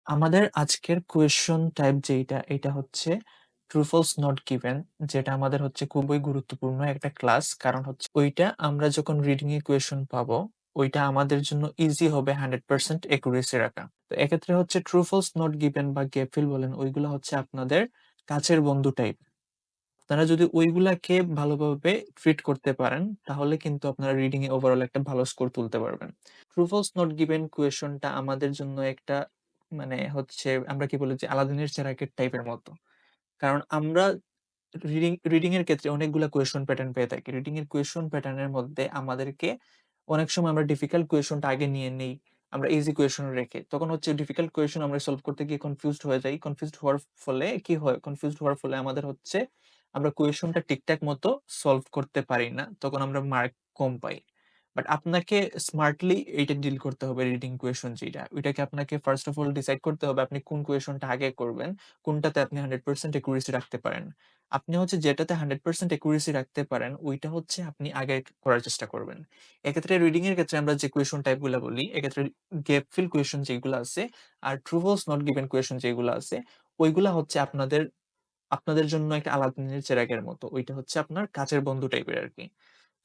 আমাদের আজকের question type যেইটা, এটা হচ্ছে ট্রু ফলস নট গিভেন, যেটা আমাদের হচ্ছে খুবই গুরুত্বপূর্ণ একটা ক্লাস। কারণ হচ্ছে ওইটা আমরা যখন রিডিং এ কোয়েশ্চন পাবো, ওইটা আমাদের জন্য ইজি হবে 100% একুরেসি রাখা। তো এক্ষেত্রে হচ্ছে ট্রু ফলস নট গিভেন বা গ্যাপ ফিল বলেন, ওইগুলো হচ্ছে আপনাদের কাছের বন্ধু টাইপ। আপনারা যদি ওইগুলাকে ভালোভাবে ট্রিট করতে পারেন, তাহলে কিন্তু আপনারা রিডিং এ ওভারঅল একটা ভালো স্কোর তুলতে পারবেন। ট্রু ফলস নট গিভেন কোয়েশনটা আমাদের জন্য একটা মানে হচ্ছে আমরা কি বলি যে আলাদিনের চেরাকের টাইপের মতো। কারণ আমরা রিডিং এর ক্ষেত্রে অনেকগুলা কোয়েশন প্যাটার্ন পেয়ে থাকি। রিডিং এর কোয়েশন প্যাটার্নের মধ্যে আমাদেরকে অনেক সময় আমরা ডিফিকাল্ট কোয়েশনটা আগে নিয়ে নেই। আমরা ইজি কোয়েশন রেখে। তখন হচ্ছে ডিফিকাল্ট কোয়েশন আমরা সলভ করতে গিয়ে কনফিউজড হয়ে যাই। কনফিউজড হওয়ার ফলে কি হয়? কনফিউজড হওয়ার ফলে আমাদের হচ্ছে আমরা কোয়েশনটা ঠিকঠাক মতো সলভ করতে পারি না। তখন আমরা মার্ক কম পাই। বাট আপনাকে স্মার্টলি এইটা ডিল করতে হবে রিডিং কোয়েশন যেটা। ওইটাকে আপনাকে ফার্স্ট অফ অল ডিসাইড করতে হবে আপনি কোন কোয়েশনটা আগে করবেন, কোনটাতে আপনি 100% একুরেসি রাখতে পারেন। আপনি হচ্ছে যেটাতে 100% একুরেসি রাখতে পারেন, ওইটা হচ্ছে আপনি আগে করার চেষ্টা করবেন। এক্ষেত্রে রিডিং এর ক্ষেত্রে আমরা যে কোয়েশন টাইপ গুলা বলি, এক্ষেত্রে গ্যাপ ফিল কোয়েশন যেগুলো আছে আর true false not given question যেগুলো আছে, ওইগুলা হচ্ছে আপনাদের আপনাদের জন্য একটা আলাদিনের চেরাগের মতো। ওইটা হচ্ছে আপনার কাছের বন্ধু টাইপের আরকি।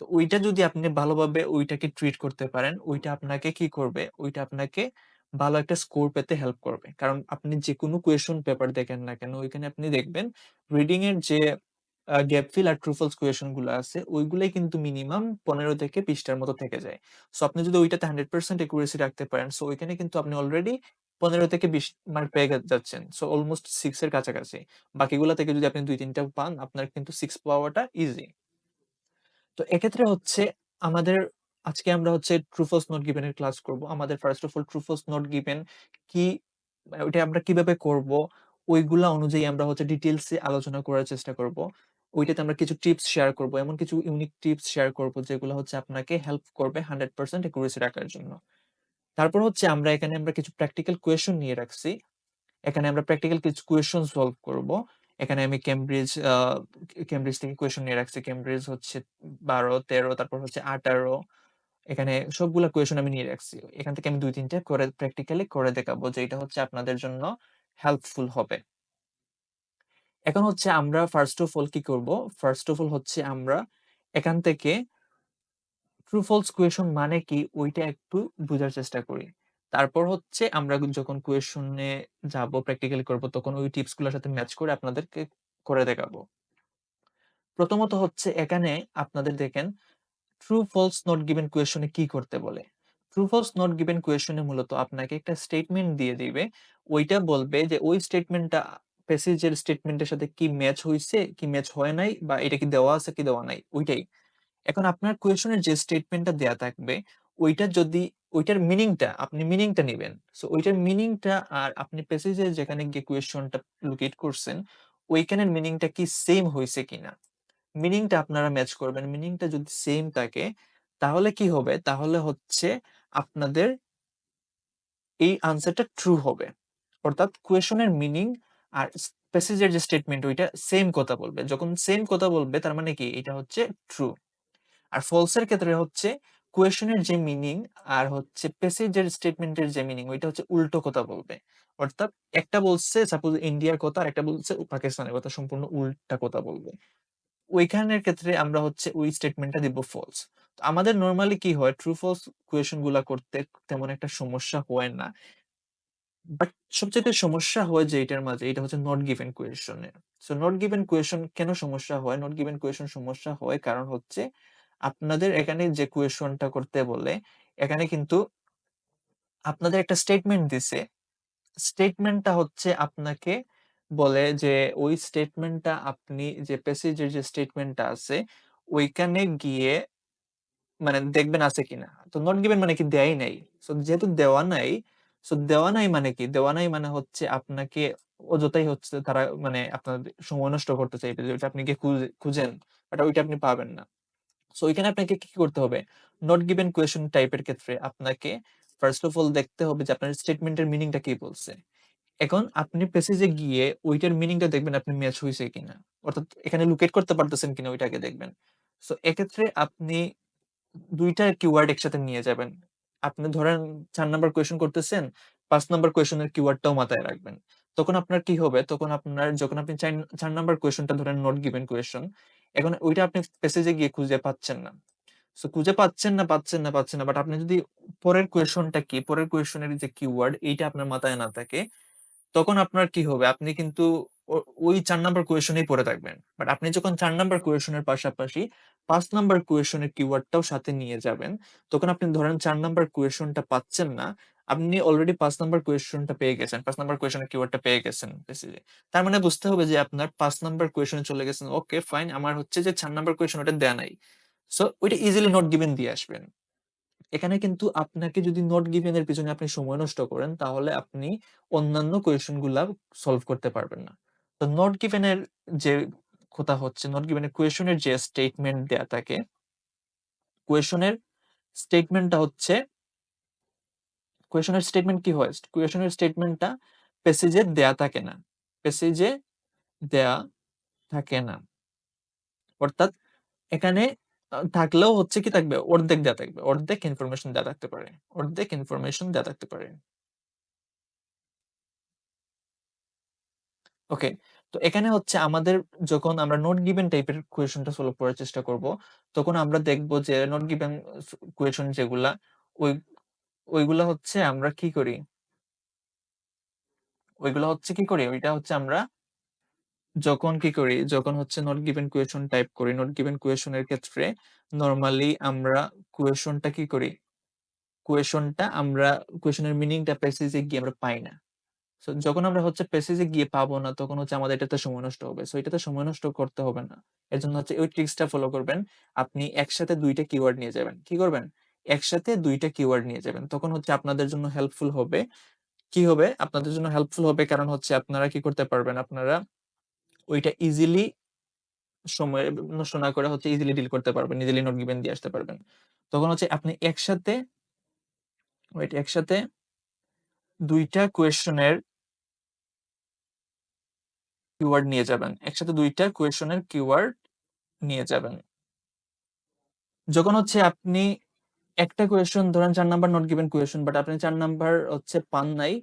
তো ওইটা যদি আপনি ভালোভাবে ওইটাকে ট্রিট করতে পারেন, ওইটা আপনাকে কি করবে? ওইটা আপনাকে ভালো একটা স্কোর পেতে হেল্প করবে। কারণ আপনি যেকোনো কোয়েশন পেপার দেখেন না কেন, ওইখানে আপনি দেখবেন রিডিং এর যে গ্যাপ ফিল আর ট্রু ফলস কোয়েশন গুলো আছে, ওইগুলাই কিন্তু মিনিমাম ১৫ থেকে ২০ টার মতো থেকে যায়। সো আপনি যদি ওইটাতে 100% একুরেসি রাখতে পারেন, সো ওইখানে কিন্তু আপনি অলরেডি ১৫ থেকে ২০ মার্ক পেয়ে যাচ্ছেন। সো অলমোস্ট 6 এর কাছাকাছি। বাকিগুলা থেকে যদি আপনি ২-৩ টা পান, আপনার কিন্তু ৬ পাওয়াটা ইজি। তো এক্ষেত্রে হচ্ছে আমাদের আজকে আমরা হচ্ছে ট্রু ফলস নট গিভেন এর ক্লাস করব। আমাদের first of all true false not given কি, ওইটা আমরা কিভাবে করব, ওইগুলা অনুযায়ী আমরা হচ্ছে ডিটেইলস এ আলোচনা করার চেষ্টা করব। ওইটাতে আমরা কিছু টিপস শেয়ার করব। এমন কিছু ইউনিক টিপস শেয়ার করব যেগুলো হচ্ছে আপনাকে হেল্প করবে 100% একুরেসি রাখার জন্য। তারপর হচ্ছে আমরা কিছু প্র্যাকটিক্যাল কোয়েশন নিয়ে রাখছি। এখানে আমরা প্র্যাকটিক্যাল কিছু কোয়েশন সলভ করব। এখানে আমি কেমব্রিজ থেকে কোয়েশন নিয়ে রাখছি। কেমব্রিজ হচ্ছে ১২, ১৩, তারপর হচ্ছে ১৮। এখানে সবগুলা কোয়েশন আমি নিয়ে রাখছি। এখান থেকে আমি ২-৩ টা করে প্র্যাকটিক্যালি করে দেখাবো যে এটা হচ্ছে আপনাদের জন্য হেল্পফুল হবে। এখন হচ্ছে আমরা ফার্স্ট অফ অল কি করব? ফার্স্ট অফ অল হচ্ছে আমরা এখান থেকে ট্রু ফলস কোয়েশন মানে কি ওইটা একটু বুঝার চেষ্টা করি। তারপর হচ্ছে আমরা যখন কোয়েশনে যাব প্র্যাকটিক্যালি করব, তখন ওই টিপস গুলোর সাথে ম্যাচ করে আপনাদেরকে করে দেখাবো। প্রথমত হচ্ছে এখানে আপনাদের দেখেন ট্রু ফলস নট গিভেন কোয়েশনে কি করতে বলে। ট্রু ফলস নট গিভেন কোয়েশনে মূলত আপনাকে একটা স্টেটমেন্ট দিয়ে দিবে। ওইটা বলবে যে ওই স্টেটমেন্টটা প্যাসেজের স্টেটমেন্টের সাথে কি ম্যাচ হইছে, কি ম্যাচ হয় নাই, বা এটা কি দেওয়া আছে কি দেওয়া নাই, ওইটাই। এখন আপনার কোয়েশনের যে স্টেটমেন্টটা দেয়া থাকবে, ওইটা যদি ওইটার মিনিংটা আপনি মিনিংটা নিবেন। সো ওইটার মিনিংটা আর আপনি প্যাসেজে যেখানে গিয়ে কোয়েশনটা লোকেট করছেন, ওইখানের মিনিংটা কি সেম হইছে কিনা। মিনিংটা আপনারা ম্যাচ করবেন। মিনিংটা যদি সেম থাকে, তাহলে কি হবে? তাহলে হচ্ছে আপনাদের এই আনসারটা ট্রু হবে। অর্থাৎ কোয়েশনের মিনিং আর প্যাসেজের যে স্টেটমেন্ট ওইটা সেম কথা বলবে। যখন সেম কথা বলবে তার মানে কি? এটা হচ্ছে ট্রু। আর ফলস এর ক্ষেত্রে হচ্ছে কোয়েশনের যে মিনিং আর হচ্ছে প্যাসেজের স্টেটমেন্টের যে মিনিং ওইটা হচ্ছে উল্টো কথা বলবে। অর্থাৎ একটা বলছে সাপোজ ইন্ডিয়ার কথা আর একটা বলছে পাকিস্তানের কথা, সম্পূর্ণ উল্টা কথা বলবে। ওইখানের ক্ষেত্রে আমরা হচ্ছে ওই স্টেটমেন্টটা দিব ফলস। তো আমাদের নরমালি কি হয়, ট্রু ফলস কোয়েশন গুলা করতে তেমন একটা সমস্যা হয় না। বাট সবচাইতে সমস্যা হয় যে এটার মাঝে, এটা হচ্ছে not given question A. So not given question কেন সমস্যা হয়? নট গিভেন কোয়েশন সমস্যা হয় কারণ হচ্ছে আপনাদের এখানে যে কোয়েশনটা করতে বলে, এখানে কিন্তু আপনাদের একটা স্টেটমেন্ট দিছে। স্টেটমেন্টটা হচ্ছে আপনাকে বলে যে ওই স্টেটমেন্টটা আপনি যে প্যাসেজের যে স্টেটমেন্টটা আছে, ওইখানে গিয়ে মানে দেখবেন আছে কিনা। তো নট গিভেন মানে কি দেয়ই নাই। সো যেহেতু দেওয়া নাই, সো দেওয়া নাই মানে কি? দেওয়া নাই মানে হচ্ছে আপনাকে অযথাই হচ্ছে তারা মানে আপনার সময় নষ্ট করতে চাইবে যে ওইটা আপনি গিয়ে খুঁজেন। বাট ওইটা আপনি পাবেন না। সো এখানে আপনাকে কি করতে হবে? নট গিভেন কোয়েশন টাইপের ক্ষেত্রে আপনাকে ফার্স্ট অফ অল দেখতে হবে যে আপনার স্টেটমেন্টের মিনিংটা কি বলছে। এখন আপনি প্যাসেজে গিয়ে ওইটার মিনিংটা দেখবেন আপনি ম্যাচ হইছে কিনা। অর্থাৎ এখানে লোকেট করতে পারতেছেন কিনা ওইটাকে দেখবেন। সো এক্ষেত্রে আপনি ২ টা কিওয়ার্ড একসাথে নিয়ে যাবেন। আপনি ধরেন ৪ নাম্বার কোয়েশন করতেছেন। 5 নাম্বার কোয়েশনের কিওয়ার্ডটাও মাথায় রাখবেন। তখন আপনার কি হবে? তখন আপনার যখন আপনি 4 নাম্বার কোয়েশনটা ধরেন নট গিভেন কোয়েশন। এখন ওইটা আপনি প্যাসেজে গিয়ে খুঁজে পাচ্ছেন না। সো খুঁজে পাচ্ছেন না। বাট আপনি যদি পরের কোয়েশনটা কি? পরের কোয়েশনের যে কিওয়ার্ড এইটা আপনার মাথায় না থাকে, তখন আপনার কি হবে? আপনি কিন্তু ও ওই ৪ নাম্বার কোয়েশনেই পড়ে থাকবেন। বাট আপনি যখন ৪ নাম্বার কোয়েশনের পাশাপাশি ৫ নাম্বার কোয়েশনের কিওয়ার্ডটাও সাথে নিয়ে যাবেন, তখন আপনি ধরেন ৪ নাম্বার কোয়েশনটা পাচ্ছেন না। আপনি অলরেডি ৫ নাম্বার কোয়েশনটা পেয়ে গেছেন। ৫ নাম্বার কোয়েশনের কিওয়ার্ডটা পেয়ে গেছেন বেসিক্যালি। তার মানে বুঝতে হবে যে আপনার ৫ নাম্বার কোয়েশনে চলে গেছেন। ওকে ফাইন, আমার হচ্ছে যে ৪ নাম্বার কোয়েশন ওটা দেয়া নাই। সো ওইটা ইজিলি নট গিভেন দিয়ে আসবেন। এখানে কিন্তু আপনাকে যদি নট গিভেন এর পিছনে আপনি সময় নষ্ট করেন, তাহলে আপনি অন্যান্য কোয়েশন গুলা সলভ করতে পারবেন না। তো নট গিভেন এর যে কথা হচ্ছে, নট গিভেন এর কোয়েশনের যে স্টেটমেন্ট দেয়া থাকে, কোয়েশনের স্টেটমেন্টটা হচ্ছে, কোয়েশনের স্টেটমেন্ট কি হয়? কোয়েশনের স্টেটমেন্টটা প্যাসেজে দেয়া থাকে না। প্যাসেজে দেয়া থাকে না। অর্থাৎ এখানে থাকলেও হচ্ছে কি থাকবে? অর্ধেক দেয়া থাকবে। অর্ধেক ইনফরমেশন দেয়া থাকতে পারে। অর্ধেক ইনফরমেশন দেয়া থাকতে পারে। ওকে। তো এখানে হচ্ছে আমাদের যখন আমরা নোট গিভেন টাইপের কোয়েশনটা সলভ করার চেষ্টা করব, তখন আমরা দেখব যে নোট গিভেন কোয়েশন যেগুলা, ওই ওইগুলা হচ্ছে আমরা কি করি? ওইগুলা হচ্ছে কি করি? ওইটা হচ্ছে আমরা যখন কি করি? যখন হচ্ছে নট গিভেন কোয়েশন টাইপ করি, নট গিভেন কোয়েশনের ক্ষেত্রে নরমালি আমরা কোয়েশনটা কি করি? কোয়েশনটা আমরা কোয়েশনের মিনিংটা প্যাসেজে গিয়ে আমরা পাই না। সো যখন আমরা হচ্ছে প্যাসেজে গিয়ে পাবো না, তখন হচ্ছে আমাদের এটাতে সময় নষ্ট হবে। সো এটাতে সময় নষ্ট করতে হবে না। এর জন্য হচ্ছে ওই ট্রিক্সটা ফলো করবেন। আপনি একসাথে ২ টা কিওয়ার্ড নিয়ে যাবেন। কি করবেন? একসাথে ২ টা কিওয়ার্ড নিয়ে যাবেন। তখন হচ্ছে আপনাদের জন্য হেল্পফুল হবে। কি হবে? আপনাদের জন্য হেল্পফুল হবে, কারণ হচ্ছে আপনারা কি করতে পারবেন? আপনারা ওইটা ইজিলি সময় নষ্ট না করে হচ্ছে ইজিলি ডিল করতে পারবেন। ইজিলি নোট গিভেন দিয়ে আসতে পারবেন। তখন হচ্ছে আপনি একসাথে ২ টা কোয়েশনের কিওয়ার্ড নিয়ে যাবেন। একসাথে ২ টা কোয়েশনের কিওয়ার্ড নিয়ে যাবেন। যখন হচ্ছে আপনি একটা কোয়েশন ধরেন ৪ number not given question, but আপনি ৪ নাম্বার হচ্ছে পান নাই।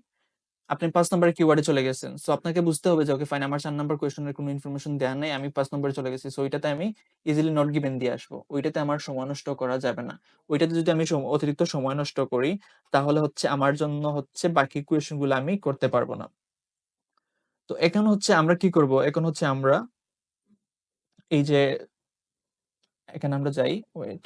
আপনি ৫ নাম্বারের কিওয়ার্ডে চলে গেছেন। সো আপনাকে বুঝতে হবে যে ওকে ফাইন, আমার ৪ নাম্বার কোয়েশনের কোনো ইনফরমেশন দেয়া নাই। আমি ৫ নম্বরে চলে গেছি। সো ওইটাতে আমি ইজিলি নট গিভেন দিয়ে আসবো। ওইটাতে আমার সময় নষ্ট করা যাবে না। ওইটাতে যদি আমি অতিরিক্ত সময় নষ্ট করি, তাহলে হচ্ছে আমার জন্য হচ্ছে বাকি কোয়েশন গুলো আমি করতে পারবো না। তো এখন হচ্ছে আমরা কি করব? এখন হচ্ছে আমরা এই যে এখানে আমরা যাই, ওয়েট,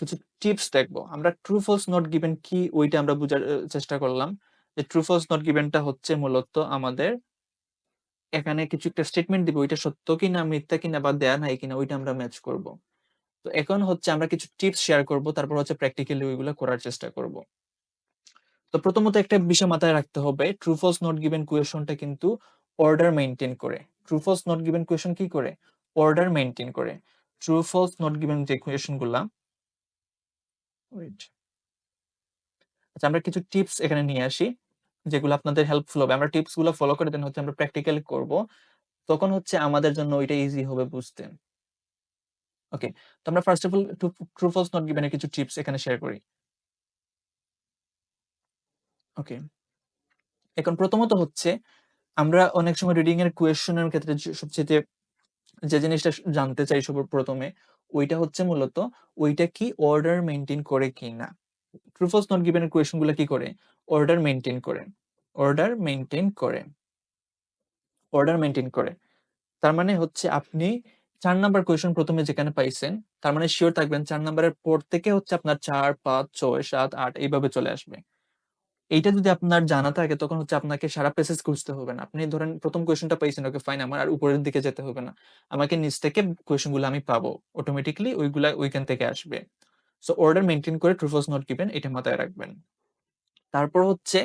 কিছু টিপস দেখবো। আমরা ট্রু ফলস নট গিভেন কি ওইটা আমরা বুঝার চেষ্টা করলাম। যে ট্রু ফলস নট গিভেনটা হচ্ছে মূলত আমাদের এখানে কিছু একটা স্টেটমেন্ট দিব, ওইটা সত্য কিনা মিথ্যা কিনা বা দেয়া নাই কিনা ওইটা আমরা ম্যাচ করব। তো এখন হচ্ছে আমরা কিছু টিপস শেয়ার করব, তারপর হচ্ছে প্র্যাকটিক্যালি ওইগুলো করার চেষ্টা করব। তো প্রথমত একটা বিষয় মাথায় রাখতে হবে, ট্রু ফলস নট গিভেন কোয়েশনটা কিন্তু অর্ডার মেইনটেইন করে। True false not given question কি করে? অর্ডার মেইনটেইন করে। ট্রু ফলস নট গিভেন যে কোয়েশন গুলা, ওয়েট, আচ্ছা আমরা কিছু টিপস এখানে নিয়ে আসি যেগুলো আপনাদের হেল্পফুল হবে। আমরা টিপস গুলো ফলো করে দেন হচ্ছে আমরা প্র্যাকটিক্যালি করব। তখন হচ্ছে আমাদের জন্য ওইটা ইজি হবে বুঝতে। ওকে। তো আমরা first of all true false not given এর কিছু টিপস এখানে শেয়ার করি। ওকে। এখন প্রথমত হচ্ছে আমরা অনেক সময় রিডিং এর কোয়েশন এর ক্ষেত্রে সবচেয়ে যে জিনিসটা জানতে চাই প্রথমে, ওইটা হচ্ছে মূলত ওইটা কি অর্ডার মেইনটেইন করে কিনা। ট্রু ফলস নট গিভেন এর কোয়েশন গুলা কি করে? অর্ডার মেইনটেইন করে। অর্ডার মেইনটেইন করে। অর্ডার মেইনটেইন করে। তার মানে হচ্ছে আপনি ৪ নাম্বার কোয়েশন প্রথমে যেখানে পাইছেন, তার মানে সিওর থাকবেন ৪ নাম্বারের পর থেকে হচ্ছে আপনার ৪, ৫, ৬, ৭, ৮ এইভাবে চলে আসবে। এইটা যদি আপনার জানা থাকে, তখন হচ্ছে আপনাকে সারা প্যাসেজ খুঁজতে হবে না। আপনি ধরেন ১ম কোয়েশনটা পাইছেন, ওকে ফাইন, আমার আর উপরের দিকে যেতে হবে না। আমাকে নিচ থেকে কোয়েশন গুলো আমি পাবো। অটোমেটিক্যালি ওইগুলা ওইখান থেকে আসবে। সো অর্ডার মেইনটেইন করে ট্রু ফলস নট গিভেন এটা মাথায় রাখবেন। তারপর হচ্ছে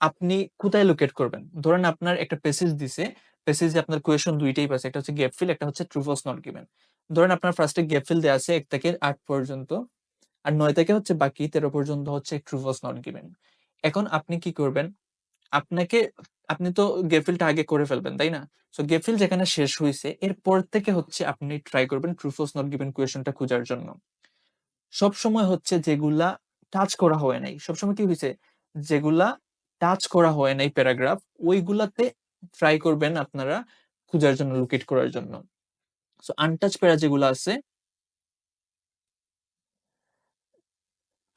আপনি কোথায় লোকেট করবেন? ধরেন আপনার একটা প্যাসেজ দিছে, প্যাসেজে আপনার কোয়েশন ২ টাই আছে। একটা হচ্ছে গ্যাপ ফিল, একটা হচ্ছে ট্রু ফলস নট গিভেন। ধরেন আপনার ফার্স্ট এ গ্যাপ ফিল দেয়া আছে ১ থেকে ৮ পর্যন্ত। আর ৯ থেকে হচ্ছে বাকি ১৩ পর্যন্ত হচ্ছে ট্রু ফলস নট গিভেন। এখন আপনি কি করবেন? আপনাকে আপনি তো গেট ফিলটা আগে করে ফেলবেন, তাই না? সো গেট ফিল যেখানে শেষ হইছে, এরপর থেকে হচ্ছে আপনি ট্রাই করবেন ট্রু ফলস নট গিভেন কোয়েশনটা খোঁজার জন্য। সবসময় হচ্ছে যেগুলা টাচ করা হয় নাই, সবসময় কি হইছে? যেগুলা টাচ করা হয় নাই প্যারাগ্রাফ, ওইগুলাতে ট্রাই করবেন আপনারা খোঁজার জন্য, লোকেট করার জন্য। সো আনটাচ প্যারা যেগুলো আছে,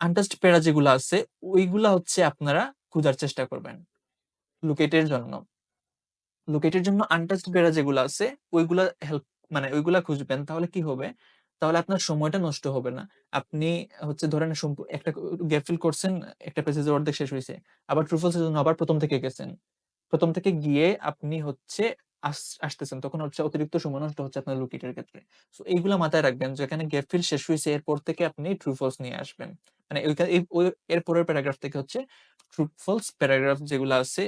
আনটাচড প্যারা যেগুলো আছে ওইগুলা হচ্ছে আপনারা খোঁজার চেষ্টা করবেন লোকেটের জন্য। লোকেটের জন্য আনটাচড প্যারা যেগুলো আছে ওইগুলা হেল্প, মানে ওইগুলা খুঁজবেন। তাহলে কি হবে, তাহলে আপনার সময়টা নষ্ট হবে না। আপনি হচ্ছে ধরেন একটা গ্যাপ ফিল করছেন, একটা পেজের অর্ধেক শেষ হয়েছে, আবার ট্রু ফলস এর জন্য আবার প্রথম থেকে গেছেন, প্রথম থেকে গিয়ে আপনি হচ্ছে আসতেছেন, তখন হচ্ছে অতিরিক্ত সময় নষ্ট হচ্ছে আপনার লুকিটের ক্ষেত্রে। সো এইগুলা মাথায় রাখবেন, যেখানে গ্যাপ ফিল শেষ হয়েছে এরপর থেকে আপনি ট্রু ফলস নিয়ে আসবেন। মানে এর পরের প্যারাগ্রাফ থেকে হচ্ছে ট্রু ফলস প্যারাগ্রাফ যেগুলো আছে,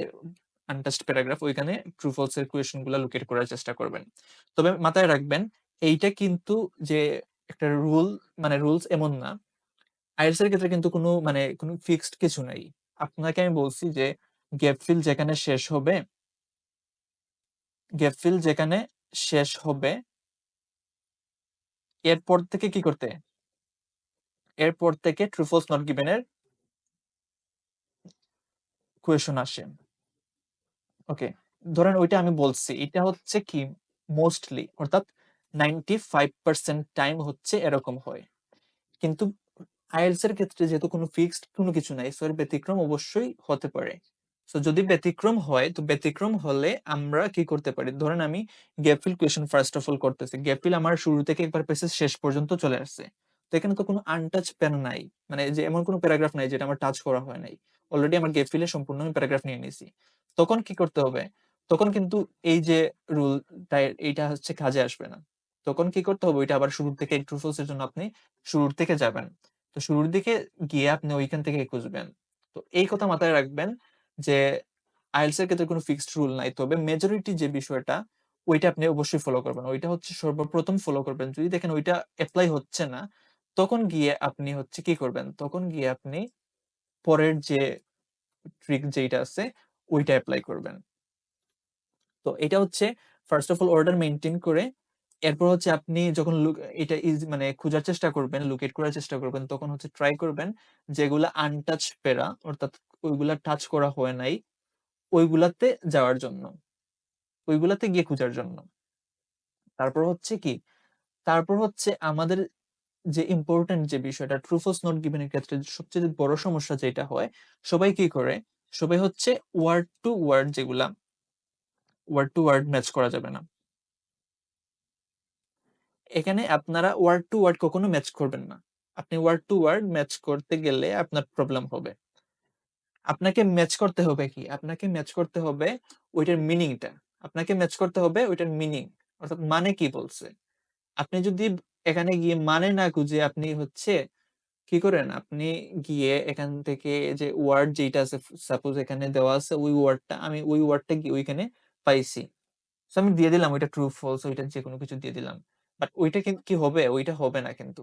আনটাচড প্যারাগ্রাফ, ওইখানে ট্রু ফলস এর কোয়েশ্চেন গুলা লোকেট করার চেষ্টা করবেন। তবে মাথায় রাখবেন এইটা কিন্তু যে একটা রুল, মানে রুলস এমন না। আইএলটিএস এর ক্ষেত্রে কিন্তু কোনো মানে কোনো ফিক্সড কিছু নাই। আপনাকে আমি বলছি যে গ্যাপ ফিল যেখানে শেষ হবে, গ্যাপ ফিল যেখানে শেষ হবে এরপর থেকে কি করতে, এরপর থেকে ট্রু ফলস নট গিভেন এর কোয়েশন আসে। ওকে, ধরেন ওইটা আমি বলছি, এটা হচ্ছে কি মোস্টলি, অর্থাৎ 95% টাইম হচ্ছে এরকম হয়। কিন্তু আইএলটিএস এর ক্ষেত্রে যেহেতু কোনো ফিক্সড কোনো কিছু নাই, সো এর ব্যতিক্রম অবশ্যই হতে পারে। সো যদি ব্যতিক্রম হয়, তো ব্যতিক্রম হলে আমরা কি করতে পারি, ধরেন আমি gap fill question first of all করতেছি, গ্যাপ ফিল আমার শুরু থেকে একবার পেজের শেষ পর্যন্ত চলে আসছে, তো এখানে তো কোনো আনটাচ প্যান নাই, মানে যে এমন কোনো প্যারাগ্রাফ নাই যেটা আমার টাচ করা হয় নাই। অলরেডি আমার গ্যাপ ফিলে সম্পূর্ণ আমি প্যারাগ্রাফ নিয়ে নিয়েছি। তখন কি করতে হবে, তখন কিন্তু এই যে রুল, এইটা হচ্ছে কাজে আসবে না। তখন কি করতে হবে, ওইটা আবার শুরু থেকে, ট্রু ফলস এর জন্য আপনি শুরুর থেকে যাবেন। তো শুরুর দিকে গিয়ে আপনি ওইখান থেকে খুঁজবেন। তো এই কথা মাথায় রাখবেন যে আইএলটিএস এর ক্ষেত্রে কোনো ফিক্সড রুল নাই, তবে মেজরিটি যে বিষয়টা ওইটা আপনি অবশ্যই ফলো করবেন, ওইটা হচ্ছে সর্বপ্রথম ফলো করবেন। যদি দেখেন ওইটা অ্যাপ্লাই হচ্ছে না, তখন গিয়ে আপনি হচ্ছে কি করবেন, তখন গিয়ে আপনি পরের যে ট্রিক যেটা আছে ওইটা অ্যাপ্লাই করবেন। তো এটা হচ্ছে first of all order maintain করে, এরপর হচ্ছে আপনি যখন এটা মানে খোঁজার চেষ্টা করবেন, লোকেট করার চেষ্টা করবেন, তখন হচ্ছে ট্রাই করবেন যেগুলা আনটাচ প্যারা, অর্থাৎ ওইগুলা টাচ করা হয় নাই, ওইগুলাতে যাওয়ার জন্য, ওইগুলাতে গিয়ে খোঁজার জন্য। তারপর হচ্ছে কি, তারপর হচ্ছে আমাদের যে ইম্পর্টেন্ট যে বিষয়টা, ট্রু ফলস নট গিভেন এর ক্ষেত্রে সবচেয়ে বড় সমস্যা যেটা হয়, সবাই কি করে, সবাই হচ্ছে ওয়ার্ড টু ওয়ার্ড, যেগুলা ওয়ার্ড টু ওয়ার্ড ম্যাচ করা যাবে না। এখানে আপনারা ওয়ার্ড টু ওয়ার্ড কখনো ম্যাচ করবেন না। আপনি ওয়ার্ড টু ওয়ার্ড ম্যাচ করতে গেলে আপনার প্রবলেম হবে। আপনাকে ম্যাচ করতে হবে কি, আপনাকে ম্যাচ করতে হবে ওইটার মিনিংটা, আপনাকে ম্যাচ করতে হবে ওইটার মিনিং, অর্থাৎ মানে কি বলছে। আপনি যদি এখানে গিয়ে মানে না খুঁজে আপনি হচ্ছে কি করেন, আপনি গিয়ে এখান থেকে যে ওয়ার্ড যেটা আছে, সাপোজ এখানে দেওয়া আছে ওই ওয়ার্ডটা, আমি ওই ওয়ার্ডটা গিয়ে ওইখানে পাইছি, তো আমি দিয়ে দিলাম ওইটা ট্রু ফলস, ওইটা যে কোনো কিছু দিয়ে দিলাম। বাট ওইটা কিন্তু কি হবে, ওইটা হবে না কিন্তু।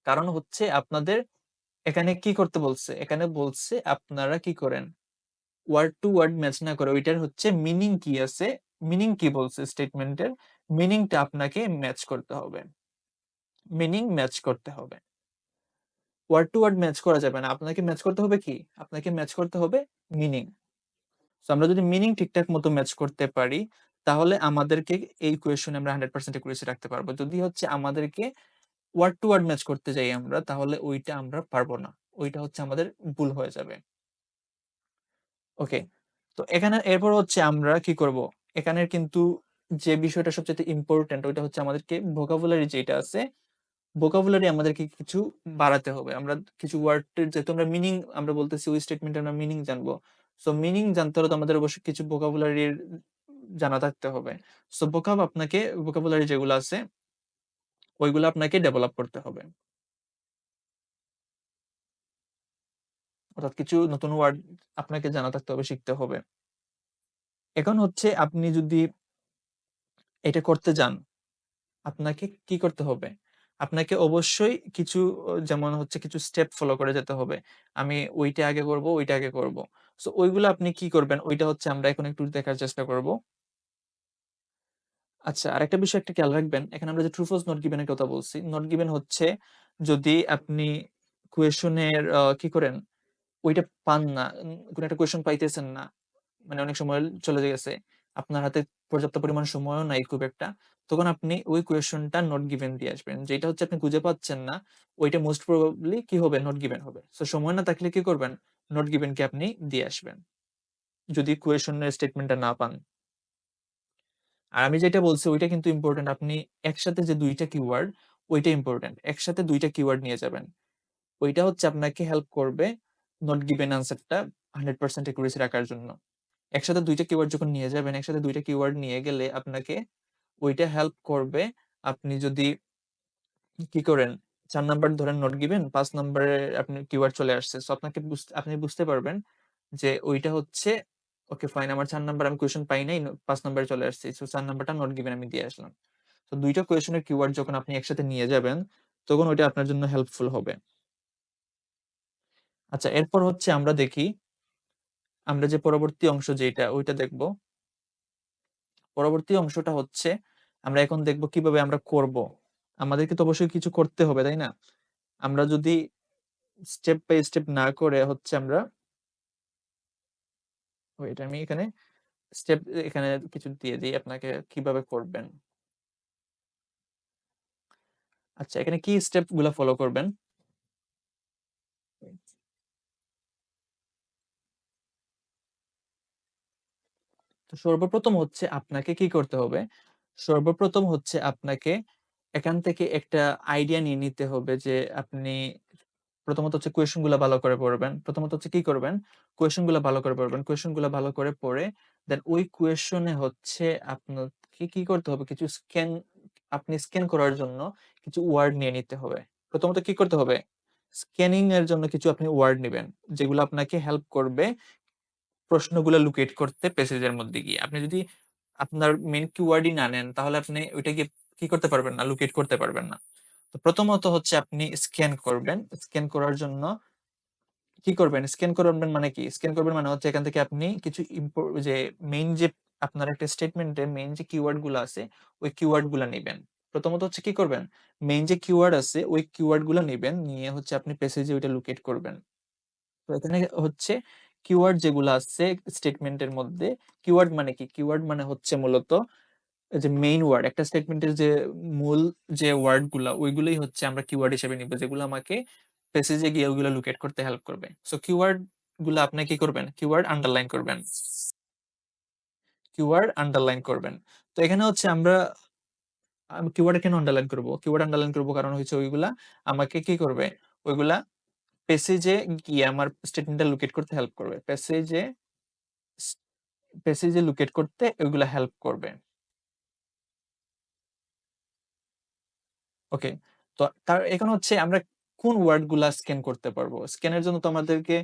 কারণ হচ্ছে আপনাদের এখানে কি করতে বলছে, এখানে বলছে আপনারা কি করেন, ওয়ার্ড টু ওয়ার্ড ম্যাচ না করে ওইটার হচ্ছে মিনিং কি আছে, মিনিং কি বলছে স্টেটমেন্টের, মিনিংটা আপনাকে ম্যাচ করতে হবে, মিনিং ম্যাচ করতে হবে। ওয়ার্ড টু ওয়ার্ড ম্যাচ করা যাবে না, আপনাকে ম্যাচ করতে হবে কি, আপনাকে ম্যাচ করতে হবে মিনিং। তো আমরা যদি মিনিং ঠিকঠাক মতো ম্যাচ করতে পারি, তাহলে আমাদেরকে এই কোয়েশনে আমরা 100% একুরেসি রাখতে পারবো। যদি হচ্ছে আমাদেরকে ওয়ার্ড টু ওয়ার্ড ম্যাচ করতে যাই আমরা, তাহলে ওইটা আমরা পারবো না, ওইটা হচ্ছে আমাদের ভুল হয়ে যাবে। ওকে, তো এখানে এরপর হচ্ছে আমরা কি করব, এখানের কিন্তু যে বিষয়টা সবচেয়ে ইম্পর্টেন্ট ওইটা হচ্ছে আমাদেরকে ভোকাবুলারি যেটা আছে, ভোকাবুলারি আমাদেরকে কিছু বাড়াতে হবে। আমরা কিছু ওয়ার্ডের যেহেতু আমরা মিনিং আমরা বলতেছি, ওই স্টেটমেন্টে আমরা মিনিং জানবো। সো মিনিং জানতে হলে তো আমাদের অবশ্যই কিছু ভোকাবুলারির জানা থাকতে হবে। সো আপনাকে ভোকাবুলারি যেগুলো আছে ওইগুলো আপনাকে ডেভেলপ করতে হবে, অর্থাৎ কিছু নতুন ওয়ার্ড আপনাকে জানা থাকতে হবে, শিখতে হবে। এখন হচ্ছে আপনি যদি এটা করতে যান, আপনাকে কি করতে হবে, আপনাকে অবশ্যই কিছু যেমন হচ্ছে কিছু স্টেপ ফলো করে যেতে হবে। আমি ওইটা আগে করব, ওইটা আগে করব। সো ওইগুলো আপনি কি করবেন, ওইটা হচ্ছে আমরা এখন একটু দেখার চেষ্টা করব। আচ্ছা, আরেকটা বিষয় একটা খেয়াল রাখবেন, এখানে আমরা যে ট্রু ফলস নট গিভেন এর কথা বলছি, নট গিভেন হচ্ছে যদি আপনি কোয়েশনের কি করেন, ওইটা পান না, কোনো একটা কোয়েশ্চেন পাইতেছেন না, মানে অনেক সময় চলে গেছে, আপনার হাতে পর্যাপ্ত পরিমাণ সময়ও নাই খুব একটা, তখন আপনি ওই কোয়েশ্চেনটা নট গিভেন দিয়ে আসবেন। যেটা হচ্ছে আপনি খুঁজে পাচ্ছেন না, ওইটা মোস্ট প্রবাবলি কি হবে, নট গিভেন হবে। সো সময় না থাকলে কি করবেন, নট গিভেন কে আপনি দিয়ে আসবেন যদি কোয়েশ্চেনের স্টেটমেন্টটা না পান। আর আমি যেটা বলছি ওইটা কিন্তু ইম্পর্টেন্ট, আপনি একসাথে যে দুইটা কিওয়ার্ড, ওইটা ইম্পর্টেন্ট, একসাথে দুইটা কিওয়ার্ড নিয়ে যাবেন। ওইটা হচ্ছে আপনাকে হেল্প করবে নট গিভেন আনসারটা 100% একুরেসি রাখার জন্য। একসাথে দুইটা কিওয়ার্ড যখন নিয়ে যাবেন, একসাথে দুইটা কিওয়ার্ড নিয়ে গেলে আপনাকে ওইটা হেল্প করবে। আপনি যদি কি করেন, ৪ নাম্বার ধরেন নট গিভেন, ৫ নাম্বারে আপনি কিওয়ার্ড চলে আসছে। সো আপনাকে আপনি বুঝতে পারবেন যে ওইটা হচ্ছে ওকে ফাইন, আমার ৪ নাম্বার আমি কোয়েশ্চেন পাই নাই, ৫ নাম্বারে চলে আসছি। সো ৪ নাম্বারটা নট গিভেন আমি দিয়ে আসলাম। তো দুইটা কোয়েশ্চেনের কিওয়ার্ড যখন আপনি একসাথে নিয়ে যাবেন, তখন ওইটা আপনার জন্য হেল্পফুল হবে। আচ্ছা, এরপর হচ্ছে আমরা দেখি, আমরা যে পরবর্তী অংশ যেটা ওইটা দেখব। পরবর্তী অংশটা হচ্ছে আমরা এখন দেখব কিভাবে আমরা করব। আমাদেরকে তো অবশ্যই কিছু করতে হবে, তাই না? আমরা যদি স্টেপ বাই স্টেপ না করে হচ্ছে আমরা, ওয়েট আমি এখানে স্টেপ এখানে কিছু দিয়ে দিই আপনাকে কিভাবে করবেন। আচ্ছা, এখানে কি স্টেপ গুলা ফলো করবেন? তো সর্বপ্রথম হচ্ছে আপনাকে কি করতে হবে, সর্বপ্রথম হচ্ছে আপনাকে এখান থেকে একটা আইডিয়া নিয়ে নিতে হবে যে আপনি প্রথমত হচ্ছে কোয়েশ্চেন গুলা ভালো করে পড়বেন। প্রথমত হচ্ছে কি করবেন, কোয়েশ্চেন গুলা ভালো করে পড়বেন। কোয়েশ্চেন গুলা ভালো করে পড়ে দেন ওই কোয়েশ্চেনে হচ্ছে আপনাকে কি করতে হবে, কিছু আপনি স্ক্যান করার জন্য কিছু ওয়ার্ড নিয়ে নিতে হবে। প্রথমত কি করতে হবে, স্ক্যানিং এর জন্য কিছু আপনি ওয়ার্ড নিবেন, যেগুলো আপনাকে হেল্প করবে প্রশ্নগুলো লুকেট করতে প্যাসেজের মধ্যে গিয়ে। আপনি যদি আপনার মেইন কিওয়ার্ডই না নেন, তাহলে আপনি ওইটা গিয়ে কি করতে পারবেন না, লুকেট করতে পারবেন না। তো প্রথমত হচ্ছে আপনি স্ক্যান করবেন। স্ক্যান করার জন্য কি করবেন, স্ক্যান করবেন মানে কি, স্ক্যান করবেন মানে হচ্ছে এখান থেকে আপনি কিছু যে মেইন যে আপনার একটা স্টেটমেন্টে মেইন যে কিওয়ার্ড গুলো আছে, ওই কিওয়ার্ড গুলা নেবেন। প্রথমত হচ্ছে কি করবেন, মেইন যে কিওয়ার্ড আছে ওই কিওয়ার্ড গুলো নেবেন, নিয়ে হচ্ছে আপনি প্যাসেজে ওইটা লুকেট করবেন। তো এখানে হচ্ছে কিওয়ার্ড যেগুলো আছে স্টেটমেন্টের মধ্যে, কিওয়ার্ড মানে কি, কিওয়ার্ড মানে হচ্ছে মূলত যে মেইন ওয়ার্ড, একটা স্টেটমেন্টের যে মূল যে ওয়ার্ড গুলা, ওইগুলোই হচ্ছে আমরা কিওয়ার্ড হিসেবে নিব, যেগুলো আমাকে প্যাসেজে গিয়ে ওইগুলো লুকেট করতে হেল্প করবে। সো কিওয়ার্ড গুলো আপনি কি করবেন, কিওয়ার্ড আন্ডারলাইন করবেন, কিওয়ার্ড আন্ডারলাইন করবেন। তো এখানে হচ্ছে আমরা, আমি কিওয়ার্ড কেন আন্ডারলাইন করব, কিওয়ার্ড আন্ডারলাইন করব কারণ হচ্ছে ওইগুলা আমাকে কি করবে, ওইগুলা প্যাসেজে গিয়ে আমার স্টেটমেন্টটা লুকেট করতে হেল্প করবে, প্যাসেজে লুকেট করতে ওইগুলা হেল্প করবে। ওকে, তো তার এখন হচ্ছে আমরা কোন ওয়ার্ড গুলা স্ক্যান করতে পারবো। স্ক্যানের জন্য তো আমাদেরকে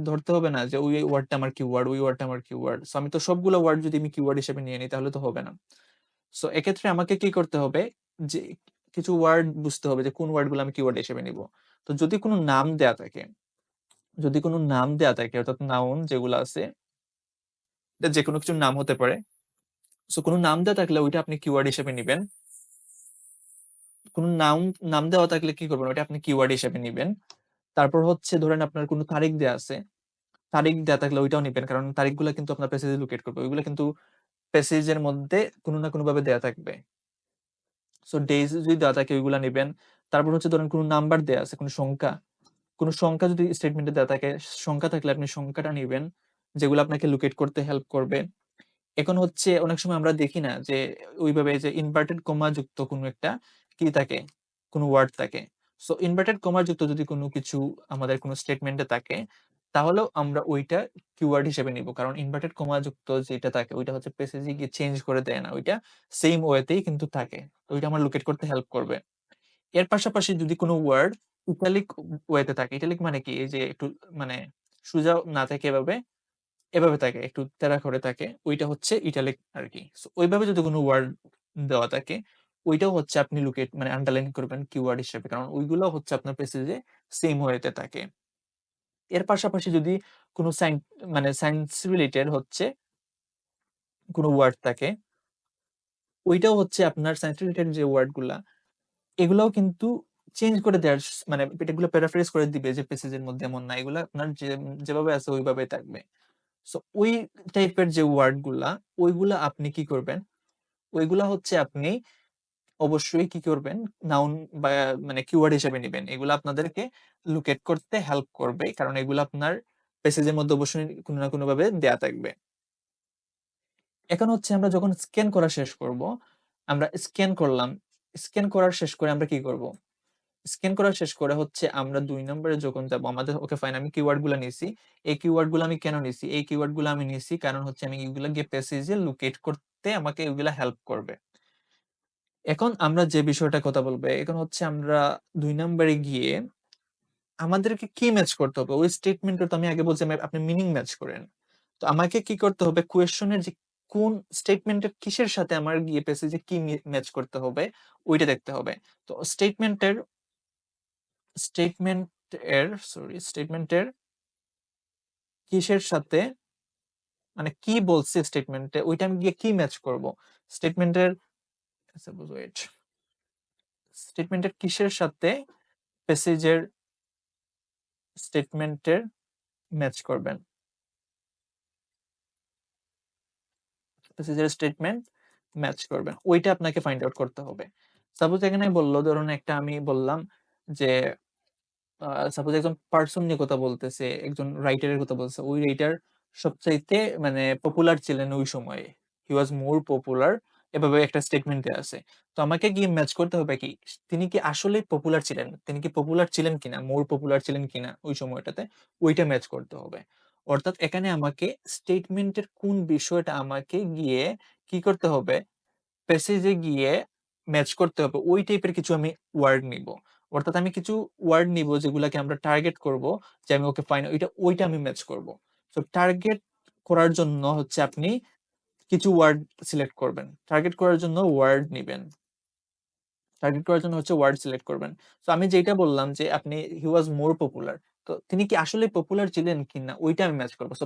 ধরতে হবে না যে ওই ওয়ার্ডটা আমার কিওয়ার্ড, ওই ওয়ার্ডটা আমার কিওয়ার্ড। সো আমি তো সবগুলো ওয়ার্ড যদি আমি কিওয়ার্ড হিসেবে নিয়ে নিই তাহলে তো হবে না। সো এক্ষেত্রে আমাকে কি করতে হবে, যে কিছু ওয়ার্ড বুঝতে হবে যে কোন ওয়ার্ড গুলো আমি কিওয়ার্ড হিসেবে নিব। তো যদি কোনো নাম দেয়া থাকে, যদি কোনো নাম দেয়া থাকে অর্থাৎ নাউন যেগুলো আছে, এটা যে কোনো কিছুর নাম হতে পারে। সো কোনো নাম দেয়া থাকলে ওইটা আপনি কিওয়ার্ড হিসেবে নিবেন। কোনো নাম নাম দেওয়া থাকলে কি করবেন, ওইটা আপনি কিওয়ার্ড হিসেবে নিবেন। তারপর হচ্ছে ধরেন আপনার কোনো তারিখ দেয়া আছে, তারিখ দেয়া থাকলে ওইটাও নিবেন, কারণ তারিখগুলো কিন্তু আপনার প্যাসেজে লোকেট করবে, ওইগুলো কিন্তু প্যাসেজের মধ্যে কোনো না কোনো ভাবে দেয়া থাকবে। সো ডেজ যদি দেওয়া থাকে ওইগুলা নিবেন। তারপর হচ্ছে ধরেন কোনো নাম্বার দেয়া আছে, কোনো সংখ্যা, কোনো সংখ্যা যদি স্টেটমেন্টে দেওয়া থাকে, সংখ্যা থাকলে আপনি সংখ্যাটা নিবেন, যেগুলো আপনাকে লোকেট করতে হেল্প করবে। এখন হচ্ছে অনেক সময় আমরা দেখি না যে ওইভাবে যে ইনভার্টেড কমা যুক্ত কোনো একটা কি থাকে, কোনো ওয়ার্ড থাকে। সো ইনভার্টেড কমা যুক্ত যদি কোনো কিছু আমাদের কোনো স্টেটমেন্টে থাকে, তাহলেও আমরা ওইটা কিওয়ার্ড হিসেবে নিব, কারণ ইনভার্টেড কমা যুক্ত যেটা থাকে ওইটা হচ্ছে প্যাসেজে গিয়ে চেঞ্জ করে দেয় না, ওইটা সেম ওয়েতেই কিন্তু থাকে। তো ওইটা আমার লোকেট করতে হেল্প করবে। এর পাশাপাশি যদি কোনো ওয়ার্ড ইটালিক ওয়েতে থাকে, ইটালিক মানে কি, এই যে একটু মানে সোজা না থাকে, এভাবে এভাবে থাকে, একটু তেড়া করে থাকে, ওইটা হচ্ছে ইটালিক আর কি। সো ওইভাবে যদি কোনো ওয়ার্ড দেওয়া থাকে, ওইটাও হচ্ছে আপনি লুকেট মানে আন্ডারলাইন করবেন কিওয়ার্ড হিসেবে, কারণ ওইগুলো হচ্ছে আপনার প্যাসেজে সেম ওয়েতে থাকে। এর পাশাপাশি যদি কোনো মানে সায়েন্স রিলেটেড হচ্ছে কোনো ওয়ার্ড থাকে, ওইটাও হচ্ছে আপনার সায়েন্স রিলেটেড যে ওয়ার্ড গুলা, এগুলাও কিন্তু চেঞ্জ করে দেওয়ার মানে এগুলো প্যারাফ্রেজ করে দিবে যে প্যাসেজের মধ্যে এমন না, এগুলা আপনার যেভাবে আছে ওইভাবে থাকবে। সো ওই টাইপের যে ওয়ার্ড গুলা, ওইগুলা আপনি কি করবেন, ওইগুলা হচ্ছে আপনি অবশ্যই কি করবেন, নাউন বা মানে কিওয়ার্ড হিসেবে নেবেন। এগুলো আপনাদেরকে লোকেট করতে হেল্প করবে, কারণ এগুলো আপনার প্যাসেজের মধ্যে অবশ্যই কোনো না কোনো ভাবে দেয়া থাকবে। এখন হচ্ছে আমরা যখন স্ক্যান করা শেষ করব, আমরা স্ক্যান করলাম, স্ক্যান করার শেষ করে আমরা কি করব, স্ক্যান করা শেষ করে হচ্ছে আমরা ২ নম্বরে যখন যাব, আমাদের ওকে ফাইন, আমি কিওয়ার্ড গুলা নিছি। এই কিওয়ার্ড গুলো আমি কেন নিছি? এই কিওয়ার্ড গুলো আমি নিছি কারণ হচ্ছে আমি এগুলা গিয়ে প্যাসেজে লোকেট করতে আমাকে এগুলা হেল্প করবে। এখন আমরা যে বিষয়টা কথা বলবো, এখন হচ্ছে আমরা ২ নম্বরে গিয়ে আমাদেরকে কি ম্যাচ করতে হবে? ওই স্টেটমেন্টটা তো আমি আগে বলছি আপনি মিনিং ম্যাচ করেন। তো আমাকে কি করতে হবে? কোয়েশ্চনের যে কোন স্টেটমেন্টের কিসের সাথে আমার গিয়ে প্যাসেজে কি ম্যাচ করতে হবে ওইটা দেখতে হবে। তো স্টেটমেন্ট স্টেটমেন্টের কিসের সাথে, মানে কি বলছে স্টেটমেন্টে ওইটা আমি গিয়ে কি ম্যাচ করব? স্টেটমেন্টের সাপোজ ওয়েট স্টেটমেন্টের কিসের সাথে প্যাসেজের স্টেটমেন্টের ম্যাচ করবেন? প্যাসেজের স্টেটমেন্ট ম্যাচ করবেন। ওইটা আপনাকে ফাইন্ড আউট করতে হবে। সাপোজ এখানে বলল, ধরুন একটা আমি বললাম যে সাপোজ একজন পারসন নিয়ে কথা বলতেছে, একজন রাইটারের কথা বলছে। ওই রাইটার সবচাইতে মানে পপুলার ছিলেন ওই সময়ে। হি ওয়াজ মোর পপুলার, এভাবে একটা স্টেটমেন্টে আছে। তো আমাকে গিয়ে ম্যাচ করতে হবে কি তিনি কি আসলেই পপুলার ছিলেন? তিনি কি পপুলার ছিলেন কিনা? মোর পপুলার ছিলেন কিনা ওই সময়টাতে? ওইটা ম্যাচ করতে হবে। অর্থাৎ এখানে আমাকে স্টেটমেন্টের কোন বিষয়টা আমাকে গিয়ে কি করতে হবে? প্যাসেজে গিয়ে ম্যাচ করতে হবে। ওই টাইপের কিছু আমি ওয়ার্ড নিব। অর্থাৎ আমি কিছু ওয়ার্ড নিব যেগুলাকে আমরা টার্গেট করব, যে আমি ওকে ফাইন ওইটা আমি ম্যাচ করব। সো টার্গেট করার জন্য হচ্ছে আপনি কিছু ওয়ার্ড সিলেক্ট করবেন। টার্গেট করার জন্য ওয়ার্ড নিবেন। টার্গেট করার জন্য হচ্ছে ওয়ার্ড সিলেক্ট করবেন। সো আমি যেটা বললাম যে আপনি হি ওয়াজ মোর পপুলার। তো তিনি কি আসলে পপুলার ছিলেন কিনা ওইটা আমি ম্যাচ করব। সো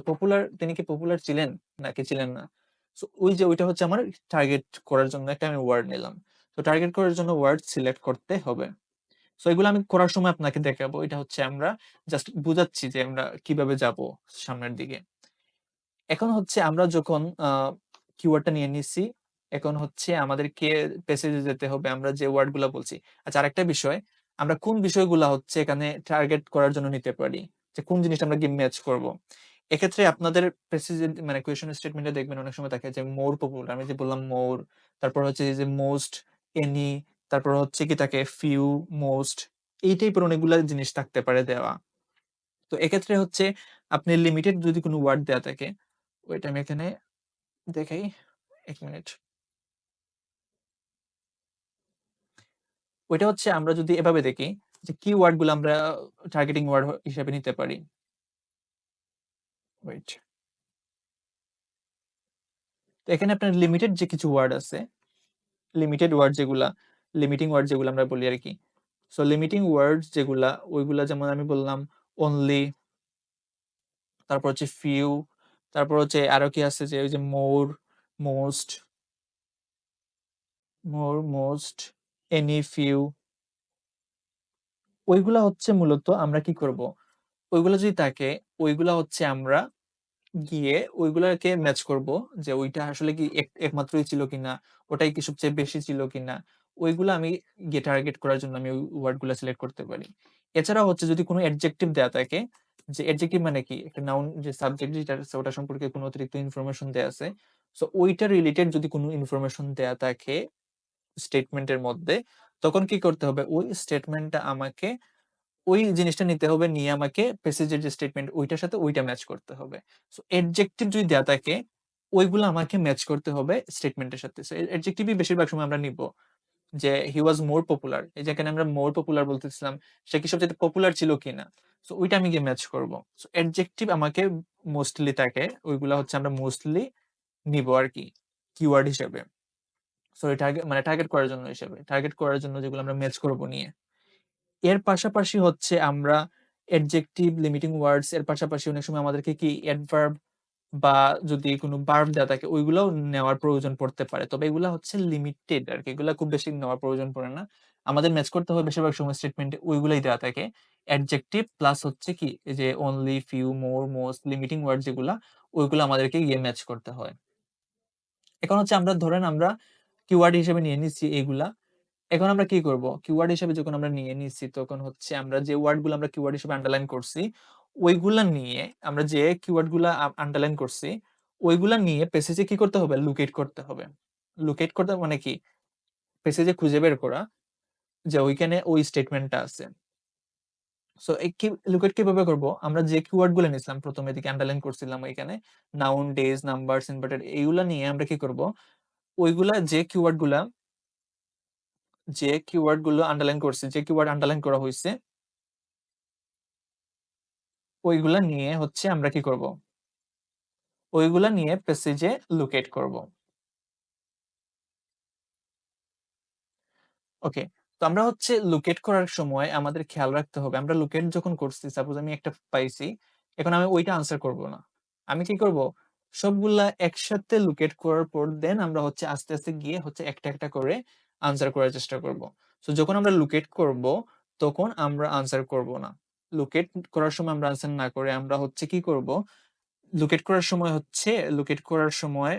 তিনি কি পপুলার ছিলেন নাকি ছিলেন না? সো ওই যে ওইটা হচ্ছে আমার টার্গেট করার জন্য একটা আমি ওয়ার্ড নিলাম। তো টার্গেট করার জন্য ওয়ার্ড সিলেক্ট করতে হবে। সো এগুলো আমি করার সময় আপনাকে দেখাবো। এটা হচ্ছে আমরা জাস্ট বুঝাচ্ছি যে আমরা কিভাবে যাব সামনের দিকে। এখন হচ্ছে আমরা যখন কিওয়ার্ডটা নিয়ে নিছি, এখন হচ্ছে আমাদেরকে প্যাসেজে যেতে হবে আমরা যে ওয়ার্ড গুলা বলছি। আচ্ছা, আরেকটা বিষয়, আমরা কোন বিষয়গুলা হচ্ছে এখানে টার্গেট করার জন্য নিতে পারি, যে কোন জিনিসটা আমরা গিয়ে ম্যাচ করব। এক্ষেত্রে আপনাদের প্যাসেজে মানে কোয়েশ্চন স্টেটমেন্টে দেখবেন অনেক সময় থাকে যে মোর পপুলার, আমি যে বললাম মোর, তারপর হচ্ছে যে মোস্ট, এনি, তারপর হচ্ছে কি থাকে ফিউ, মোস্ট, এই টাইপের অনেকগুলা জিনিস থাকতে পারে দেওয়া। তো এক্ষেত্রে হচ্ছে আপনি লিমিটেড যদি কোনো ওয়ার্ড দেয়া থাকে, ওয়েট আমি এখানে দেখাই, ১ মিনিট। ওইটা হচ্ছে আমরা যদি এভাবে দেখি যে কি ওয়ার্ড গুলো আমরা টার্গেটিং ওয়ার্ড হিসেবে নিতে পারি। ওয়েট। তো এখানে আপনার লিমিটেড যে কিছু ওয়ার্ড আছে, লিমিটেড ওয়ার্ড যেগুলা, লিমিটিং ওয়ার্ড যেগুলো আমরা বলি আরকি। সো লিমিটিং ওয়ার্ডস যেগুলা, ওইগুলা যেমন আমি বললাম অনলি, তারপর হচ্ছে ফিউ, তারপর হচ্ছে আরো কি আছে যে ওই যে মোস্ট, মোস্ট, এনি, ফিউ, ওইগুলা হচ্ছে মূলত আমরা কি করব? ওইগুলা যদি থাকে, ওইগুলা হচ্ছে আমরা গিয়ে ওইগুলাকে ম্যাচ করব, যে ওইটা আসলে কি একমাত্রই ছিল কিনা, ওটাই কি সবচেয়ে বেশি ছিল কিনা। ওইগুলা আমি গিয়ে টার্গেট করার জন্য আমি ওই ওয়ার্ড গুলা সিলেক্ট করতে পারি। এছাড়াও হচ্ছে যদি কোনো অ্যাডজেক্টিভ দেয়া থাকে, যে অ্যাডজেক্টিভ মানে কি একটা নাউন, যে সাবজেক্ট যেটা আছে ওটা সম্পর্কে কোনো অতিরিক্ত ইনফরমেশন দেয়া আছে, সো ওইটা রিলেটেড যদি কোনো ইনফরমেশন দেয়া থাকে স্টেটমেন্টের মধ্যে, তখন কি করতে হবে, ওই স্টেটমেন্টটা আমাকে ওই জিনিসটা নিতে হবে, নিয়ে আমাকে প্যাসেজের যে স্টেটমেন্ট ওইটার সাথে ওইটা ম্যাচ করতে হবে। সো অ্যাডজেক্টিভ যদি দেয়া থাকে, ওইগুলো আমাকে ম্যাচ করতে হবে স্টেটমেন্টের সাথে। সো অ্যাডজেক্টিভই বেশিরভাগ সময় আমরা নিব, যে হি ওয়াজ মোর পপুলার, এই যে এখানে আমরা মোর পপুলার বলতেছিলাম, সে কি সবচেয়ে পপুলার ছিল কিনা। সো ওইটা আমি গিয়ে ম্যাচ করব। সো অ্যাডজেক্টিভ আমাকে মোস্টলি থাকে, ওইগুলা হচ্ছে আমরা মোস্টলি নিব আরকি কিওয়ার্ড হিসেবে। সো টার্গেট করার জন্য হিসেবে, টার্গেট করার জন্য যেগুলো আমরা ম্যাচ করব নিয়ে। এর পাশাপাশি হচ্ছে আমরা অ্যাডজেক্টিভ, লিমিটিং ওয়ার্ডস এর পাশাপাশি অনেক সময় আমাদেরকে কি অ্যাডভার্ব বা যদি কোনো ভার্ব দেয়া থাকে ওইগুলাও নেওয়ার প্রয়োজন পড়তে পারে। তবে এগুলা হচ্ছে লিমিটেড আরকি। এগুলা খুব বেশি নেওয়ার প্রয়োজন পড়ে না। আমাদের ম্যাচ করতে হবে বেশিরভাগ সময় স্টেটমেন্টে ওইগুলাই দেওয়া থাকে। অ্যাডজেক্টিভ প্লাস হচ্ছে কি এই যে অনলি, ফিউ, মোর, মোস্ট, লিমিটিং ওয়ার্ড যেগুলা ওইগুলো আমাদেরকে গিয়ে ম্যাচ করতে হয়। এখন হচ্ছে আমরা ধরেন আমরা কিওয়ার্ড হিসেবে নিয়ে নিচ্ছি এগুলা। এখন আমরা কি করব? কিওয়ার্ড হিসেবে যখন আমরা নিয়ে নিচ্ছি তখন হচ্ছে আমরা যে ওয়ার্ডগুলো আমরা কিওয়ার্ড হিসেবে আন্ডারলাইন করছি, ওইগুলা নিয়ে আমরা যে কিওয়ার্ডগুলা আন্ডারলাইন করছি, ওইগুলা নিয়ে প্যাসেজে কি করতে হবে? লোকেট করতে হবে। লোকেট করতে মানে কি? প্যাসেজে খুঁজে বের করা যে ওইখানে ওই স্টেটমেন্টটা আছে। সো এই কি লোকেট কিভাবে করব? আমরা যে কিওয়ার্ডগুলো নিছিলাম ১ম এ দিকে আন্ডারলাইন করছিলাম এখানে নাউন, ডেজ, নাম্বারস, ইনভার্টেড এইগুলা নিয়ে আমরা কি করব? ওইগুলা যে কিওয়ার্ডগুলো আন্ডারলাইন করছি, যে কিওয়ার্ড আন্ডারলাইন করা হইছে ওইগুলা নিয়ে হচ্ছে আমরা কি করব? ওইগুলা নিয়ে প্যাসেজে লোকেট করব। ওকে। তো আমরা হচ্ছে লোকেট করার সময় আমাদের খেয়াল রাখতে হবে আমরা লোকেট যখন করছি সাপোজ আমি একটা পাইছি, এখন আমি ওইটা আনসার করব না। আমি কি করব? সবগুলা একসাথে লোকেট করার পর দেন আমরা হচ্ছে আস্তে, আস্তে গিয়ে হচ্ছে একটা, একটা করে আনসার করার চেষ্টা করব। সো যখন আমরা লোকেট করব তখন আমরা আনসার করব না। লোকেট করার সময় আমরা আনসার না করে আমরা হচ্ছে কি করব? লোকেট করার সময়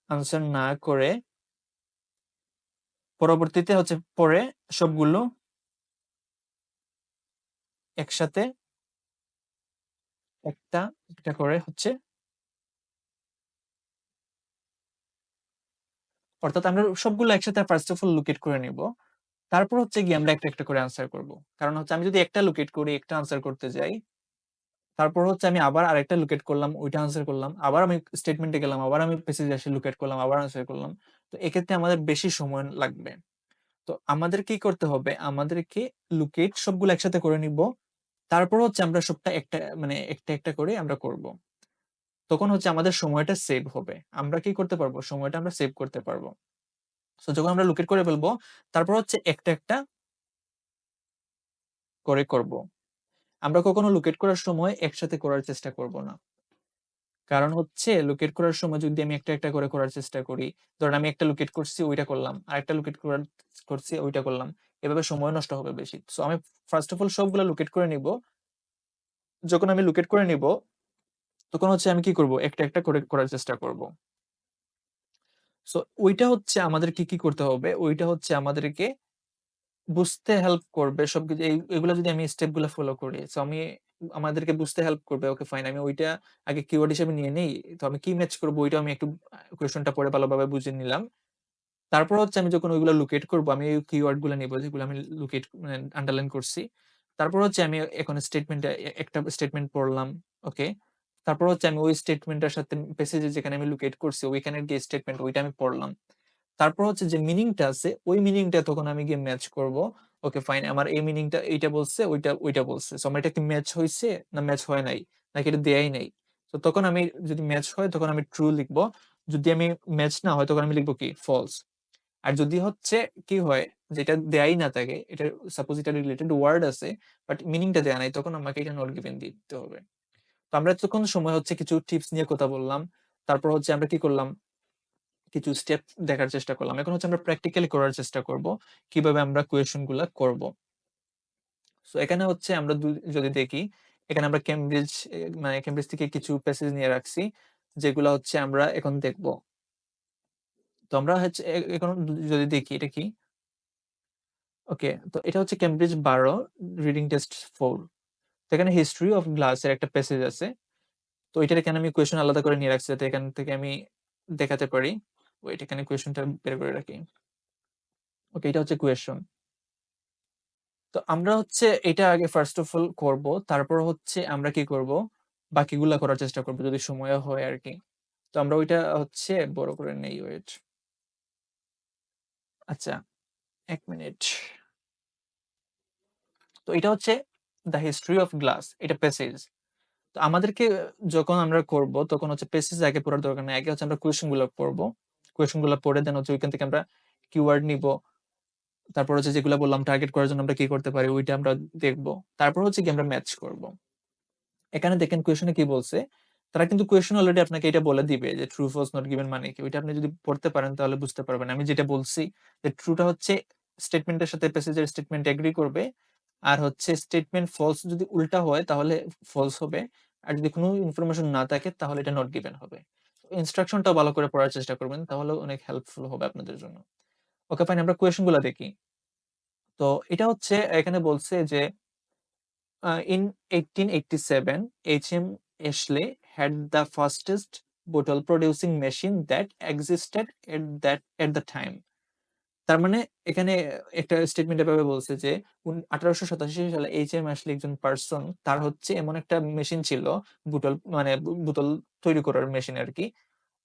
আনসার না করে পরবর্তীতে হচ্ছে পরে সবগুলো একসাথে একটা, একটা করে হচ্ছে অর্থাৎ আমরা সবগুলো একসাথে ফার্স্ট অফ অল লোকেট করে নিব। তারপর হচ্ছে গিয়ে আমরা একটা, একটা করে আনসার করব। কারণ হচ্ছে আমি যদি একটা লোকেট করি, একটা আনসার করতে যাই, তারপর হচ্ছে আমি আবার আরেকটা লোকেট করলাম, ওইটা আনসার করলাম। আবার আমি স্টেটমেন্টে গেলাম, আবার আমি প্যাসেজে এসে লোকেট করলাম, আবার আনসার করলাম। তো এক্ষেত্রে আমাদের বেশি সময় লাগবে। তো আমাদের কি করতে হবে? আমাদেরকে লোকেট সবগুলো একসাথে করে নিব। তারপর হচ্ছে আমরা সবটা একটা মানে একটা, একটা করে আমরা করব। তখন হচ্ছে আমাদের সময়টা সেভ হবে। আমরা কি করতে পারবো? সময়টা আমরা সেভ করতে পারবো। সো যখন আমরা লোকেট করে ফেলবো, তারপর হচ্ছে একটা, একটা করে করব। আমরা কখনো লোকেট করার সময় একসাথে করার চেষ্টা করব না। কারণ হচ্ছে লোকেট করার সময় যদি আমি একটা, একটা করে করার চেষ্টা করি, ধরেন আমি একটা লোকেট করছি ওইটা করলাম, আরেকটা লোকেট করছি ওইটা করলাম। এভাবে সময় নষ্ট হবে বেশি। সো আমি ফার্স্ট অফ অল সবগুলা লোকেট করে নিব। যখন আমি লোকেট করে নিব, তখন হচ্ছে আমি কি করব? একটা, একটা করে করার চেষ্টা করব। সো ওইটা হচ্ছে আমাদেরকে কি করতে হবে? ওইটা হচ্ছে আমাদেরকে বুঝতে হেল্প করবে সবকিছু এগুলা যদি আমি স্টেপ গুলা ফলো করি। সো আমাদেরকে বুঝতে হেল্প করবে। ওকে ফাইন আমি ওইটা আগে কিওয়ার্ড হিসেবে নিয়ে নেই। তো আমি কি ম্যাচ করব ওইটাও আমি একটু কোয়েশনটা পড়ে ভালোভাবে বুঝে নিলাম। তারপর হচ্ছে আমি যখন ওইগুলা লোকেট করব আমি ওই কিওয়ার্ড গুলা নিব যেগুলো আমি লোকেট মানে আন্ডারলাইন করছি। তারপর হচ্ছে আমি এখন স্টেটমেন্টে একটা স্টেটমেন্ট পড়লাম। ওকে। তারপর হচ্ছে আমি ওই স্টেটমেন্টটার সাথে প্যাসেজে যেখানে আমি লোকেট করছি ওইখানের যে স্টেটমেন্ট ওইটা আমি পড়লাম। তারপর হচ্ছে যে মিনিংটা আছে ওই মিনিংটা তখন আমি গিয়ে ম্যাচ করব। ওকে ফাইন আমার এই মিনিংটা এইটা বলছে ওইটা বলছে। সো আমার এটা কি ম্যাচ হইছে না ম্যাচ হয় নাই নাকি এটা দেয়াই নাই। তো তখন আমি যদি ম্যাচ হয় তখন আমি ট্রু লিখবো। যদি আমি ম্যাচ না হয় তখন আমি লিখবো কি ফলস। আর যদি হচ্ছে কি হয় যেটা দেয়াই না থাকে এটা সাপোজ এটা রিলেটেড ওয়ার্ড আছে বাট মিনিংটা দেয়া নাই তখন আমাকে এটা নট গিভেন দিতে হবে। তো আমরা তখন সময় হচ্ছে কিছু টিপস নিয়ে কথা বললাম। তারপর হচ্ছে আমরা কি করলাম কিছু স্টেপ দেখার চেষ্টা করলাম। এখন হচ্ছে আমরা প্র্যাকটিক্যালি করার চেষ্টা করব। কিভাবে আমরা কোয়েশন গুলা করব। সো এখানে হচ্ছে আমরা যদি দেখি, এখানে আমরা মানে কেমব্রিজ থেকে কিছু প্যাসেজ নিয়ে রাখছি, যেগুলা হচ্ছে আমরা এখন দেখব। তো আমরা হচ্ছে এখন যদি দেখি এটা কি? ওকে, তো এটা হচ্ছে কেমব্রিজ 12 রিডিং টেস্ট 4। তো এখানে হিস্ট্রি অফ গ্লাস এর একটা প্যাসেজ আছে। তো এটার এখানে আমি কোয়েশন আলাদা করে নিয়ে রাখছি যাতে এখান থেকে আমি দেখাতে পারি। ওয়েট এখানে কোয়েশনটা বের করে রাখি। ওকে, এটা হচ্ছে কোয়েশন। তো আমরা হচ্ছে এটা আগে ফার্স্ট অফ অল করব। তারপর হচ্ছে আমরা কি করব? বাকিগুলা করার চেষ্টা করব যদি সময় হয় আরকি। তো আমরা ওইটা হচ্ছে বড় করে নেই ওয়েট। আচ্ছা ১ মিনিট। তো এটা হচ্ছে দ্য হিস্ট্রি অফ গ্লাস এটা প্যাসেজ। তো আমাদেরকে যখন আমরা করব তখন হচ্ছে প্যাসেজ আগে পড়ার দরকার নাই। আগে হচ্ছে আমরা কোয়েশন গুলো পড়ব। কোয়েশন গুলো পড়ে দেন হচ্ছে ওইখান থেকে আমরা কিওয়ার্ড নিব। তারপর হচ্ছে যেগুলা বললাম টার্গেট করার জন্য আমরা কি করতে পারি ওইটা আমরা দেখব। তারপর হচ্ছে কি আমরা ম্যাচ করব। এখানে দেখেন কোয়েশনে কি বলছে তারা কিন্তু কোয়েশ্চেন অলরেডি আপনাকে এটা বলে দিবে যে ট্রু ফলস নট গিভেন মানে কি। ওইটা আপনি যদি পড়তে পারেন তাহলে বুঝতে পারবেন। আমি যেটা বলছি যে ট্রুটা হচ্ছে স্টেটমেন্টের সাথে প্যাসেজের স্টেটমেন্ট এগ্রি করবে, আর হচ্ছে স্টেটমেন্ট ফলস যদি উল্টা হয় তাহলে ফলস হবে, আর যদি কোনো ইনফরমেশন না থাকে তাহলে এটা নট গিভেন হবে। ইনস্ট্রাকশনটাও ভালো করে পড়ার চেষ্টা করবেন, তাহলে অনেক হেল্পফুল হবে আপনাদের জন্য। ওকে ফাইন, আমরা কোয়েশ্চেন গুলা দেখি। তো এটা হচ্ছে এখানে বলছে যে in 1887, H.M. Ashley had the fastest bottle producing machine that existed at the time. তার মানে এখানে একটা স্টেটমেন্ট এভাবে বলছে যে 1887 সালে H.M. Ashley একজন পার্সন, তার হচ্ছে এমন একটা মেশিন ছিল, বোতল তৈরি করার মেশিন আর কি।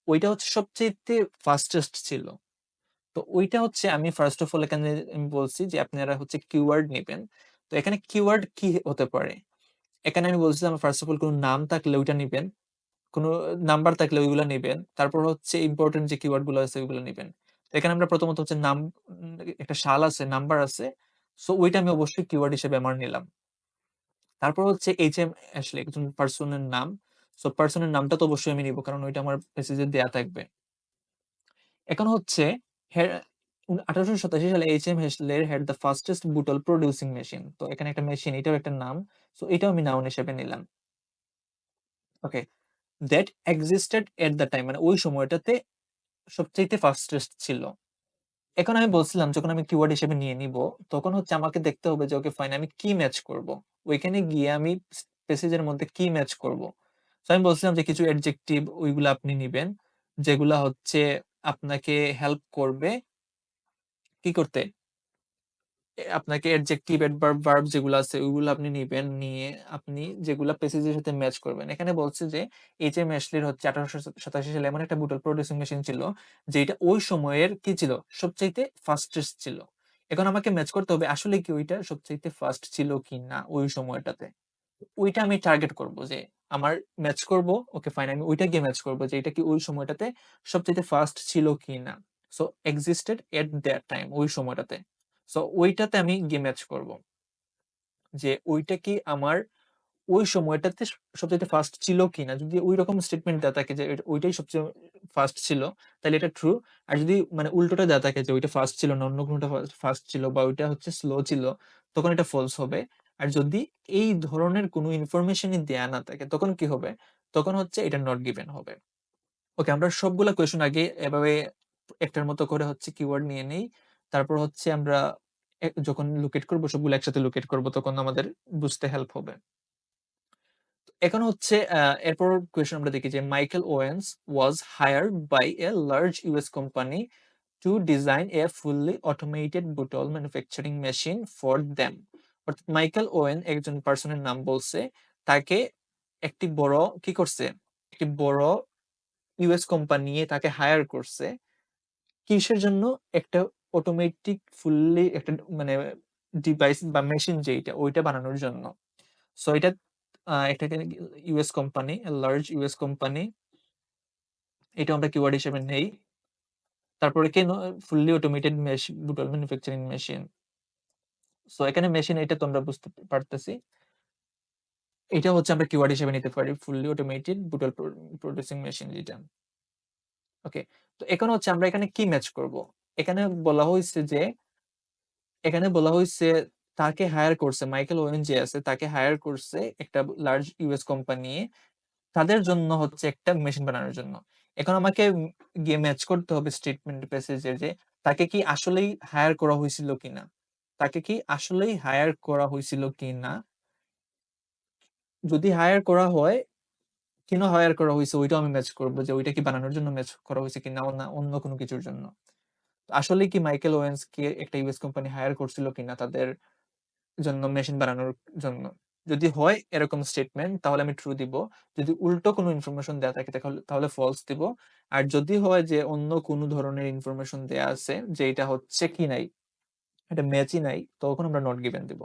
ওইটা হচ্ছে সবচেয়ে ফাস্টেস্ট ছিল। তো ওইটা হচ্ছে আমি ফার্স্ট অফ অল এখানে আমি বলছি যে আপনারা হচ্ছে কিওয়ার্ড নেবেন। তো এখানে কিওয়ার্ড কি হতে পারে? এখানে আমি বলছিলাম ফার্স্ট অফ অল কোন নাম থাকলে ওইটা নিবেন, কোন নাম্বার থাকলে ওইগুলা নিবেন। তারপর হচ্ছে ইম্পোর্টেন্ট যে কিওয়ার্ড গুলো আছে ওইগুলো নিবেন। তো এখানে আমরা প্রথমত হচ্ছে নাম, একটা সাল আছে, নাম্বার আছে। সো ওইটা আমি অবশ্যই কিওয়ার্ড হিসেবে আমার নিলাম। তারপর হচ্ছে এইচএম অ্যাশলে একজন পার্সনের নাম। সো পার্সনের নামটা তো অবশ্যই আমি নিব, কারণ ওইটা আমার মেসেজে দেয়া থাকবে। এখন হচ্ছে 1887 সালে এইচএম হ্যাশলের had the fastest bottle producing machine. তো এখানে একটা মেশিন, এটাও একটা নাম। সো এটাও আমি নাউন হিসেবে নিলাম। Okay, that existed at the time মানে ওই সময়টাতে সবচাইতে ফাস্টেস্ট ছিল। এখন আমি বলছিলাম যখন আমি কিওয়ার্ড হিসেবে নিয়ে নিব, তখন হচ্ছে আমাকে দেখতে হবে যে ওকে ফাইন, আমি কি ম্যাচ করব। ওইখানে গিয়ে আমি প্যাসেজের মধ্যে কি ম্যাচ করব। তো আমি বলছিলাম যে কিছু অ্যাডজেক্টিভ ওইগুলা আপনি নিবেন, যেগুলা হচ্ছে আপনাকে হেল্প করবে কি করতে, আপনাকে অ্যাডজেক্টিভ, অ্যাডভার্ব, ভার্ব যেগুলো আছে ওইগুলো আপনি নিবেন, নিয়ে আপনি যেগুলা প্যাসেজের সাথে ম্যাচ করবেন। এখানে বলছে যে এইচএম অ্যাশলির হচ্ছে 1887 সালে এমন একটা বুটল প্রোডিউসিং মেশিন ছিল যেটা ওই সময়ের কি ছিল, সবচাইতে ফাস্টেস্ট ছিল। এখন আমাকে ম্যাচ করতে হবে আসলে কি ওইটা সবচাইতে ফাস্ট ছিল কি না ওই সময়টাতে। ওইটা আমি টার্গেট করব যে আমার ম্যাচ করব। ওকে ফাইন, আমি ওইটা গিয়ে ম্যাচ করব যে এটা কি ওই সময়টাতে সবচাইতে ফাস্ট ছিল কি না। So existed at that time, ওই সময়টাতে। সো ওইটাতে আমি গিয়ে ম্যাচ করব যে ওইটা কি আমার ওই সময়টাতে সবচাইতে ফাস্ট ছিল কিনা। যদি ওইরকম স্টেটমেন্ট দেওয়া থাকে যে ওইটাই সবচেয়ে ফাস্ট ছিল, তাহলে এটা ট্রু। আর যদি মানে উল্টোটা দেওয়া থাকে যে ওইটা ফাস্ট ছিল না, অন্য কোনোটা ফাস্ট ছিল, বা ওইটা হচ্ছে স্লো ছিল, তখন এটা ফলস হবে। আর যদি এই ধরনের কোনো ইনফরমেশনই দেয়া না থাকে তখন কি হবে, তখন হচ্ছে এটা নট গিভেন হবে। ওকে, আমরা সবগুলা কোয়েশ্চন আগে এভাবে একটার মতো করে হচ্ছে কিওয়ার্ড নিয়ে নেই। তারপর হচ্ছে আমরা যখন লোকেট করব সবগুলো একসাথে লোকেট করব, তখন আমাদের বুঝতে হেল্প হবে। এখন হচ্ছে এরপর কোয়েশ্চেন আমরা দেখি যে Michael Owens was hired by a large US company to design a fully automated বোতল ম্যানুফ্যাকচারিং মেশিন ফর দেম। অর্থাৎ মাইকেল ওয়েন একজন পার্সনের নাম বলছে, তাকে একটি বড় কি করছে, একটি বড় ইউএস কোম্পানি তাকে হায়ার করছে কিসের জন্য, একটা অটোমেটিক ফুললি একটা মানে ডিভাইস বা মেশিন যেটা ওইটা বানানোর জন্য। সো এটা একটা US company, large US company, এটা আমরা কিওয়ার্ড হিসেবে নেই। তারপরে কেন fully automated machine, বুটল manufacturing machine. So এখানে মেশিন এটা তো আমরা বুঝতে পারতেছি, এটা হচ্ছে আমরা কিওয়ার্ড হিসেবে নিতে পারি, ফুললি অটোমেটেড বুটল প্রোডিউসিং মেশিন যেটা। ওকে, তো এখন হচ্ছে আমরা এখানে কি ম্যাচ করব। এখানে বলা হয়েছে যে, এখানে বলা হয়েছে তাকে হায়ার করছে, মাইকেল ওয়েন যে আছে তাকে হায়ার করছে একটা লার্জ ইউএস কোম্পানি তাদের জন্য হচ্ছে একটা মেশিন বানানোর জন্য। এখন আমাকে গিয়ে ম্যাচ করতে হবে স্টেটমেন্ট প্যাসেজের যে তাকে কি আসলেই হায়ার করা হয়েছিল কিনা। তাকে কি আসলেই হায়ার করা হয়েছিল কিনা। যদি হায়ার করা হয়, কেন হায়ার করা হয়েছে ওইটাও আমি ম্যাচ করব যে ওইটা কি বানানোর জন্য ম্যাচ করা হয়েছে কিনা, না অন্য কোনো কিছুর জন্য। আসলে কি মাইকেল ওয়েন্স কে একটা ইউএস কোম্পানি হায়ার করছিল কিনা তাদের জন্য মেশিন বানানোর জন্য। যদি হয় এরকম স্টেটমেন্ট তাহলে আমি ট্রু দিব। যদি উল্টো কোনো ইনফরমেশন দেয়া থাকে তাহলে ফলস দিব। আর যদি হয় যে অন্য কোনো ধরনের ইনফরমেশন দেয়া আছে যে এটা হচ্ছে কি নাই, এটা ম্যাচই নাই, তখন আমরা নট গিভেন দিব।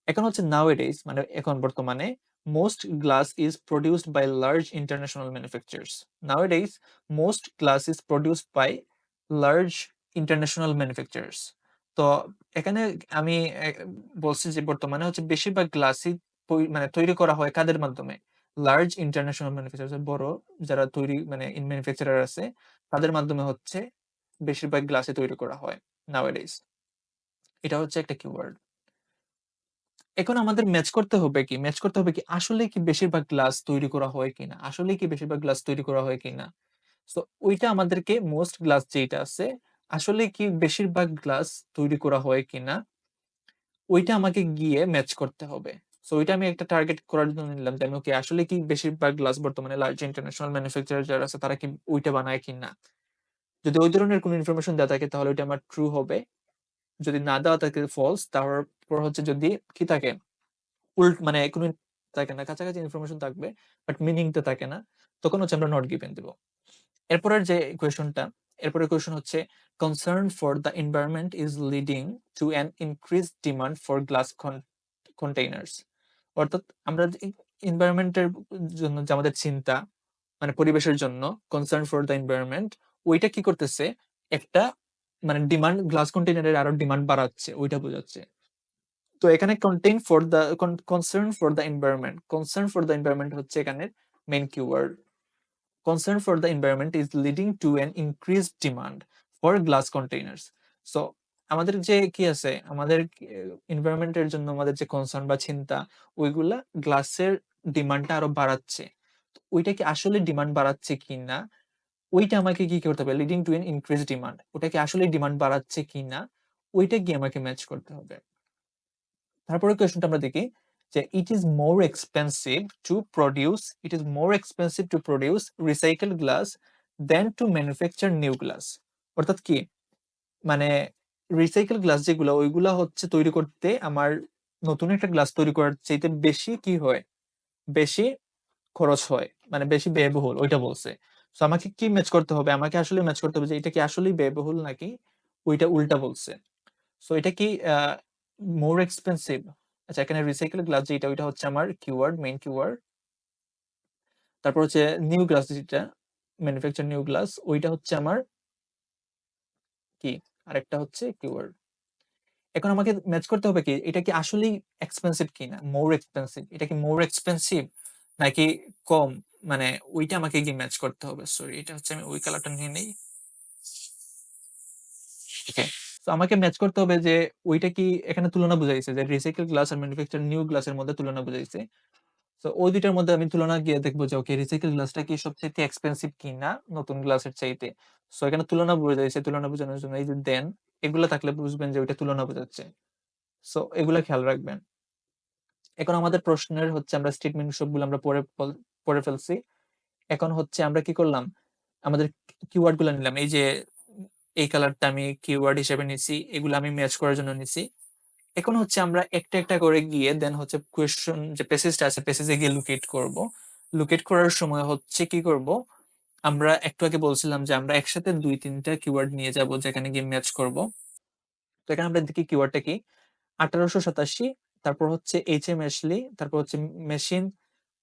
এখন হচ্ছে নাওএডেজ মানে এখন বর্তমানে most glass is produced by large international manufacturers. Nowadays most glass is produced by large international manufacturers. তো এখানে আমি বলছি যে বর্তমানে হচ্ছে বেশিরভাগ গ্লাসই মানে তৈরি করা হয় কাদের মাধ্যমে, লার্জ ইন্টারন্যাশনাল ম্যানুফ্যাকচারার, বড় যারা তৈরি মানে ম্যানুফ্যাকচারার আছে তাদের মাধ্যমে হচ্ছে বেশিরভাগ গ্লাসে তৈরি করা হয় নাওয়াডেজ। এটা হচ্ছে একটা কিওয়ার্ড। এখন আমাদের ম্যাচ করতে হবে কি? ম্যাচ করতে হবে কি আসলেই কি বেশিরভাগ গ্লাস তৈরি করা হয় কিনা? আসলেই কি বেশিরভাগ গ্লাস তৈরি করা হয় কিনা? সো ওইটা আমাদেরকে মোস্ট গ্লাস যেটা আছে, আসলে কি বেশিরভাগ গ্লাস তৈরি করা হয় কিনা ওইটা আমাকে গিয়ে ম্যাচ করতে হবে। সো ওইটা আমি একটা টার্গেট করার জন্য নিলাম যে আমি ওকে আসলে কি বেশিরভাগ গ্লাস বর্তমানে লার্জ ইন্টারন্যাশনাল ম্যানুফ্যাকচারার যারা আছে তারা কি ওইটা বানায় কিনা। যদি ওই ধরনের কোনো ইনফরমেশন দেওয়া থাকে তাহলে ওইটা আমার ট্রু হবে। যদি না দেওয়া থাকে ফলস। তারপর হচ্ছে যদি কি থাকে মানে কোনো থাকে না, কাছাকাছি ইনফরমেশন থাকবে বাট মিনিংটা থাকে না, তখন হচ্ছে আমরা নট গিভেন দিব। এরপরের যে কোয়েশনটা, এরপরের কোয়েশন হচ্ছে concern for the environment is leading to an increase demand for glass containers. অর্থাৎ আমরা এনভায়রনমেন্টের জন্য যে আমাদের চিন্তা, মানে পরিবেশের জন্য কনসার্ন ফর দ্য এনভায়রনমেন্ট, ওইটা কি করতেছে একটা মানে ডিমান্ড গ্লাস কন্টেইনারের আরো ডিমান্ড বাড়াচ্ছে, ওইটা বোঝাচ্ছে। তো এখানে contain for the concern for the environment, concern for the environment হচ্ছে এখানে main keyword. Concern for the environment is leading to an increase demand for glass containers. So আমাদের যে কি আছে, আমাদের এনভায়রনমেন্টের জন্য আমাদের যে কনসার্ন বা চিন্তা, ওইগুলা গ্লাসের ডিমান্ডটা আরো বাড়াচ্ছে। ওইটা কি আসলে ডিমান্ড বাড়াচ্ছে কিনা ওইটা আমাকে কি করতে হবে, leading to N increase demand, ওটা কি আসলে ডিমান্ড বাড়াচ্ছে কিনা ওইটা গিয়ে আমাকে ম্যাচ করতে হবে। তারপরে কোয়েশ্চনটা আমরা দেখি যে it is more expensive to produce recycle glass than to manufacture new glass. অর্থাৎ কি মানে রিসাইকেল গ্লাস যেগুলো ওইগুলা হচ্ছে তৈরি করতে আমার নতুন একটা গ্লাস তৈরি করার চাইতে বেশি কি হয়, বেশি খরচ হয়, মানে বেশি ব্যয়বহুল ওইটা বলছে। তো আমাকে কি ম্যাচ করতে হবে, আমাকে আসলে ম্যাচ করতে হবে যে এটা কি আসলেই ব্যয়বহুল নাকি ওইটা উল্টা বলছে। সো এটা কি মোর এক্সপেন্সিভ। আচ্ছা, এখানে রিসাইকেল গ্লাস যেটা ওইটা হচ্ছে আমার কিওয়ার্ড, মেইন কিওয়ার্ড। তারপর হচ্ছে নিউ গ্লাস যেটা ম্যানুফ্যাকচার নিউ গ্লাস, ওইটা হচ্ছে আমার কি আরেকটা হচ্ছে কিওয়ার্ড। এখন আমাকে ম্যাচ করতে হবে কি এটা কি আসলেই এক্সপেন্সিভ কিনা, মোর এক্সপেন্সিভ, এটা কি মোর এক্সপেন্সিভ নাকি কম, মানে ওইটা আমাকে গিয়ে ম্যাচ করতে হবে। সরি, এটা হচ্ছে আমি ওই কালারটা নিয়ে নেই। ওকে, তো আমাকে ম্যাচ করতে হবে যে ওইটা কি এখানে তুলনা বুঝাইছে যে রিসাইকেল গ্লাস আর ম্যানুফ্যাকচার নিউ গ্লাসের মধ্যে তুলনা বুঝাইছে। তো ওই দুইটার মধ্যে আমি তুলনা গিয়ে দেখবো যে ওকে রিসাইকেল গ্লাসটা কি সবচেয়ে এক্সপেন্সিভ কিনা নতুন গ্লাসের চাইতে। সো এখানে তুলনা বুঝাইছে, তুলনা বোঝানোর জন্য এই যে দেন এগুলা থাকলে বুঝবেন যে ওইটা তুলনা বোঝাচ্ছে। সো এগুলা খেয়াল রাখবেন। এখন আমাদের প্রশ্নের হচ্ছে আমরা স্টেটমেন্ট সবগুলো আমরা পড়ে ফেলছি। এখন হচ্ছে আমরা কি করলাম, আমাদের কিওয়ার্ড গুলো নিলাম। এই যে এই কালারটা আমি কিওয়ার্ড হিসেবে নিছি, এগুলো আমি ম্যাচ করার জন্য নিছি। এখন হচ্ছে আমরা একটা একটা করে গিয়ে দেন হচ্ছে কোয়েশ্চন যে প্যাসেজটা আছে প্যাসেজে গিয়ে লুকেট করব। লুকেট করার সময় হচ্ছে কি করব, আমরা একটু আগে বলছিলাম যে আমরা একসাথে ২-৩টা কিওয়ার্ড নিয়ে যাব যেখানে গিয়ে ম্যাচ করব। তো এখানে আমরা দেখি কিওয়ার্ডটা কি 1887, তারপর হচ্ছে এইচ এম অ্যাশলি, তারপর হচ্ছে মেশিন,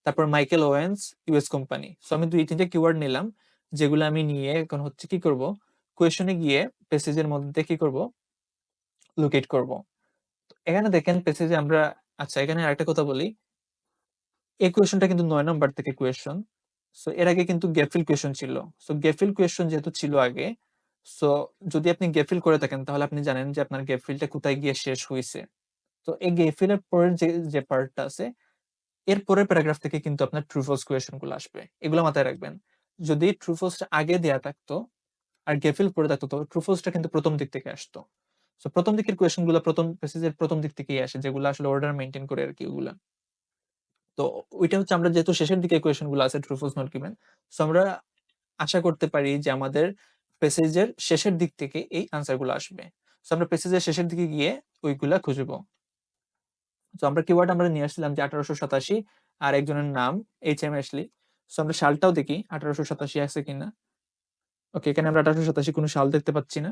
তারপর Michael Weil's, US company. So আমি ২-৩টা কিওয়ার্ড নিলাম, যেগুলো আমি নিয়ে এখন হচ্ছে কি করব, কোয়েশনে গিয়ে প্যাসেজের মধ্যে কি করব, লোকেট করব। এখানে দেখেন প্যাসেজে আমরা, আচ্ছা এখানে আরেকটা কথা বলি, এই কোয়েশনটা কিন্তু ৯ নম্বর থেকে কোয়েশন। সো এর আগে কিন্তু গেফিল কোয়েশন ছিল। সো গেফিল কোয়েশন যেহেতু ছিল আগে, সো যদি আপনি গেফিল করে থাকেন তাহলে আপনি জানেন যে আপনার গেফিলটা কোথায় গিয়ে শেষ হইছে। তো এই গেফিলের পরের যে পার্টটা আছে এর পরের প্যারাগ্রাফ থেকে কিন্তু আপনার ট্রু ফলস কোয়েশন গুলো আসবে, এগুলো মাথায় রাখবেন। যদি ট্রু ফলসটা আগে দেয়া থাকতো আর গেফিল পরে থাকতো তো ট্রু ফলসটা কিন্তু প্রথম দিক থেকে আসতো। সো প্রথম দিকের কোয়েশন গুলো প্রথম প্যাসেজের প্রথম দিক থেকেই আসে, যেগুলো আসলে অর্ডার মেইনটেইন করে আর কি ওগুলা। তো ওইটা হচ্ছে আমরা যেহেতু শেষের দিকে কোয়েশন গুলো আছে true false not given, so আমরা আশা করতে পারি যে আমাদের প্যাসেজের শেষের দিক থেকে এই আনসার গুলো আসবে। সো আমরা প্যাসেজের শেষের দিকে গিয়ে ওইগুলা খুঁজবো। তো আমরা কিওয়ার্ড আমরা নিয়ে আসছিলাম যে 1887 আর একজনের নাম এইচ এম অ্যাশলি। সো আমরা সালটাও দেখি 1887 আছে কিনা। ওকে, এখানে আমরা 1887 কোনো সাল দেখতে পাচ্ছি না।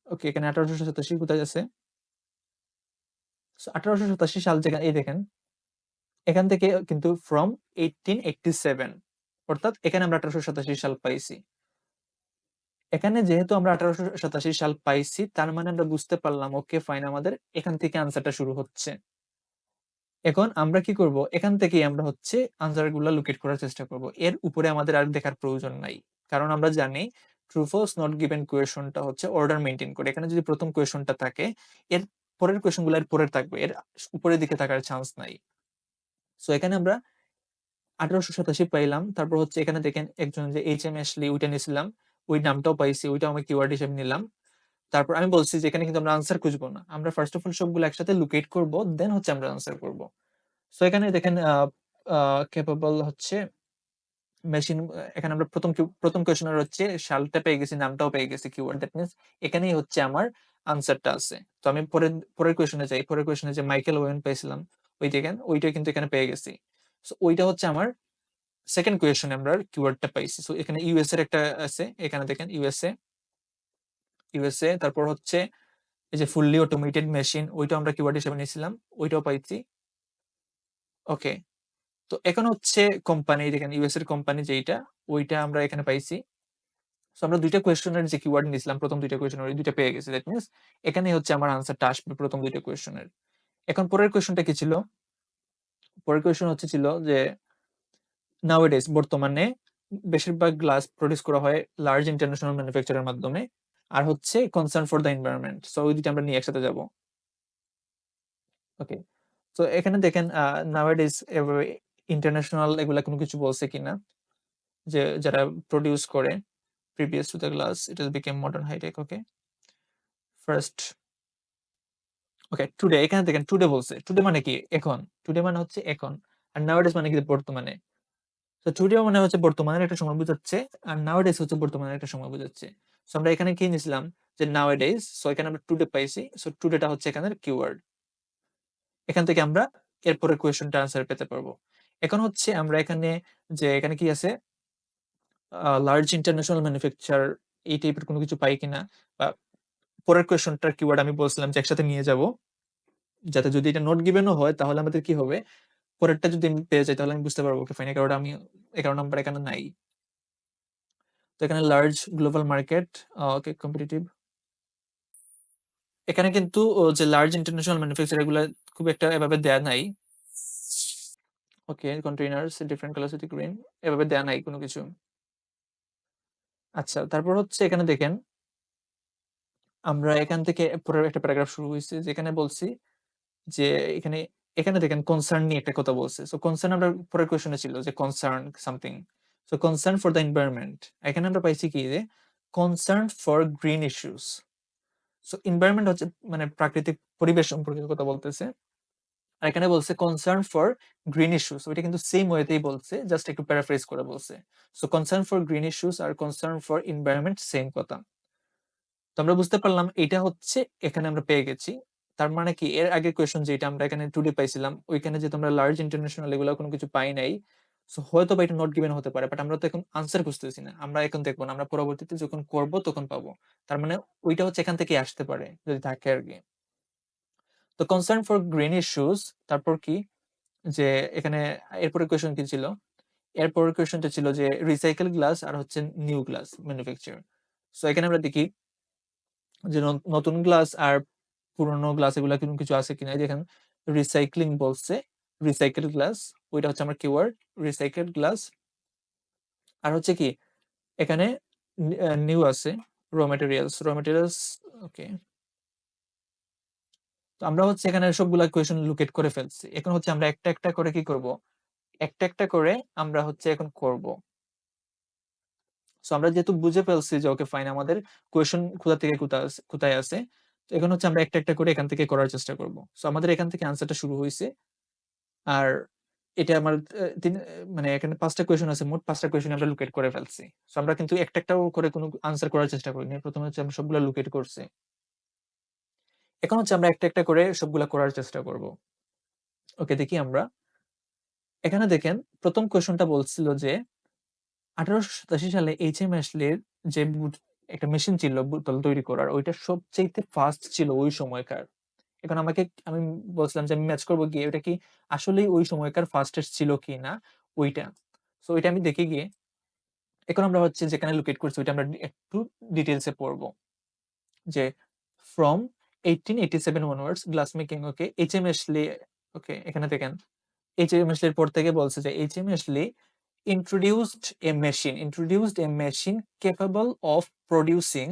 ওকে, এখানে 1887 কোথায় আছে? সো 1887 সাল যেখানে এই দেখেন, এখান থেকে কিন্তু ফ্রম 1887, অর্থাৎ এখানে আমরা 1887 সাল পাইছি। এখানে যেহেতু আমরা 1887 সাল পাইছি তার মানে আমরা বুঝতে পারলাম ওকে ফাইন আমাদের এখান থেকে আনসারটা শুরু হচ্ছে। এখন আমরা কি করব, এখান থেকেই আমরা হচ্ছে আনসার গুলা লোকেট করার চেষ্টা করব। এর উপরে আমাদের আর দেখার প্রয়োজন নাই, কারণ আমরা জানি ট্রু ফলস নট গিভেন কোয়েশনটা হচ্ছে অর্ডার মেনটেন করে। এখানে যদি প্রথম কোয়েশনটা থাকে, এর পরের কোয়েশন গুলো এর পরের থাকবে, এর উপরের দিকে থাকার চান্স নাই। সো এখানে আমরা 1887 পাইলাম। তারপর হচ্ছে এখানে দেখেন একজন যে এইচ এম অ্যাশলি, ওইটা নিয়েছিলাম, ওই নামটাও পাইছি, ওইটাও আমি কিওয়ার্ড হিসেবে নিলাম। তারপর আমি বলছি যে এখানে কিন্তু আমরা আনসার খুঁজবো না, আমরা ফার্স্ট অফ অল সবগুলো একসাথে লোকেট করব, দেন হচ্ছে আমরা আনসার করব। সো এখানে দেখেন ক্যাপেবল হচ্ছে মেশিন। এখানে আমরা প্রথম কোয়েশনের হচ্ছে সালটা পেয়ে গেছি, নামটাও পেয়ে গেছি, কিওয়ার্ড, দ্যাট মিন্স এখানেই হচ্ছে আমার আনসারটা আছে। তো আমি পরের কোয়েশনে যাই। পরের কোয়েশনে যে মাইকেল ওয়েন পেয়েছিলাম, ওই দেখেন ওইটা কিন্তু এখানে পেয়ে গেছি। সো ওইটা হচ্ছে আমার সেকেন্ড কোয়েশনে আমরা কিওয়ার্ডটা পাইছি। সো এখানে ইউএস এর একটা আছে, এখানে দেখেন ইউএসএ। তারপর হচ্ছে এই যে ফুললি অটোমেটেড মেশিন, ওইটাও আমরা কিওয়ার্ড হিসেবে নিয়েছিলাম, ওইটাও পাইছি। ওকে, তো এখন হচ্ছে কোম্পানি, দেখেন ইউএস এর কোম্পানি যেইটা, ওইটা আমরা এখানে পাইছি। সো আমরা দুইটা কোয়েশনের যে কিওয়ার্ড নিয়েছিলাম, প্রথম দুইটা কোয়েশনের ওই দুইটা পেয়ে গেছি, দ্যাট মিন্স এখানে হচ্ছে আমার আনসারটা আসবে প্রথম দুইটা কোয়েশনের। এখন পরের কোয়েশনটা কি ছিল? পরের কোয়েশন হচ্ছে ছিল যে নাওএডেজ, বর্তমানে বেশিরভাগ গ্লাস প্রডিউস করা হয় লার্জ ইন্টারন্যাশনাল ম্যানুফ্যাকচারের মাধ্যমে, আর হচ্ছে concern for the environment. So ওই দুইটা আমরা নিয়ে একসাথে যাব। ওকে, তো এখানে দেখেন নাওএডেজ এভাবে ইন্টারন্যাশনাল এগুলা কোনো কিছু বলছে কিনা, যে যারা প্রডিউস করে। Previous to the glass it has became modern high tech. Okay, first, okay, today, এখানে দেখেন টুডে বলছে। টুডে মানে কি? এখন। টুডে মানে হচ্ছে এখন, আর নাওএডেজ মানে কি? বর্তমানে। তো টুডে মানে হচ্ছে বর্তমানের একটা সময় বোঝাচ্ছে, আর নাওএডেজ হচ্ছে বর্তমানের একটা সময় বোঝাচ্ছে। সো আমরা এখানে কি নিছিলাম, যে নাওএডেজ। সো এখানে আমরা টুডে পাইছি। সো টুডেটা হচ্ছে এখানের কিওয়ার্ড। এখান থেকে আমরা এরপরে কোয়েশনটা আনসার পেতে পারবো। এখন হচ্ছে আমরা এখানে, যে এখানে কি আছে, লার্জ ইন্টারন্যাশনাল ম্যানুফ্যাকচার, এই টাইপের কোনো কিছু পাই কিনা, বা পরের কোয়েশনটার কিওয়ার্ড আমি বলছিলাম যে একসাথে নিয়ে যাব, যাতে যদি এটা নোট গিভেনও হয় তাহলে আমাদের কি হবে, পরেরটা যদি আমি পেয়ে যাই তাহলে আমি বুঝতে পারবো ওকে ফাইন, 11টা আমি 11 নাম্বার এখানে নাই। তো এখানে লার্জ গ্লোবাল মার্কেট, ওকে, কম্পিটিটিভ। এখানে কিন্তু যে লার্জ ইন্টারন্যাশনাল ম্যানুফ্যাকচার এগুলা খুব একটা এভাবে দেয়া নাই। ওকে, কন্টেইনার্স ডিফারেন্ট কালার গ্রিন, এভাবে দেয়া নাই কোনো কিছু। আচ্ছা, তারপর হচ্ছে এখানে দেখেন আমরা এখান থেকে পরের একটা প্যারাগ্রাফ শুরু হয়েছে, যেখানে বলছি যে এখানে এখানে দেখেন কনসার্ন নিয়ে একটা কথা বলছে। সো কনসার্ন আমরা পরের কোয়েশনে ছিল যে concern something. So concern for the environment, এখানে আমরা পাইছি কি, যে concern for green issues. So environment হচ্ছে মানে প্রাকৃতিক পরিবেশ সম্পর্কে কথা বলতেছে, আর এখানে বলছে কনসার্ন ফর গ্রিন ইস্যুস। ওইটা কিন্তু সেম ওয়েতেই বলছে, জাস্ট একটু প্যারাফ্রেজ করে বলছে। So concern for green issues R concern for environment same কথা। তো আমরা বুঝতে পারলাম এটা হচ্ছে এখানে আমরা পেয়ে গেছি। তার মানে কি, এর আগে কোয়েশন যেটা আমরা এখানে টুডে পাইছিলাম, ওইখানে যে তোমরা লার্জ ইন্টারন্যাশনাল এগুলো কোনো কিছু পাই নাই। সো হয়তো বা এটা নট গিভেন হতে পারে, বাট আমরা তো এখন আনসার খুঁজতেছি না, আমরা এখন দেখবো না, আমরা পরবর্তীতে যখন করব তখন পাবো। তার মানে ওইটা হচ্ছে এখান থেকে আসতে পারে যদি থাকে আর কি। তো কনসার্ন ফর গ্রিন ইস্যুস, তারপর কি, যে এখানে এরপরে কোয়েশন কি ছিল, এরপরের কোয়েশনটা ছিল যে রিসাইকেল গ্লাস আর হচ্ছে নিউ গ্লাস ম্যানুফ্যাকচার। সো এখানে আমরা দেখি যে নতুন গ্লাস আর পুরোনো গ্লাস এগুলা কোনো কিছু আছে কিনা। দেখেন রিসাইক্লিং বলছে, রিসাইকেল গ্লাস, ওইটা হচ্ছে আমার কিওয়ার্ড, রিসাইকেল গ্লাস। আর হচ্ছে কি, এখানে নিউ আছে, র ম্যাটেরিয়ালস। ওকে, তো আমরা হচ্ছে এখানে সবগুলা কোয়েশন লোকেট করে ফেলছি। এখন হচ্ছে আমরা একটা একটা করে কি করব, একটা একটা করে আমরা হচ্ছে এখন করব। সো আমরা যেহেতু বুঝে ফেলছি যে ওকে ফাইন, আমাদের কোয়েশন কোথা থেকে কোথায় আছে, তো এখন হচ্ছে আমরা একটা একটা করে এখান থেকে করার চেষ্টা করব। সো আমাদের এখান থেকে আনসারটা শুরু হয়েছে। আর এটা আমার মানে এখানে 5টা কোয়েশন আছে, মোট 5টা কোয়েশন আমরা লোকেট করে ফেলছি। সো আমরা কিন্তু একটা একটাও করে কোনো আনসার করার চেষ্টা করিনি, প্রথমে হচ্ছে আমরা সবগুলা লোকেট করছি। এখন হচ্ছে আমরা একটা একটা করে সবগুলা করার চেষ্টা করব। ওকে, দেখি আমরা এখানে দেখেন প্রথম কোয়েশনটা বলছিল যে 1887 সালে এইচ এম অ্যাশলির যে একটা মেশিন ছিল বোতল তৈরি করার, ওইটা সবচেয়ে ফাস্ট ছিল ওই সময়কার। এখন আমি বলছিলাম যে আমি ম্যাচ করব গিয়ে ওটা কি আসলেই ওই সময়কার ফাস্টেস্ট ছিল কিনা ওইটা। সো ওইটা আমি দেখে গিয়ে এখন আমরা হচ্ছে যেখানে লোকেট করছি ওইটা আমরা একটু ডিটেইলসে পড়বো, যে from 1887 onwards glass making, okay, H M Ashley okay, এখানে দেখেন এইচএম এর পর থেকে বলছে যে HM introduced a machine capable of producing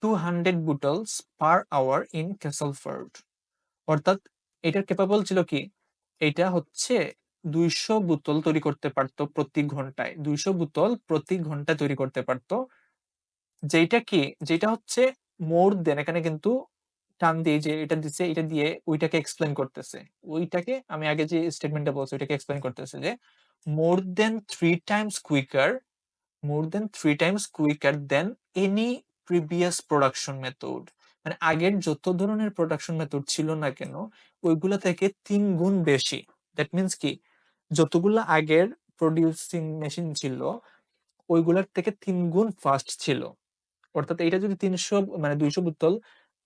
200 bottles per hour in Castleford. অর্থাৎ এটার ক্যাপাবল ছিল কি, এটা হচ্ছে 200 বোতল তৈরি করতে পারতো প্রতি ঘন্টায়, 200 বোতল প্রতি ঘন্টা তৈরি করতে পারতো। যেটা কি, যেটা হচ্ছে মোর দেন, এখানে কিন্তু টান দিয়ে যে এটা দিচ্ছে, এটা দিয়ে ওইটাকে এক্সপ্লেন করতেছে। ওইটাকে আমি আগে যে স্টেটমেন্টটা বলছি ওইটাকে এক্সপ্লেন করতেছে যে মোর দেন 3 times quicker, more than 3 times quicker than any previous production method। মানে আগের যত ধরনের প্রোডাকশন মেথড ছিল না কেন ওইগুলা থেকে 3 গুণ বেশি। দ্যাট মিন্স কি, যতগুলা আগের প্রডিউসিং মেশিন ছিল ওইগুলার থেকে 3 গুণ ফাস্ট ছিল। অর্থাৎ এটা যদি 200 বোতল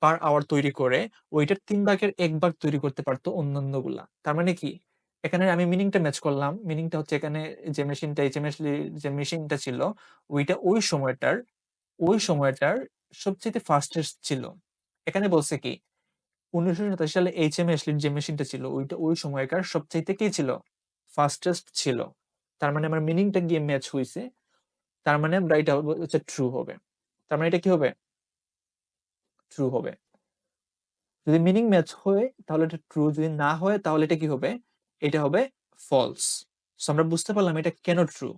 পার আওয়ার তৈরি করে, ওইটার 3 ভাগের 1 ভাগ তৈরি করতে পারতো অন্যান্য গুলা। তার মানে কি, এখানে আমি মিনিংটা ম্যাচ করলাম। মিনিংটা হচ্ছে এখানে যে মেশিনটা এইচএমএস যে মেশিনটা ছিল ওইটা ওই সময়টার সবচেয়ে ফাস্টেস্ট ছিল। এখানে বলছে কি 1987 সালে এইচএমএস যে মেশিনটা ছিল ওইটা ওই সময়কার সবচাইতে কি ছিল, ফাস্টেস্ট ছিল। তার মানে আমার মিনিংটা গিয়ে ম্যাচ হইছে। তার মানে আমরা এটা হচ্ছে ট্রু হবে। তার মানে এটা কি হবে, ট্রু হবে। যদি মিনিং ম্যাচ হয় তাহলে এটা ট্রু, যদি না হয় তাহলে এটা কি হবে, এটা হবে ফলস। সো আমরা বুঝতে পারলাম এটা কেন ট্রু।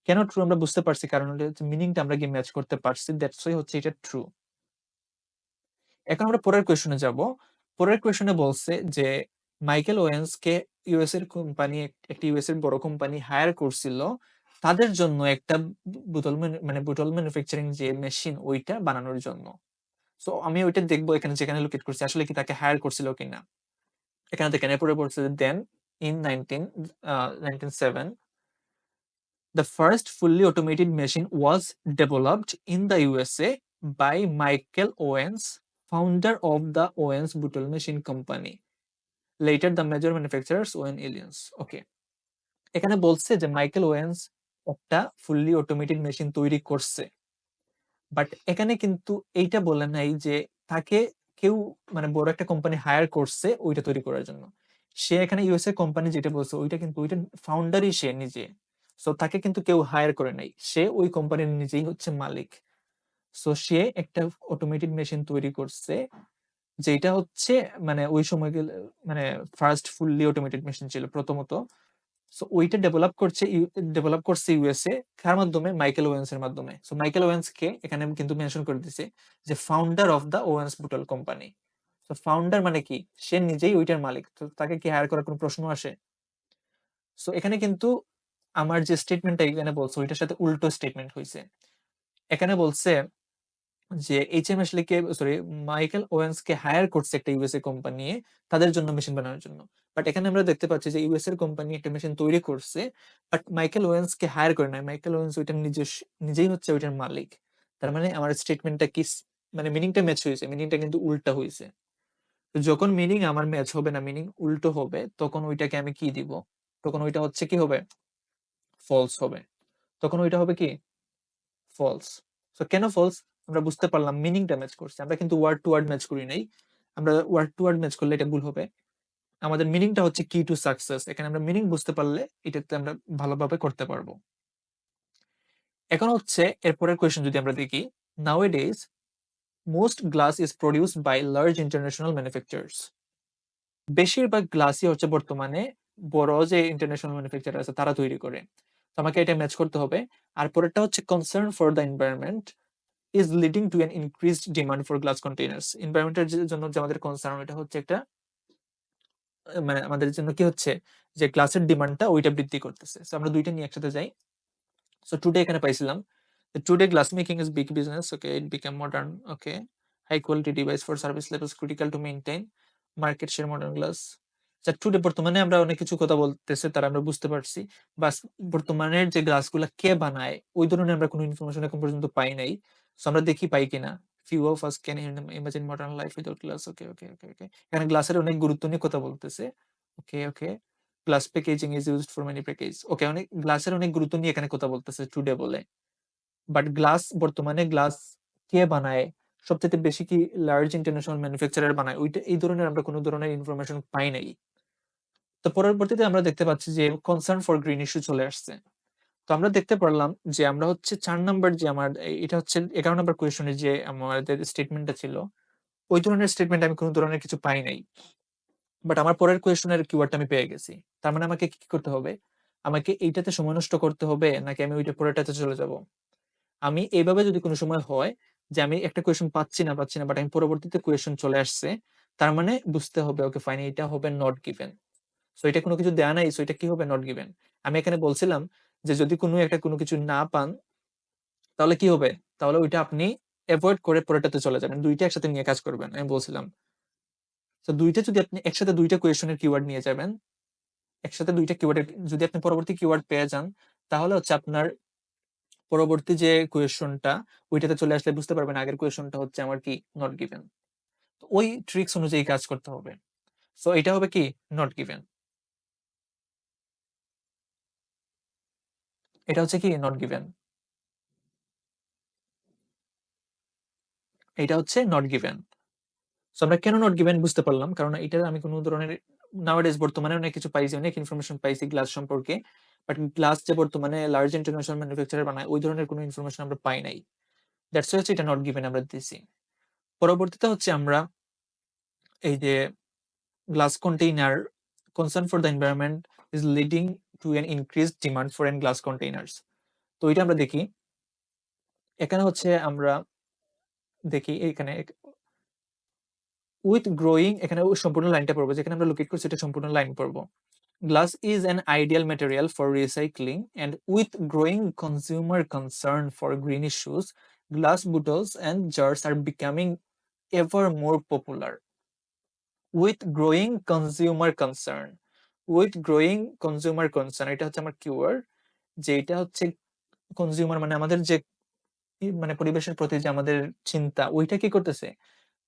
কেন ট্রু আমরা বুঝতে পারছি, কারণ মিনিংটা আমরা গিয়ে ম্যাচ করতে পারছি, দ্যাটস ওয়াই হচ্ছে এটা ট্রু। এখন আমরা পরের কোয়েশনে যাব। পরের কোয়েশনে বলছে যে মাইকেল ওয়েন্স কে ইউএস এর কোম্পানি, একটি ইউএস এর বড় কোম্পানি হায়ার করছিল তাদের জন্য একটা বোতল ম্যানুফ্যাকচারিং যে মেশিন ওইটা বানানোর জন্য। সো আমি ওইটা দেখবো এখানে যেখানে লোকেট করছি আসলে কি তাকে হায়ার করছিল কিনা। এখানে দেখেন এরপরে বলছে দেন in 1907 the first fully automated machine was developed in the USA by Michael Owens, founder of the Owens Bottle Machine Company. Later the major manufacturers Owen Aliens. Okay, এখানে বলছে যে মাইকেল ওয়েন্স একটা ফুললি অটোমেটেড মেশিন তৈরি করছে, but এখানে কিন্তু এইটা বলে নাই যে তাকে কেউ বড় একটা কোম্পানি হায়ার করছে ওইটা তৈরি করার জন্য। সে এখানে ইউএসএ কোম্পানি যেটা বলছে ওইটা কিন্তু ওইটা ফাউন্ডারই সে নিজে। সো তাকে কিন্তু কেউ হায়ার করে নাই, সে ওই কোম্পানির নিজেই হচ্ছে মালিক। সো সে একটা অটোমেটেড মেশিন তৈরি করছে যেটা হচ্ছে ওই সময় মানে ফার্স্ট ফুললি অটোমেটেড মেশিন ছিল প্রথমত। সো ওইটা ডেভেলপ করছে ইউএসএ, কার মাধ্যমে, মাইকেল ওয়েন্স এর মাধ্যমে। সো মাইকেল ওয়েন্স কে এখানে কিন্তু মেনশন করে দিছে যে founder of the Owens bottle company. তো ফাউন্ডার মানে কি, সে নিজেই ওইটার মালিক, তো তাকে কি হায়ার করার কোনো প্রশ্ন আসে? সো এখানে কিন্তু আমার যে স্টেটমেন্টটা এখানে বলছে ওইটার সাথে উল্টো স্টেটমেন্ট হয়েছে। এখানে বলছে যে এইচএমএস লিকে সরি মাইকেল ওয়েন্স কে হায়ার করছে একটা ইউএসএ কোম্পানি তাদের জন্য মেশিন বানানোর জন্য। বাট এখানে আমরা দেখতে পাচ্ছি যে ইউএস এর কোম্পানি একটা মেশিন তৈরি করছে, বাট মাইকেল ওয়েন্স কে হায়ার করে নাই। মাইকেল ওয়েন্স ওইটা নিজেই হচ্ছে ওইটার মালিক। তার মানে আমার স্টেটমেন্টটা কি, মিনিংটা ম্যাচ হয়েছে, মিনিংটা কিন্তু উল্টা হয়েছে। তো যখন মিনিং আমার ম্যাচ হবে না, মিনিং উল্টো হবে, তখন ওইটাকে আমি কি দিব, তখন ওইটা হচ্ছে কি হবে, ফলস হবে। তখন ওইটা হবে কি, ফলস। সো কেন ফলস, আমরা বুঝতে পারলাম মিনিংটা ম্যাচ করছে, আমরা কিন্তু ওয়ার্ড টু ওয়ার্ড ম্যাচ করি নাই। আমরা ওয়ার্ড টু ওয়ার্ড ম্যাচ করলে এটা ভুল হবে। আমাদের মিনিংটা হচ্ছে কি টু সাকসেস, এখানে আমরা মিনিং বুঝতে পারলে এটাতে আমরা ভালোভাবে করতে পারবো। এখন হচ্ছে এরপরের কোয়েশ্চেন যদি আমরা দেখি, nowadays most glass is produced by large international manufacturers. বেশিরভাগ গ্লাসই হচ্ছে বর্তমানে বড় যে ইন্টারন্যাশনাল ম্যানুফ্যাকচারার আছে তারা তৈরি করে। তো আমাকে এটা ম্যাচ করতে হবে। আর পরেরটা হচ্ছে concern for the environment is leading to an increased demand for glass containers। এনভায়রনমেন্টের জন্য যে আমাদের কনসার্ন এটা হচ্ছে একটা আমাদের জন্য কি হচ্ছে যে গ্লাসের ডিমান্ডটা ওইটা বৃদ্ধি করতেছে। সো আমরা দুইটা নিয়ে একসাথে যাই। সো টুডে এখানে পাইছিলাম today glass making is big business, okay, it became modern, okay, high quality device for service levels critical to maintain market share modern glass। Today বর্তমানে আমরা অনেক কিছু কথা বলতেছে তারা আমরা বুঝতে পারছি, বাস বর্তমানের যে গ্লাসগুলা কে বানায় ওই ধরনের আমরা কোনো ইনফরমেশন এখন পর্যন্ত পাই নাই। সো আমরা দেখি পাই কিনা। few of us can imagine modern life without glass, okay, okay, okay, okay। এখানে গ্লাসের অনেক গুরুত্ব নিয়ে কথা বলতেছে, okay okay. Glass packaging is used for many package, okay, অনেক গ্লাসের অনেক গুরুত্ব নিয়ে এখানে কথা বলতেছে টুডে বলে। বাট বর্তমানে গ্লাস কে বানায়, সবচেয়ে বেশি কি লার্জ ইন্টারন্যাশনাল ম্যানুফ্যাকচারার বানায়, ওইটা এই ধরনের আমরা কোনো ধরনের ইনফরমেশন পাই নাই। তো পরবর্তীতে আমরা দেখতে পাচ্ছি যে কনসার্ন ফর গ্রিন ইস্যু চলে আসছে। তো আমরা দেখতে পারলাম যে আমরা হচ্ছে ৪ নাম্বার যে এটা হচ্ছে ১১ নাম্বার কোয়েশনে যে আমাদের স্টেটমেন্টটা ছিল, ওই ধরনের স্টেটমেন্ট আমি কোন ধরনের কিছু পাই নাই। বাট আমার পরের কোয়েশনের কিওয়ার্ডটা আমি পেয়ে গেছি। তার মানে আমাকে কি করতে হবে? আমাকে এইটাতে সময় নষ্ট করতে হবে নাকি আমি ওইটা পরেরটাতে চলে যাব? আমি এভাবে যদি কোন সময় হয় যে আমি একটা কোয়েশন পাচ্ছি না বাট আমি পরবর্তীতে কোয়েশন চলে আসছে, তার মানে বুঝতে হবে ওকে ফাইন এটা হবে নট গিভেন। সো এটা কোন কিছু দেয়া নাই, সো এটা কি হবে? Not given. আমি এখানে বলছিলাম যে যদি কোন কিছু না পান তাহলে কি হবে? তাহলে ওইটা আপনি এভয়েড করে পরেরটাতে চলে যাবেন। ২ টা একসাথে নিয়ে কাজ করবেন। আমি বলছিলাম। সো ২ টা যদি আপনি একসাথে ২ টা কোয়েশনের কিওয়ার্ড নিয়ে যাবেন, একসাথে ২ টা কিওয়ার্ডের যদি আপনি পরবর্তী কিওয়ার্ড পেয়ে যান, তাহলে হচ্ছে আপনার পরবর্তী যে কোয়েশনটা ওইটাতে চলে আসলে বুঝতে পারবেন আগের কোয়েশনটা হচ্ছে আমার কি নট গিভেন। তো ওই ট্রিক্স অনুযায়ী কাজ করতে হবে। সো এটা হবে কি নট গিভেন। এটা হচ্ছে কি নট গিভেন। এটা হচ্ছে নট গিভেন। সো আমরা কেন নট গিভেন বুঝতে পারলাম। কারণ এটা আমি কোন ধরনের নাওয়াডেজ বর্তমানে অনেক কিছু পাইছি, অনেক ইনফরমেশন পাইছি গ্লাস সম্পর্কে। বাট গ্লাস যে বর্তমানে লার্জ ইন্টারন্যাশনাল ম্যানুফ্যাকচারার বানায় ওই ধরনের কোন ইনফরমেশন আমরা পাই নাই। দ্যাটস হচ্ছে এটা নট গিভেন আমরা দিছি। পরবর্তীতে হচ্ছে আমরা এই যে glass container concern for the environment is leading to an increased demand for in glass containers. তো এটা আমরা দেখি এখানে হচ্ছে আমরা দেখি এখানে উইথ গ্রোয়িং এখানে সম্পূর্ণ লাইনটা পড়বো যেখানে আমরা লোকেট করছি এটা সম্পূর্ণ লাইন পড়বো glass is an ideal material for recycling and with growing consumer concern for green issues glass bottles and jars are becoming ever more popular with growing consumer concern এটা হচ্ছে আমার কিওয়ার্ড যে এটা হচ্ছে কনজিউমার মানে আমাদের যে মানে পরিবেশের প্রতি যে আমাদের চিন্তা ওইটা কি করতেছে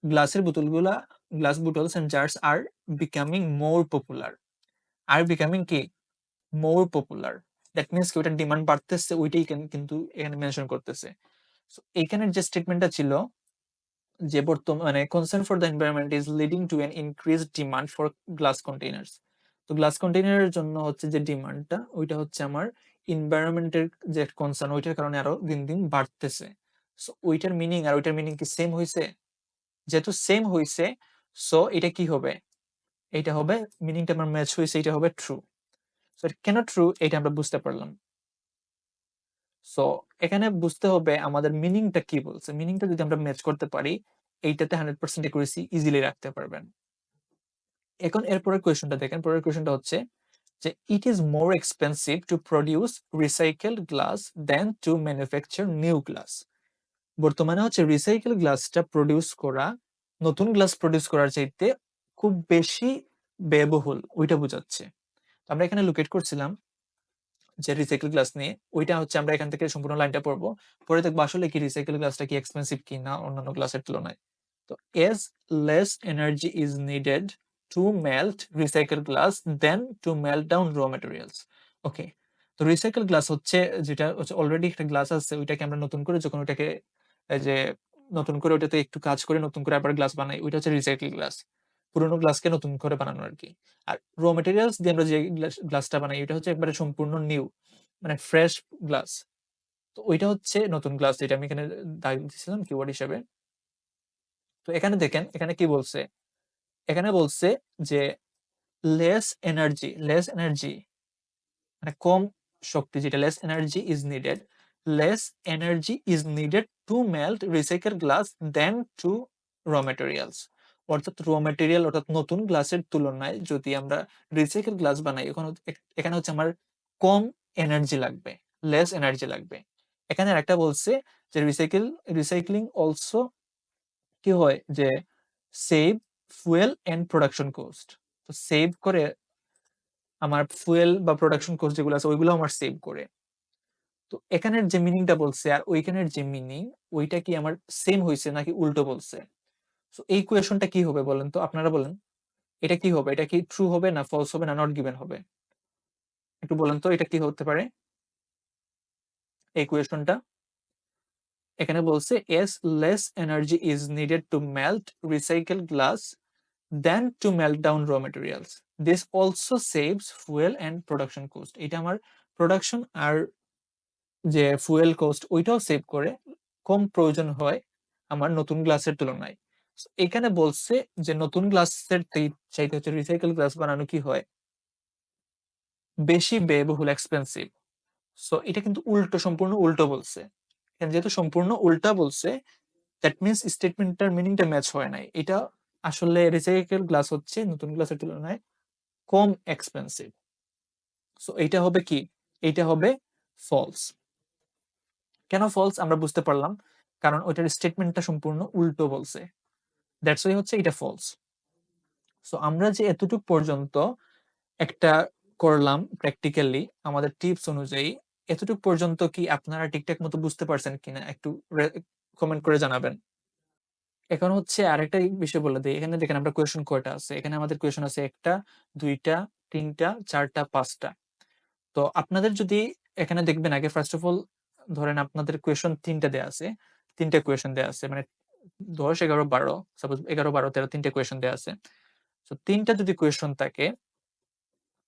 গ্লাসের বোতলগুলা glass bottles and jars are becoming more popular are becoming কি মোর পপুলার দ্যাট মিনস কি ওটার ডিমান্ড বাড়তেছে ওইটাই কিন্তু এখানে মেনশন করতেছে এখানের যে স্টেটমেন্টটা ছিল যে বর্তমানে concern for the environment is leading to an increased demand for glass containers. তো গ্লাস কন্টেইনারের জন্য হচ্ছে যে ডিমান্ডটা ওইটা হচ্ছে আমার এনভায়রনমেন্টের যে কনসার্ন ওইটার কারণে আরো দিন দিন বাড়তেছে। সো ওইটার মিনিং আর ওইটার মিনিং কি সেম হইছে? যেহেতু সেম হইছে সো এটা কি হবে? এটা হবে মিনিংটা আমার ম্যাচ হইছে এটা হবে ট্রু। সো এটা কেন ট্রু এটা আমরা বুঝতে পারলাম। সো এখানে বুঝতে হবে আমাদের মিনিংটা কি বলছে। মিনিংটা যদি আমরা ম্যাচ করতে পারি এইটাতে 100% অ্যাকুরেসি ইজিলি রাখতে পারবেন। এখন এরপরের কোয়েশনটা দেখেন। পরের কোয়েশনটা হচ্ছে যে it is more expensive to produce recycled glass than to manufacture new glass. বর্তমানে হচ্ছে রিসাইকেল গ্লাসটা প্রোডিউস করা নতুন গ্লাস প্রোডিউস করার চাইতে খুব বেশি ব্যয়বহুল ওইটা বোঝাচ্ছে। আমরা এখানে লোকেট করছিলাম যে রিসাইকেল গ্লাস নিয়ে ওইটা হচ্ছে আমরা এখান থেকে সম্পূর্ণ লাইনটা পড়বো পরে দেখবো আসলে কি রিসাইকেল গ্লাসটা কি এক্সপেন্সিভ কি না অন্যান্য গ্লাসের তুলনায়। তো as less energy is needed to melt recycled glass than to melt down raw materials. ওকে, তো রিসাইকেল গ্লাস হচ্ছে যেটা হচ্ছে অলরেডি একটা গ্লাস আছে ওইটাকে আমরা নতুন করে যখন ওইটাকে এই যে নতুন করে ওইটাতে একটু কাজ করে নতুন করে আবার গ্লাস বানাই ওইটা হচ্ছে রিসাইকেল গ্লাস। পুরোনো গ্লাসকে নতুন করে বানানো আর কি। আর র মেটেরিয়ালস দিয়ে আমরা যে গ্লাসটা বানাই এটা হচ্ছে একবারে সম্পূর্ণ নিউ মানে ফ্রেশ গ্লাস। তো ওইটা হচ্ছে নতুন গ্লাস যেটা আমি এখানে দাগ দিয়েছিলাম কিওয়ার্ড হিসেবে। তো এখানে দেখেন এখানে কি বলছে এখানে বলছে যে লেস এনার্জি মানে কম শক্তি যেটা less energy is needed to melt recycle glass than to raw materials. অর্থাৎ র মেটেরিয়াল অর্থাৎ নতুন গ্লাসের তুলনায় যদি আমরা রিসাইকেল গ্লাস বানাই এখানে হচ্ছে আমার কম এনার্জি লাগবে, লেস এনার্জি লাগবে। এখানে একটা বলছে যে রিসাইক্লিং অলসো কি হয় যে save fuel and production cost. তো সেভ করে আমার ফুয়েল বা প্রোডাকশন কস্ট যেগুলো আছে ওইগুলো আমার সেভ করে। তো এখানের যে মিনিংটা বলছে আর ওইখানের যে মিনিং ওইটা কি আমার সেম হইছে নাকি উল্টো বলছে? সো এই কোয়েশনটা কি হবে বলেন তো আপনারা বলেন। এটা কি হবে? এটা কি ট্রু হবে না ফলস হবে না নট গিভেন হবে? একটু বলেন তো এটা কি হতে পারে? এই কোয়েশনটা এখানে বলছে as less energy is needed to melt recycled glass than to melt down raw materials. This also saves fuel and production cost. এটা আমার প্রোডাকশন আর যে ফুয়েল কস্ট ওইটাও সেভ করে, কম প্রয়োজন হয় আমার নতুন গ্লাসের তুলনায়। এখানে বলছে যে নতুন গ্লাসের চাইতে হচ্ছে রিসাইকেল গ্লাস বানানো কি হয় বেশি ব্যয়বহুল, এক্সপেন্সিভ। সো এটা কিন্তু উল্টো, সম্পূর্ণ উল্টো বলছে। যেহেতু সম্পূর্ণ উল্টা বলছে, দ্যাট মিনস স্টেটমেন্টটার মিনিংটা ম্যাচ হয় নাই। এটা আসলে রিসাইকেল গ্লাস হচ্ছে নতুন গ্লাসের তুলনায় কম এক্সপেন্সিভ। সো এইটা হবে কি, এইটা হবে ফলস। কেন ফলস আমরা বুঝতে পারলাম, কারণ ওইটার স্টেটমেন্টটা সম্পূর্ণ উল্টো বলছে, দ্যাটস ওয়াই হচ্ছে এটা ফলস। সো আমরা যে এতটুক পর্যন্ত একটা করলাম প্র্যাকটিক্যালি আমাদের টিপস অনুযায়ী, এতটুক পর্যন্ত কি আপনারা ঠিকঠাক মতো বুঝতে পারছেন কিনা একটু কমেন্ট করে জানাবেন। এখন হচ্ছে আরেকটা বিষয় বলে দিই। এখানে দেখেন আমরা কোয়েশন কয়টা আছে। এখানে আমাদের কোয়েশন আছে ১টা, ২টা, ৩টা, ৪টা, ৫টা। তো আপনাদের যদি এখানে দেখবেন আগে ফার্স্ট অফ অল ধরেন আপনাদের কোয়েশন ৩টা দেয়া আছে। ৩টা কোয়েশন দেয়া আছে। মানে ১০, ১১, ১২, সাপোজ ১১, ১২, ১৩ ৩টা কোয়েশন দেয়া আছে। সো ৩টা যদি কোয়েশন থাকে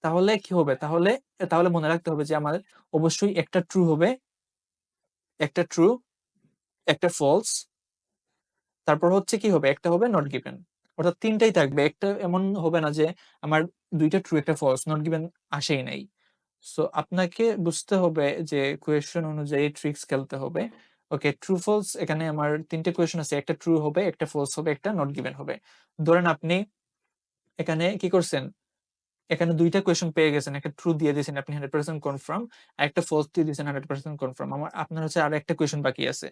তাহলে কি হবে? তাহলে তাহলে মনে রাখতে হবে যে আমাদের অবশ্যই একটা ট্রু হবে, একটা ট্রু, একটা ফলস, তারপর হচ্ছে কি হবে? একটা হবে নট গিভেন। অর্থাৎ ৩ টাই থাকবে। একটা এমন হবে না যে আমার ২ টা ট্রু, একটা ফলস, নট গিভেন আসেই নাই। সো আপনাকে বুঝতে হবে যে কোয়েশন অনুযায়ী ট্রিক্স খেলতে হবে। ওকে, ট্রু ফলস এখানে আমার ৩ টে কোয়েশন আছে। একটা ট্রু হবে, একটা ফলস হবে, একটা নট গিভেন হবে। ধরেন আপনি এখানে কি করছেন? এখানে ২ টা কোয়েশন পেয়ে গেছেন। একটা ট্রু দিয়ে দিয়েছেন আপনি 100% কনফার্ম, আর একটা ফলস দিয়ে দিয়েছেন 100% কনফার্ম। আপনার হচ্ছে আরো একটা কোয়েশন বাকি আছে।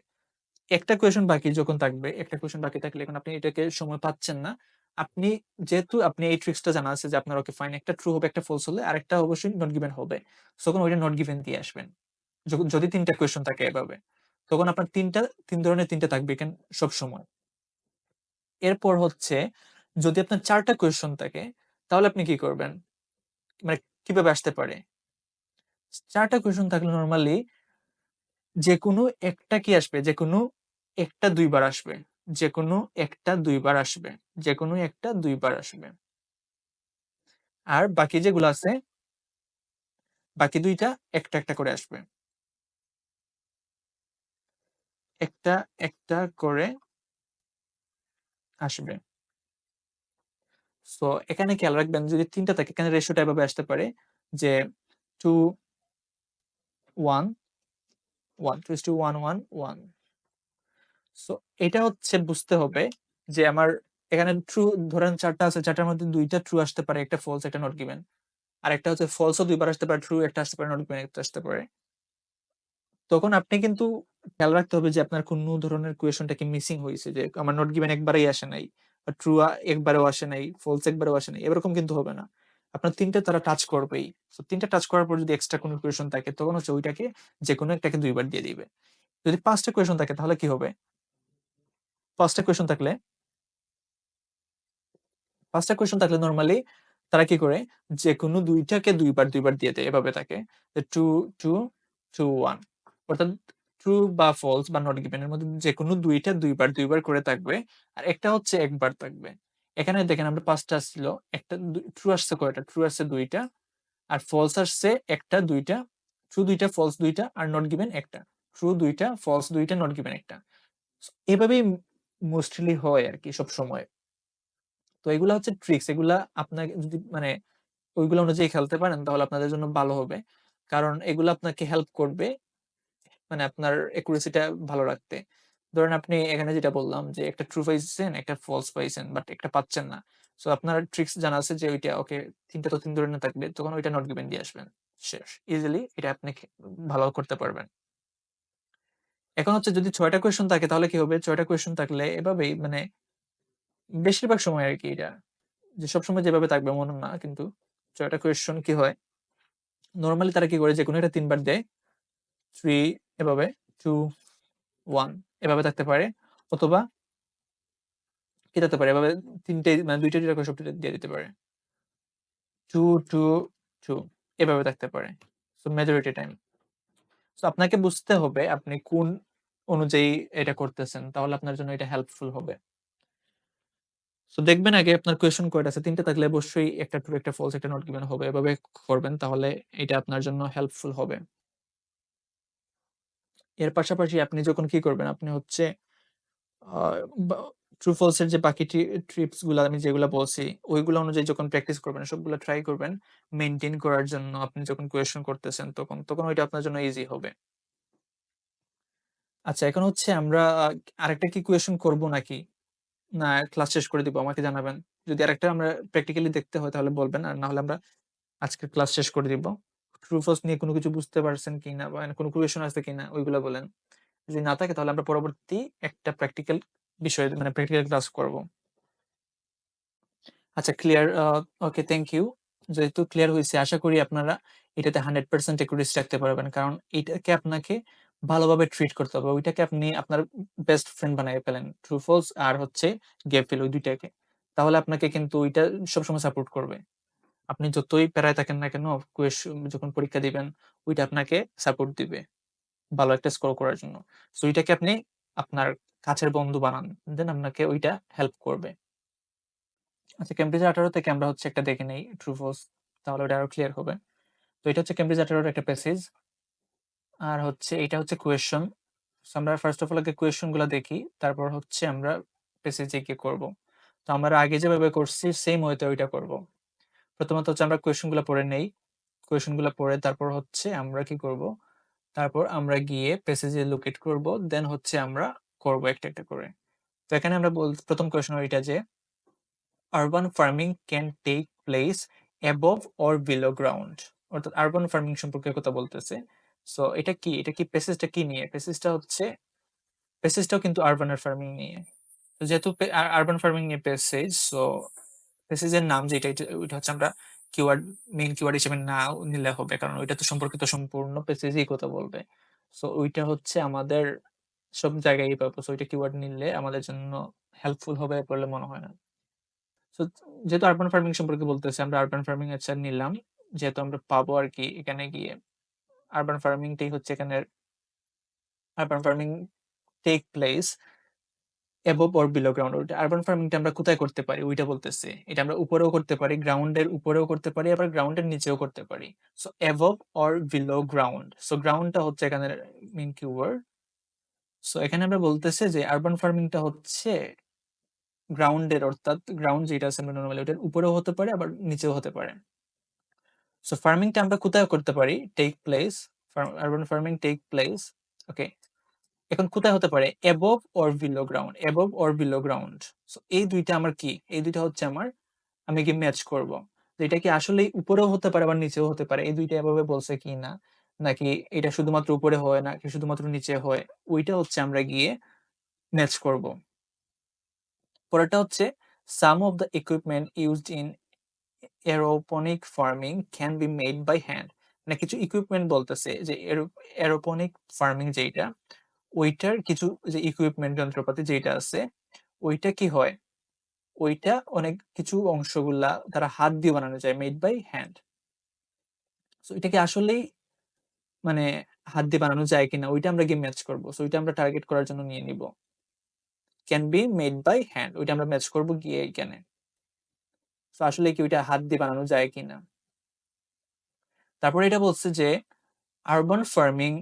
একটা কোয়েশন বাকি যখন থাকবে, একটা কোয়েশন বাকি থাকলে এখন আপনি এটাকে সময় পাচ্ছেন না। আপনি যেহেতু আপনি এই ট্রিক্সটা জানা আছে যে আপনার ওকে ফাইন একটা ট্রু হবে, একটা ফলস হলে আরেকটা অবশ্যই নট গিভেন হবে। সো তখন ওইটা নট গিভেন দিয়ে আসবেন। যদি ৩ টা কোয়েশন থাকে এভাবে। তখন আপনার ৩ ধরনের ৩ টা থাকবে এখানে সবসময়। এরপর হচ্ছে যদি আপনার ৪ টা কোয়েশন থাকে তাহলে আপনি কি করবেন? মানে কিভাবে আসতে পারে? ৪ টা কোয়েশন থাকলে নরমালি যেকোনো একটা কি আসবে? যেকোনো একটা ২ বার আসবে। যেকোনো একটা ২ বার আসবে। যেকোনো একটা ২ বার আসবে। আর বাকি যেগুলো আছে, বাকি ২ টা একটা, একটা করে আসবে। একটা, একটা করে আসবে। সো এখানে খেয়াল রাখবেন যদি ৩ টা থাকে এখানে রেশিওটা এভাবে আসতে পারে যে 2, 1, 1, 2:1, 1, 1। সো এটা হচ্ছে বুঝতে হবে যে আমার এখানে ট্রু ধরেন ৪ টা আছে, ৪ টার মধ্যে ২ টা ট্রু আসতে পারে, একটা ফলস, একটা নট গিভেন। আরেকটা হচ্ছে ফলসও ২ বার আসতে পারে, ট্রু একটা আসতে পারে, নট গিভেন একটা আসতে পারে। তখন আপনি কিন্তু খেয়াল রাখতে হবে যে আপনার কোন ধরনের কোয়েশনটা কি মিসিং হইছে, যে আমার নট গিভেন একবারেই আসে নাই, বা ট্রু একবারেও আসে নাই, ফলস একবারেও আসে নাই। এরকম কিন্তু হবে না। আপনার ৩ টা তারা টাচ করবেই। সো ৩ টা টাচ করার পর যদি এক্সট্রা কোনো কোয়েশন থাকে তখন হচ্ছে ওইটাকে যেকোনো একটাকে ২ বার দিয়ে দিবে। যদি ৫ টা কোয়েশন থাকে তাহলে কি হবে? ৫ টা কোয়েশন থাকলে ৫ টা কোয়েশন থাকলে নরমালি তারা কি করে? যেকোনো ২ টাকে ২ বার, ২ বার দিয়ে দেয়। এভাবে থাকে যে 2, 2, 2, 1 অর্থাৎ ট্রু বা ফলস বা নট গিভেন এর মধ্যে যেকোনো ২ টা ২ বার, ২ বার করে থাকবে। আর একটা হচ্ছে ১ বার থাকবে। এখানে দেখেন আমরা ৫ টা আসছিল। একটা ট্রু আসছে কয়টা? ট্রু আসছে ২ টা। আর ফলস আসছে ১ টা, ২ টা। ট্রু ২ টা, ফলস ২ টা আর নট গিভেন ১ টা। ট্রু ২ টা, ফলস ২ টা, নট গিভেন ১ টা। এভাবেই মোস্টলি হয় আরকি সবসময়। তো এগুলা হচ্ছে ট্রিকস। এগুলা আপনাকে যদি মানে ওইগুলো অনুযায়ী খেলতে পারেন তাহলে আপনাদের জন্য ভালো হবে। কারণ এগুলা আপনাকে হেল্প করবে মানে আপনার একুরেসিটা ভালো রাখতে। ধরেন আপনি এখানে যেটা বললাম যে একটা ট্রু পাইছেন, একটা ফলস পাইছেন বাট একটা পাচ্ছেন না। সো আপনার ট্রিক্স জানা আছে যে ওইটা ওকে ৩ টা তো ৩ ধরনের থাকবে। তখন ওইটা নট গিভেন দিয়ে আসবেন। শেষ। ইজিলি এটা আপনি ভালো করতে পারবেন। এখন হচ্ছে যদি ৬ টা কোয়েশন থাকে তাহলে কি হবে? ৬ টা কোয়েশন থাকলে এভাবেই মানে বেশিরভাগ সময় আরকি এটা। যে সবসময় যেভাবে থাকবে এমন না কিন্তু ৬ টা কোয়েশন কি হয়? নরমালি তারা কি করে যেকোনো একটা ৩ বার দেয়। 3 এভাবে 2, 1 এভাবে থাকতে পারে। অথবা কি থাকতে পারে? এভাবে ৩ টে মানে ২ টা, ২ টা করে সবটি দিয়ে দিতে পারে। 2, 2, 2 এভাবে থাকতে পারে। So majority time. সো আপনাকে বুঝতে হবে আপনি কোন অনুযায়ী এটা করতেছেন। তাহলে আপনার জন্য এটা হেল্পফুল হবে। সো দেখবেন আগে আপনার কোয়েশ্চেন কয়টা আছে? ৩ টা থাকলে অবশ্যই একটা ট্রু, একটা ফলস, একটা নট গিভেন হবে। এভাবে করবেন তাহলে এটা আপনার জন্য হেল্পফুল হবে। এর পাশাপাশি আপনি যখন কি করবেন? আপনি হচ্ছে আ বা ট্রু ফলস এর যে বাকি ট্রিপস গুলা আমি যেগুলা বলছি, ওইগুলা অনুযায়ী যখন প্র্যাকটিস করবেন, সবগুলা ট্রাই করবেন মেইনটেইন করার জন্য আপনি যখন কোয়েশ্চেন করতেছেন তখন ওইটা আপনার জন্য ইজি হবে। আচ্ছা এখন হচ্ছে আমরা আরেকটা কি কোয়েশ্চেন করব নাকি? না ক্লাস শেষ করে দিব? আমাকে জানাবেন। যদি আরেকটা আমরা প্র্যাকটিক্যালি দেখতে হয় তাহলে বলবেন। আর না হলে আমরা আজকের ক্লাস শেষ করে দিব। ট্রু ফলস নিয়ে কোনো কিছু বুঝতে পারছেন কিনা বা কোনো কোয়েশ্চেন আছে কিনা ওইগুলা বলেন। যদি না থাকে তাহলে আমরা পরবর্তী একটা প্র্যাকটিক্যাল বিষয় মানে প্র্যাকটিক্যাল ক্লাস করব। আচ্ছা ক্লিয়ার ওকে থ্যাংক ইউ। যেহেতু ক্লিয়ার হইছে আশা করি আপনারা এটাতে 100% অ্যাকুরেসি রাখতে পারবেন। কারণ এটাকে আপনাকে ভালোভাবে ট্রিট করতে হবে। ওইটাকে আপনি আপনার বেস্ট ফ্রেন্ড বানায় ফেলেন। ট্রু ফলস আর হচ্ছে গেপ ফিল ওই ২ টাকে। তাহলে আপনাকে কিন্তু ওইটা সবসময় সাপোর্ট করবে। আপনি যতই প্যারায় থাকেন না কেন যখন পরীক্ষা দিবেন ওইটা আপনাকে সাপোর্ট দিবে। ভালো একটা স্কোর করার জন্য। সো এটাকে আপনি আপনার কাছের বন্ধু বানান। দেন আপনাকে ওইটা হেল্প করবে। আচ্ছা ক্যামব্রিজ ১৮ থেকে আমরা হচ্ছে একটা দেখে নেই ট্রু ফলস তাহলে ওটা আরো ক্লিয়ার হবে। তো এটা হচ্ছে ক্যামব্রিজ ১৮ এর একটা প্যাসেজ। আর হচ্ছে এটা হচ্ছে কোয়েশ্চন। সো আমরা ফার্স্ট অফ অল আগে কোয়েশ্চন গুলা দেখি। তারপর হচ্ছে আমরা প্যাসেজে গিয়ে করব। তো আমরা আগে যেভাবে করছি সেম ওয়েতে ওইটা করব। প্রথমত হচ্ছে আমরা কোয়েশ্চন গুলা পড়ে নেই। কোয়েশ্চন গুলা পড়ে তারপর হচ্ছে আমরা কি করব? তারপর আমরা গিয়ে প্যাসেজে লোকেট করব। দেন হচ্ছে আমরা করব একটা, একটা করে। তো এখানে আমরা ১ম কোয়েশ্চন এটা যে urban farming can take place above or below ground. অর্থাৎ আরবান ফার্মিং সম্পর্কে কথা বলতেছে। সো এটা কি? এটা কি প্যাসেজটা কি নিয়ে? প্যাসেজটাও কিন্তু আরবান ফার্মিং নিয়ে। তো যেহেতু আরবান ফার্মিং নিয়ে প্যাসেজ সো প্যাসেজের নাম যেটা ওইটা হচ্ছে আমরা কিওয়ার্ড মেইন কিওয়ার্ড হিসেবে না নিলে হবে। কারণ ওইটা তো সম্পর্কিত সম্পূর্ণ প্যাসেজেই কথা বলবে। সো ওইটা হচ্ছে আমাদের সব জায়গায়ই পাবো। সো ওইটা কিওয়ার্ড নিলে আমাদের জন্য হেল্পফুল হবে বলে মনে হয় না। সো যেহেতু আরবান ফার্মিং সম্পর্কে বলতেছে, আমরা আরবান ফার্মিং আচ্ছা নিলাম। যেহেতু আমরা পাবো আরকি এখানে গিয়ে। আরবান ফার্মিং টাই হচ্ছে এখানের urban farming take place above or below ground. ওইটা আরবান ফার্মিং টা আমরা কোথায় করতে পারি ওইটা বলতেছে। এটা আমরা উপরেও করতে পারি, গ্রাউন্ডের উপরেও করতে পারি, আবার গ্রাউন্ডের নিচেও করতে পারি। So above or below ground. So গ্রাউন্ডটা হচ্ছে এখানের মেইন কিওয়ার্ড। সো এখানে আমরা বলতেছে যে আরবান ফার্মিং টা হচ্ছে গ্রাউন্ডের অর্থাৎ গ্রাউন্ড যেটা আছে আমরা নরমালি ওটার উপরেও হতে পারে আবার নিচেও হতে পারে। সো ফার্মিংটা আমরা কোথায় করতে পারি? Take place urban farming take place okay. এখন কোথায় হতে পারে? Above or below ground, above or below ground. So এই ২ টা আমার কি? এই ২ টা হচ্ছে আমার আমি কি ম্যাচ করব। তো এটা কি আসলেই উপরেও হতে পারে আবার নিচেও হতে পারে। এই ২ টা এভাবে বলছে কিনা? নাকি এটা শুধুমাত্র উপরে হয় নাকি শুধুমাত্র নিচে হয়? ওইটা হচ্ছে আমরা গিয়ে ম্যাচ করব। পরেরটা হচ্ছে some of the equipment used in aeroponic farming can be made by hand। মানে কিছু ইকুইপমেন্ট বলতেছে যে এরোপনিক ফার্মিং যেইটা ওইটার কিছু যে ইকুইপমেন্ট যন্ত্রপাতি যেটা আছে ওইটা কি হয়? ওইটা অনেক কিছু অংশগুলা তারা হাত দিয়ে বানানো যায় মেড বাই হ্যান্ড। সো এটা কি আসলেই মানে হাত দিয়ে বানানো যায় কিনা ওইটা আমরা গিয়ে ম্যাচ করব। সো ওইটা আমরা টার্গেট করার জন্য নিয়ে নিব। Can be made by hand ওইটা আমরা ম্যাচ করব গিয়ে এইখানে। সো আসলে কি ওইটা হাত দিয়ে বানানো যায় কিনা? তারপরে এটা বলছে যে urban farming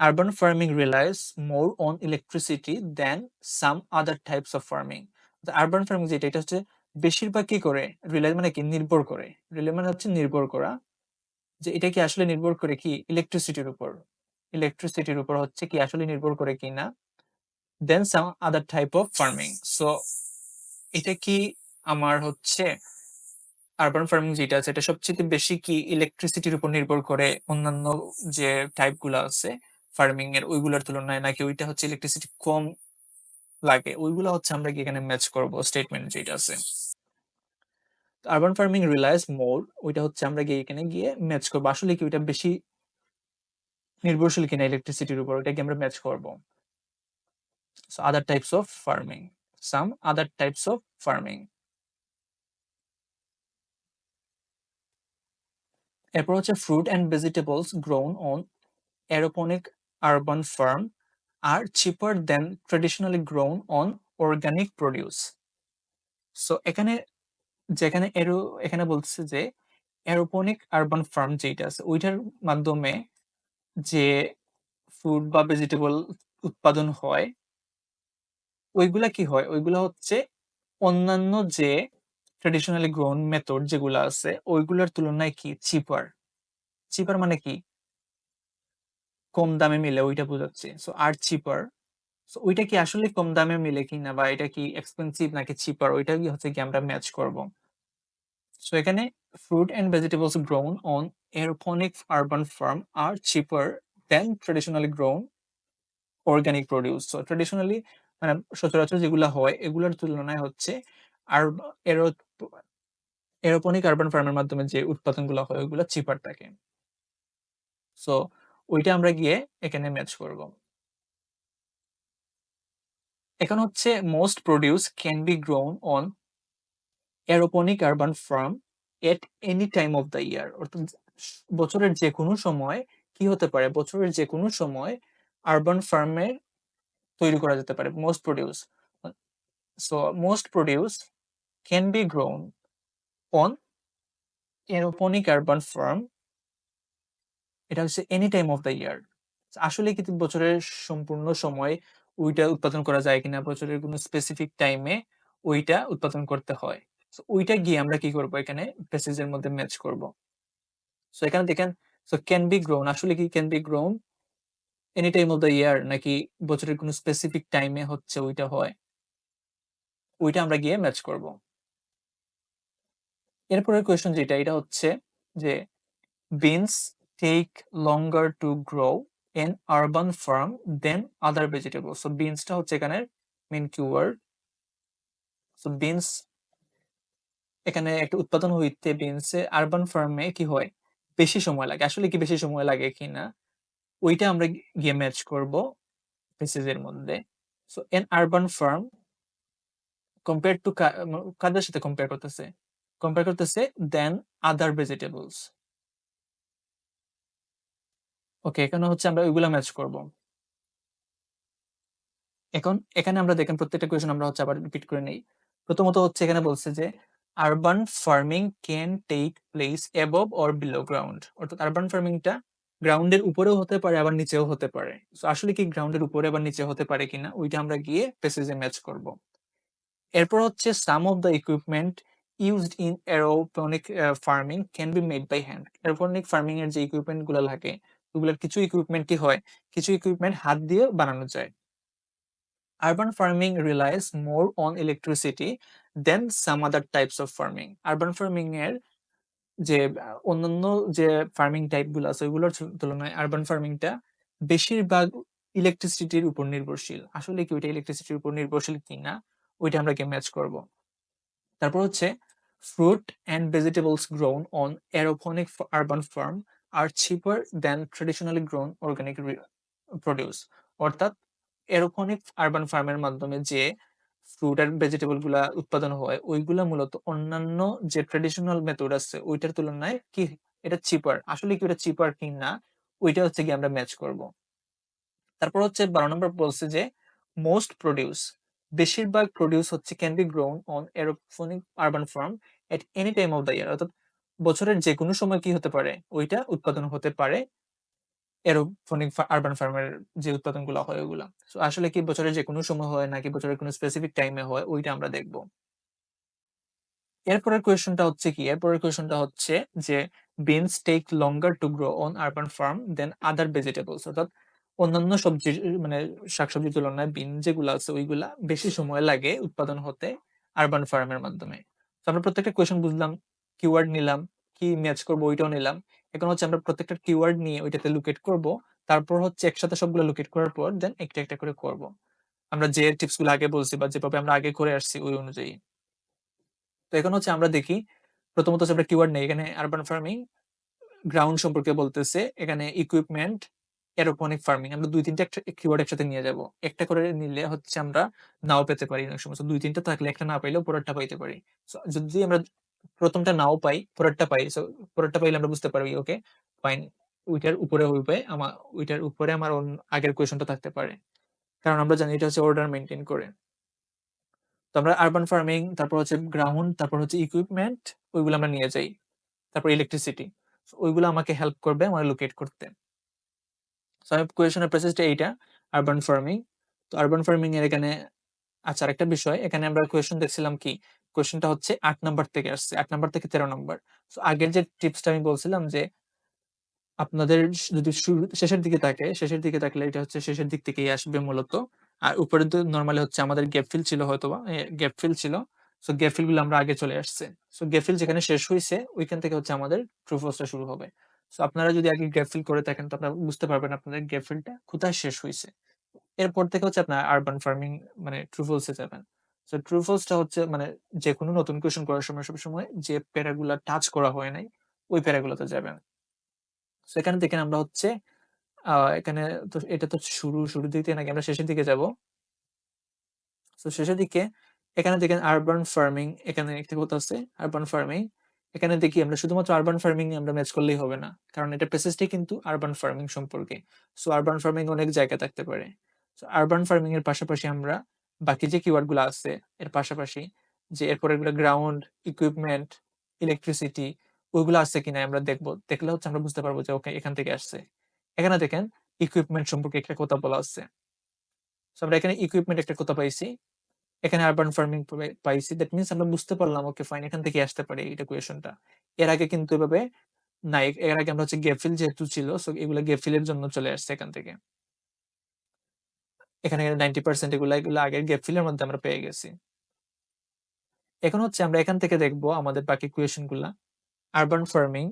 Urban farming relies more on electricity than some other types of farming। Urban farming যেটা এটা হচ্ছে বেশিরভাগ কি করে রিলাই মানে কি নির্ভর করে। রিলাই মানে হচ্ছে নির্ভর করা। যে এটা কি আসলে নির্ভর করে কি ইলেকট্রিসিটির উপর। ইলেকট্রিসিটির উপর হচ্ছে কি আসলে নির্ভর করে কিনা than some other type of farming. So এটা কি আমার হচ্ছে আরবান ফার্মিং যেটা আছে এটা সবচেয়ে বেশি কি ইলেকট্রিসিটির উপর নির্ভর করে অন্যান্য যে টাইপ গুলো আছে ফার্মিং এর ওইগুলোর তুলনায় নাকি ওইটা হচ্ছে ইলেকট্রিসিটি কম লাগে ওইগুলো হচ্ছে আমরা কি এখানে ম্যাচ করব স্টেটমেন্ট যেটা আছে। আরবান ফার্মিং রিলাইজ মোর ওইটা হচ্ছে আমরা গিয়ে এখানে গিয়ে ম্যাচ করবো আসলে কি ওইটা বেশি নির্ভরশীল কিনা ইলেকট্রিসিটির উপর ওইটা কি আমরা ম্যাচ করব। So other types of farming some other types of farming. এরপর হচ্ছে fruit and vegetables grown on aeroponic urban farm are cheaper than traditionally grown on organic produce। So যেখানে এখানে বলছে যে এরোপনিক আরবান ফার্ম যেটা আছে ওইটার মাধ্যমে যে ফুড বা ভেজিটেবল উৎপাদন হয় ওইগুলা কি হয়? ওইগুলা হচ্ছে অন্যান্য যে ট্র্যাডিশনালি গ্রোন মেথড যেগুলা আছে ওইগুলার তুলনায় কি চিপার। চিপার মানে কি? কম দামে মিলে ওইটা বোঝাচ্ছে। সো আর চিপার। সো ওইটা কি আসলে কম দামে মিলে কিনা বা এটা কি এক্সপেন্সিভ নাকি চিপার ওইটা কি হচ্ছে কি আমরা ম্যাচ করব। সো এখানে fruit and vegetables grown on aeroponic urban farm are cheaper than traditionally grown organic produce. So traditionally মানে সচরাচর যেগুলা হয় এগুলোর তুলনায় হচ্ছে আর এরো এরোপনিক আরবান ফার্মের মাধ্যমে যে উৎপাদনগুলো হয় ওইগুলো চিপার থাকে। সো ওইটা আমরা গিয়ে এখানে ম্যাচ করব। এখন হচ্ছে most produce can be grown on aeroponic urban farm at any time of the year. অর্থাৎ বছরের যে কোনো সময় কি হতে পারে? বছরের যে কোনো সময় আরবান ফার্মে তৈরি করা যেতে পারে most produce. So most produce can be grown on aeroponic urban farm. এটা হচ্ছে any time of the year. আসলে কি বছরের সম্পূর্ণ সময় ওইটা উৎপাদন করা যায় কিনা, বছরের কোনো স্পেসিফিক টাইমে ওইটা উৎপাদন করতে হয়। সো ওইটা গিয়ে আমরা কি করব? এখানে প্যাসেজের মধ্যে ম্যাচ করব। সো এখানে দেখেন, সো ক্যান বি গ্রোন আসলে কি can be grown any time of the ইয়ার নাকি বছরের কোনো স্পেসিফিক টাইমে হচ্ছে ওইটা হয়, ওইটা আমরা গিয়ে ম্যাচ করব। এরপরের কোয়েশ্চেন যেটা এটা হচ্ছে যে beans take longer to grow in urban farm than other vegetable. So বিনসটা হচ্ছে এখানে মেইন কিওয়ার্ড। সো বিনস এখানে একটা উৎপাদন হইতে বিনসে আরবান ফার্মে কি হয়? বেশি সময় লাগে। আসলে কি বেশি সময় লাগে কিনা ওইটা আমরা গিয়ে ম্যাচ করব প্যাসেজের মধ্যে। So an urban farm compare to কাদের সাথে কম্পেয়ার করতেছে? কম্পেয়ার করতেছে দেন আদার ভেজিটেবলস। ওকে, এখানে হচ্ছে আমরা ওইগুলা ম্যাচ করব। এখন এখানে আমরা দেখেন প্রত্যেকটা কোয়েশ্চেন আমরা হচ্ছে আবার রিপিট করে নেই। প্রথমত হচ্ছে এখানে বলছে যে urban farming can take place above or below ground. অর্থাৎ আরবান ফার্মিংটা গ্রাউন্ডের উপরেও হতে পারে আবার নিচেও হতে পারে। সো আসলে কি গ্রাউন্ডের উপরে আবার নিচে হতে পারে কিনা ওইটা আমরা গিয়ে প্যাসেজে ম্যাচ করব। এরপর হচ্ছে some of the equipment used in aeroponic farming can be made by hand. Aeroponic farming এর যে ইকুইপমেন্ট গুলো লাগে ওগুলোর কিছু ইকুইপমেন্ট কি হয়, কিছু ইকুইপমেন্ট হাত দিয়ে বানানো যায়। Urban farming relies more on electricity than some other types of farming. Urban farming এর যে অন্যান্য যে ফার্মিং টাইপ গুলো আছে ওইগুলোর তুলনায় আরবান ফার্মিংটা বেশিরভাগ ইলেকট্রিসিটির উপর নির্ভরশীল। আসলে কি ওইটা ইলেকট্রিসিটির উপর নির্ভরশীল কিনা ওইটা আমরা গিয়ে ম্যাচ করব। তারপর হচ্ছে fruit and vegetables grown on aeroponic urban farm are cheaper than traditionally grown organic produce. অর্থাৎ এরোপনিক আরবান ফার্মের মাধ্যমে যে ফ্রুট আর ভেজিটেবল গুলা উৎপাদন হয় ওইগুলা মূলত অন্যান্য যে ট্রেডিশনাল মেথড আছে ওইটার তুলনায় কি এটা চিপার। আসলে কি ওটা চিপার কি না ওইটা হচ্ছে কি আমরা ম্যাচ করব। তারপর হচ্ছে 12 নম্বর বলছে যে মোস্ট প্রডিউস বেশিরভাগ প্রডিউস হচ্ছে can be grown on aeroponic urban farm at any time of the year. অর্থাৎ বছরের যে কোনো সময় কি হতে পারে ওইটা উৎপাদন হতে পারে এরোপনিক আরবান ফার্মের যে উৎপাদনগুলো হয় ওগুলা। সো আসলে কি বছরের যে কোনো সময় হয় নাকি বছরের কোনো স্পেসিফিক টাইমে হয় ওইটা আমরা দেখব। এরপরের কোয়েশ্চনটা হচ্ছে যে beans take longer to grow on urban farm than other vegetables. অর্থাৎ অন্যান্য সবজির মানে শাকসবজির তুলনায় বিন যেগুলো আছে ওইগুলা বেশি সময় লাগে উৎপাদন হতে আরবান ফার্মের মাধ্যমে। তো আমরা প্রত্যেকটা কোয়েশ্চন বুঝলাম, কিওয়ার্ড নিলাম, কি ম্যাচ করবো ওইটাও নিলাম। এখন হচ্ছে আমরা প্রত্যেকটা কিওয়ার্ড নিয়ে ওইটাতে লোকেট করব। তারপর হচ্ছে একসাথে সবগুলো লোকেট করার পর দেন একটা একটা করে করব। আমরা যে টিপস গুলো আগে বলছি বা যেভাবে আমরা আগে করে আসছি ওই অনুযায়ী। তো এখন হচ্ছে আমরা দেখি প্রথমত হচ্ছে আমরা কিওয়ার্ড নেই। এখানে আরবান ফার্মিং গ্রাউন্ড সম্পর্কে বলতেছে, এখানে ইকুইপমেন্ট, এরোপনিক ফার্মিং আমরা ২-৩টা কিওয়ার্ড একসাথে নিয়ে যাব। একটা করে নিলে হচ্ছে আমরা নাও পেতে পারি অনেক সময়। সো ২-৩টা থাকলে একটা না পাইলেও পরেরটা পাইতে পারি। সো যদি আমরা প্রথমটা নাও পাই, পরেরটা পাই। সো পরেরটা পাইলে আমরা বুঝতে পারবি ওকে ফাইন ওইটার উপরে হইবে ওইটার উপরে আমার আগের কোয়েশনটা থাকতে পারে। কারণ আমরা জানি এটা হচ্ছে অর্ডার মেইনটেইন করে। তো আমরা আরবান ফার্মিং, তারপর হচ্ছে গ্রাউন্ড, তারপর হচ্ছে ইকুইপমেন্ট, ওইগুলো আমরা নিয়ে যাই। তারপর ইলেকট্রিসিটি, ওইগুলো আমাকে হেল্প করবে আমার লোকেট করতে। সো আমি কোয়েশনের প্রসেসটা এইটা, আরবান ফার্মিং। তো আরবান ফার্মিং এর এখানে আচ্ছা, আরেকটা বিষয়, এখানে আমরা কোয়েশন দেখছিলাম কি, কোয়েশনটা হচ্ছে ৮ নাম্বার থেকে আসছে, ৮ নাম্বার থেকে ১৩ নাম্বার। সো আগের যে টিপসটা আমি বলছিলাম যে আপনাদের যদি শেষের দিকে থাকে, শেষের দিকে থাকলে এটা হচ্ছে শেষের দিক থেকেই আসবে মূলত। আর উপরে তো নরমালি হচ্ছে আমাদের গ্যাপ ফিল ছিল হয়তোবা, গ্যাপ ফিল ছিল। সো গ্যাপ ফিল গুলো আমরা আগে চলে আসছে। সো গ্যাপ ফিল যেখানে শেষ হইছে ওইখান থেকে হচ্ছে আমাদের ট্রু ফলসটা শুরু হবে। সো আপনারা যদি আগে গ্যাপ ফিল করে থাকেন তো আপনারা বুঝতে পারবেন আপনাদের গ্যাপ ফিলটা কোথায় শেষ হইছে। এরপর থেকে হচ্ছে আপনার আরবান ফার্মিং মানে ট্রু ফলস এ যাবেন। সো ট্রু ফলসটা হচ্ছে মানে যেকোনো নতুন কোয়েশ্চেন করার সময় সবসময় যে প্যারাগুলা টাচ করা হয় নাই ওই প্যারাগুলোতে যাবেন। সো এখানে দেখেন আমরা হচ্ছে এখানে তো এটা তো শুরুর দিকে নাকি আমরা শেষের দিকে যাব। তো শেষের দিকে এখানে দেখেন আরবান ফার্মিং, এখানে একটা কথা আছে আরবান ফার্মিং। এখানে দেখি আমরা শুধুমাত্র আরবান ফার্মিং নিয়ে আমরা ম্যাচ করলেই হবে না, কারণ এটা প্যাসেজটাই কিন্তু আরবান ফার্মিং সম্পর্কে। সো আরবান ফার্মিং অনেক জায়গায় থাকতে পারে। সো আরবান ফার্মিং এর পাশাপাশি আমরা বাকি যে কিওয়ার্ড গুলো আছে এর পাশাপাশি যে এরপরে এগুলো গ্রাউন্ড, ইকুইপমেন্ট, ইলেকট্রিসিটি, ওইগুলো আছে কিনা আমরা দেখবো। দেখলে হচ্ছে আমরা বুঝতে পারবো যে ওকে এখান থেকে আসছে। এখানে দেখেন ইকুইপমেন্ট সম্পর্কে একটা কথা বলা আছে। সো আমরা এখানে ইকুইপমেন্ট একটা কথা পাইছি, এখানে আরবান ফার্মিং পাইছি। দ্যাট মিনস আমরা বুঝতে পারলাম ওকে ফাইন এখান থেকে আসতে পারে এটা কোয়েশনটা। এর আগে কিন্তু এভাবে নাই। এর আগে আমরা হচ্ছে গেফিল যেহেতু ছিল, সো এগুলো গেফিলের জন্য চলে আসছে এখান থেকে। এখানে 90% এগুলো আগের গেফিলের মধ্যে আমরা পেয়ে গেছি। এখন হচ্ছে আমরা এখান থেকে দেখবো আমাদের বাকি কোয়েশন গুলা। আরবান ফার্মিং,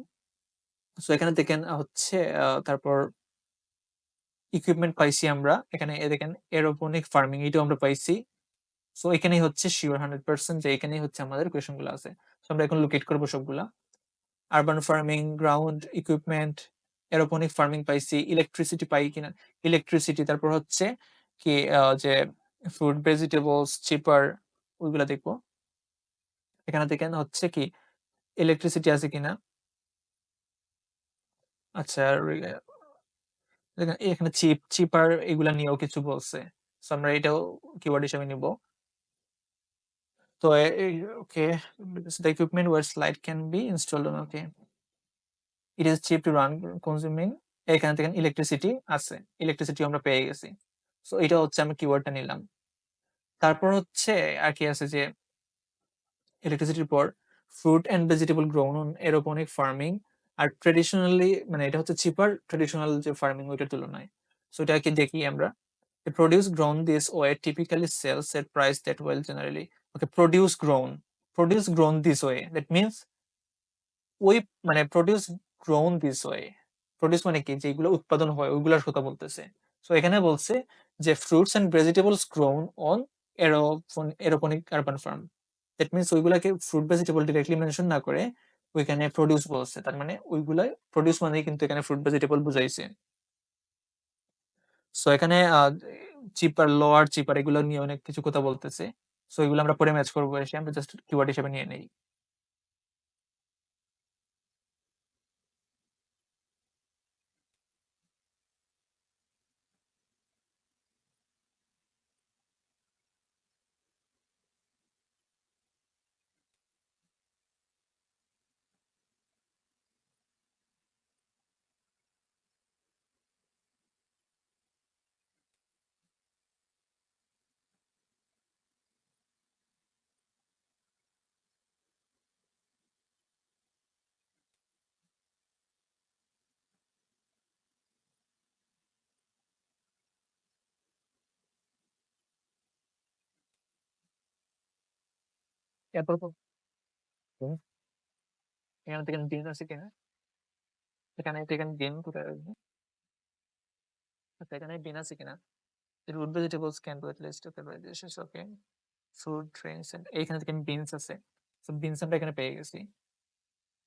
সো এখানে দেখেন হচ্ছে তারপর ইকুইপমেন্ট পাইছি আমরা। এখানে দেখেন এরোপনিক ফার্মিং এটাও আমরা পাইছি। সো এখানেই হচ্ছে শিওর 100% যে এখানেই হচ্ছে আমাদের কোয়েশন গুলো আছে। সো আমরা এখন লোকেট করবো সবগুলা। Urban farming, ground, equipment, aeroponic farming পাইছি, ইলেকট্রিসিটি পাই কিনা, ইলেকট্রিসিটি, তারপর হচ্ছে কি যে ফ্রুট ভেজিটেবলস চিপার, ওইগুলা দেখবো। এখানে দেখেন হচ্ছে কি ইলেকট্রিসিটি আছে কিনা। আচ্ছা, দেখেন এখানে চিপার এগুলা নিয়েও কিছু বলছে। সো আমরা এটাও কিওয়ার্ড হিসেবে নিব। তো ওকে, the equipment where slide can be installed on, okay, it is cheap to run consuming, এখানে থেকে ইলেকট্রিসিটি আছে, ইলেকট্রিসিটি আমরা পেয়ে গেছি। সো এটা হচ্ছে আমি কিওয়ার্ডটা নিলাম। তারপর হচ্ছে আর কি আছে যে ইলেকট্রিসিটির পর fruit and vegetable grown on aeroponic farming are traditionally মানে এটা হচ্ছে চিপার ট্রেডিশনাল যে ফার্মিং ওইটার তুলনায়। সো এটা কি দেখি আমরা, the produce grown this way typically sells at price that will generally, okay, produce grown this way, that means ওই মানে produce grown this way, produce মানে কি যেগুলো উৎপাদন হয় ওইগুলোর কথা বলতেছে। সো এখানে বলছে যে fruits and vegetables grown on aeroponic urban farm, that means ওইগুলাকে ফ্রুট ভেজিটেবল ডিরেক্টলি মেনশন না করে ওইখানে প্রোডিউস বলছে, তার মানে ওইগুলা প্রোডিউস মানে কিন্তু এখানে ফ্রুট ভেজিটেবল বুঝাইছে। সো এখানে চিপার, লোয়ার চিপার এগুলো নিয়ে অনেক কিছু কথা বলতেছে। সো এগুলো আমরা পরে ম্যাচ করবো এসে, আমরা জাস্ট কিওয়ার্ড হিসেবে নিয়ে নেই। এরপর এখান থেকে বিন আছে কিনা, এখানে দেখেন বিন কোথায় আসবে। আচ্ছা, এখানে বিন আছে কিনা, root vegetables can do at least, okay, this okay, food trains and এইখানে দেখেন বিনস আছে। সো বিনস আমরা এখানে পেয়ে গেছি।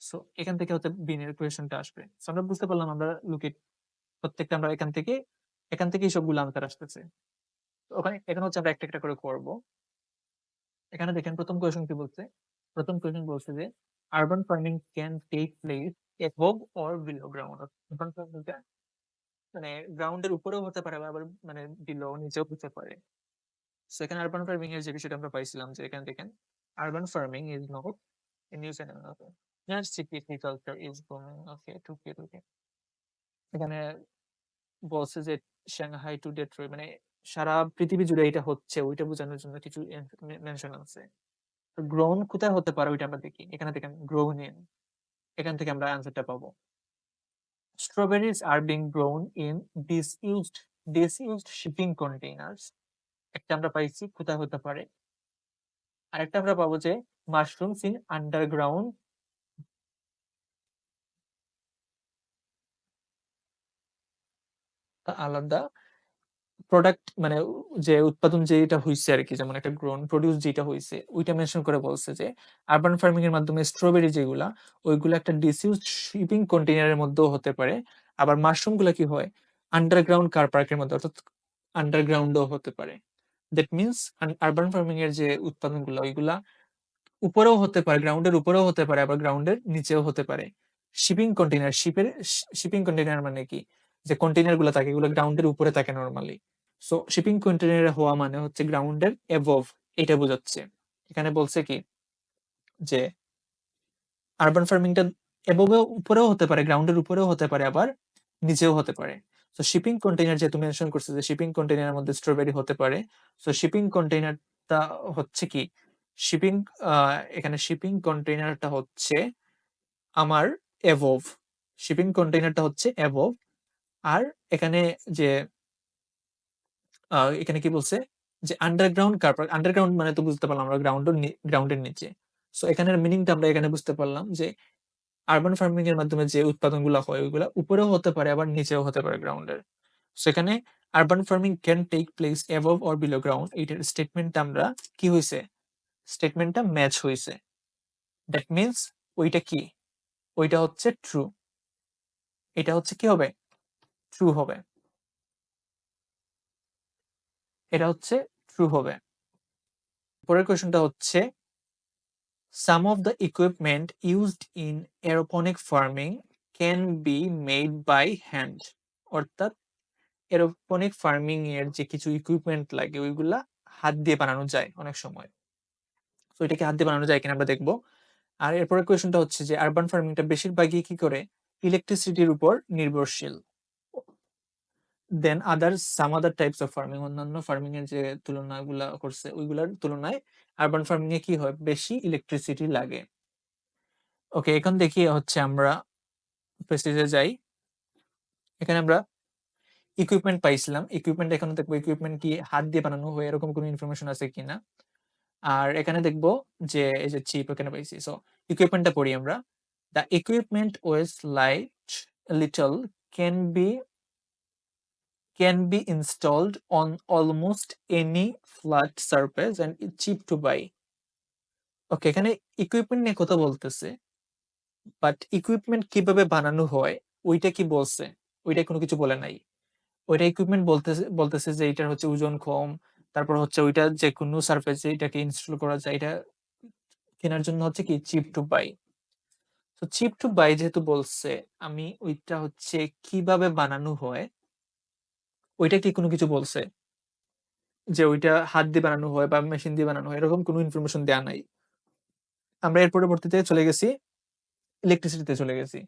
সো এখান থেকে হচ্ছে বিনের কোয়েশনটা আসবে। সো আমরা বুঝতে পারলাম আমরা লুকেট প্রত্যেকটা আমরা এখান থেকেই সবগুলো আনসার আসতেছে। তো ওখানে এখানে হচ্ছে আমরা একটা একটা করে করব। এখানে দেখেন প্রথম কোয়েশন কি বলছে, প্রথম কোয়েশন বলছে যে urban farming can take place above or below ground. Urban ফার্মিংটা মানে গ্রাউন্ডের উপরেও হতে পারে আবার মানে বিলো নিচেও হতে পারে। সো এখানে আরবান ফার্মিং এর যে বিষয়টা আমরা পাইছিলাম যে এখানে দেখেন urban farming is not in use and city culture is growing okay টুকে টুকে এখানে বলছে যে সাংহাই টু ডেট্রয়েট মানে সারা পৃথিবী জুড়ে এটা হচ্ছে ওইটা বোঝানোর জন্য কিছু মেনশন আছে। গ্রোন কোথায় হতে পারে ওইটা আমরা দেখি এখানে দেখেন গ্রোন ইন এখান থেকে আমরা আনসারটা পাবো। Strawberries are being grown in disused shipping containers একটা আমরা পাইছি কোথায় হতে পারে। আরেকটা আমরা পাবো যে মাশরুমস ইন আন্ডারগ্রাউন্ড আলাদা প্রোডাক্ট মানে যে উৎপাদন যেটা হইছে আর কি যেমন একটা গ্রোন প্রডিউস যেটা হইছে ওইটা মেনশন করে বলছে যে আরবান ফার্মিং এর মাধ্যমে স্ট্রবেরি যেগুলা ওইগুলা একটা ডিসইউজ শিপিং কন্টেইনারের মধ্যেও হতে পারে। আবার মাশরুম গুলা কি হয় আন্ডারগ্রাউন্ড কার পার্কের মধ্যে অর্থাৎ আন্ডারগ্রাউন্ডও হতে পারে। দ্যাট মিনস আরবান ফার্মিং এর যে উৎপাদনগুলো ওইগুলা উপরেও হতে পারে গ্রাউন্ডের উপরেও হতে পারে আবার গ্রাউন্ডের নিচেও হতে পারে। শিপিং কন্টেইনার মানে কি যে কন্টেইনার গুলো থাকে এগুলো গ্রাউন্ডের উপরে থাকে নরমালি। সো শিপিং কন্টেইনারে হওয়া মানে হচ্ছে গ্রাউন্ডের এভভ এটা বোঝাচ্ছে। এখানে বলছে কি যে আরবান ফার্মিংটা এভবেও উপরেও হতে পারে গ্রাউন্ডের উপরেও হতে পারে আবার নিচেও হতে পারে। সো শিপিং কন্টেইনার যেহেতু মেনশন করছে যে শিপিং কন্টেইনারের মধ্যে স্ট্রবেরি হতে পারে। সো শিপিং কন্টেইনারটা হচ্ছে কি শিপিং এখানে শিপিং কন্টেইনারটা হচ্ছে আমার এভভ শিপিং কন্টেইনারটা হচ্ছে এভভ। আর এখানে যে এখানে কি বলছে যে আন্ডারগ্রাউন্ড কার পার্ক আন্ডারগ্রাউন্ড মানে তো বুঝতে পারলাম আমরা গ্রাউন্ডের নিচে। সো এখানের মিনিংটা আমরা এখানে বুঝতে পারলাম যে আরবান ফার্মিং এর মাধ্যমে যে উৎপাদনগুলো হয় ওইগুলা উপরেও হতে পারে আবার নিচেও হতে পারে গ্রাউন্ডের। সেখানে urban farming can take place above or below ground এইটার স্টেটমেন্টটা আমরা কি হয়েছে স্টেটমেন্টটা ম্যাচ হয়েছে। দ্যাট মিনস ওইটা কি ওইটা হচ্ছে ট্রু এটা হচ্ছে কি হবে ট্রু হবে এটা হচ্ছে ট্রু হবে। পরের কোয়েশ্চনটা হচ্ছে some of the equipment used in aeroponic farming can be made by hand অর্থাৎ এরোপনিক ফার্মিং এর যে কিছু ইকুইপমেন্ট লাগে ওইগুলা হাত দিয়ে বানানো যায় অনেক সময়। তো এটাকে হাত দিয়ে বানানো যায় কিনা আমরা দেখবো। আর এরপরের কোয়েশ্চনটা হচ্ছে যে আরবান ফার্মিংটা বেশিরভাগই কি করে ইলেকট্রিসিটির উপর নির্ভরশীল। দেন some other types of farming অন্যান্য ফার্মিং এর যে তুলনাগুলা করছে ওইগুলার তুলনায় আরবান ফার্মিং এ কি হয় বেশি ইলেকট্রিসিটি লাগে। ওকে এখন দেখি হচ্ছে আমরা প্রেসিজে যাই। এখানে আমরা ইকুইপমেন্ট পাইছিলাম ইকুইপমেন্ট এখানে দেখবো ইকুইপমেন্ট কি হাত দিয়ে বানানো হয় এরকম কোনো ইনফরমেশন আছে কিনা। আর এখানে দেখবো যে এই যে চিপ এখানে পাইছি। সো ইকুইপমেন্টটা পড়ি আমরা। The equipment weighs light little can be installed on almost any flat surface and it's cheap to buy. ওকে এখানে ইকুইপমেন্ট নিয়ে কথা বলতেছে বাট ইকুইপমেন্ট কিভাবে বানানো হয় ওইটা কি বলছে ওইটা কোনো কিছু বলে নাই। ওইটা ইকুইপমেন্ট বলতেছে যে এটার হচ্ছে ওজন কম তারপর হচ্ছে ওইটা যে কোনো সারফেসে এটাকে ইনস্টল করা যায় এটা কেনার জন্য হচ্ছে কি চিপ টু বাই। তো চিপ টু বাই যেহেতু বলছে আমি ওইটা হচ্ছে কিভাবে বানানো হয় ওইটা কি কোনো কিছু বলছে যে ওইটা হাত দিয়ে বানানো হয় বা মেশিন দিয়ে বানানো হয় এরকম কোনো ইনফরমেশন দেয়া নাই। আমরা এর পরবর্তীতে চলে গেছি ইলেকট্রিসিটিতে চলে গেছি।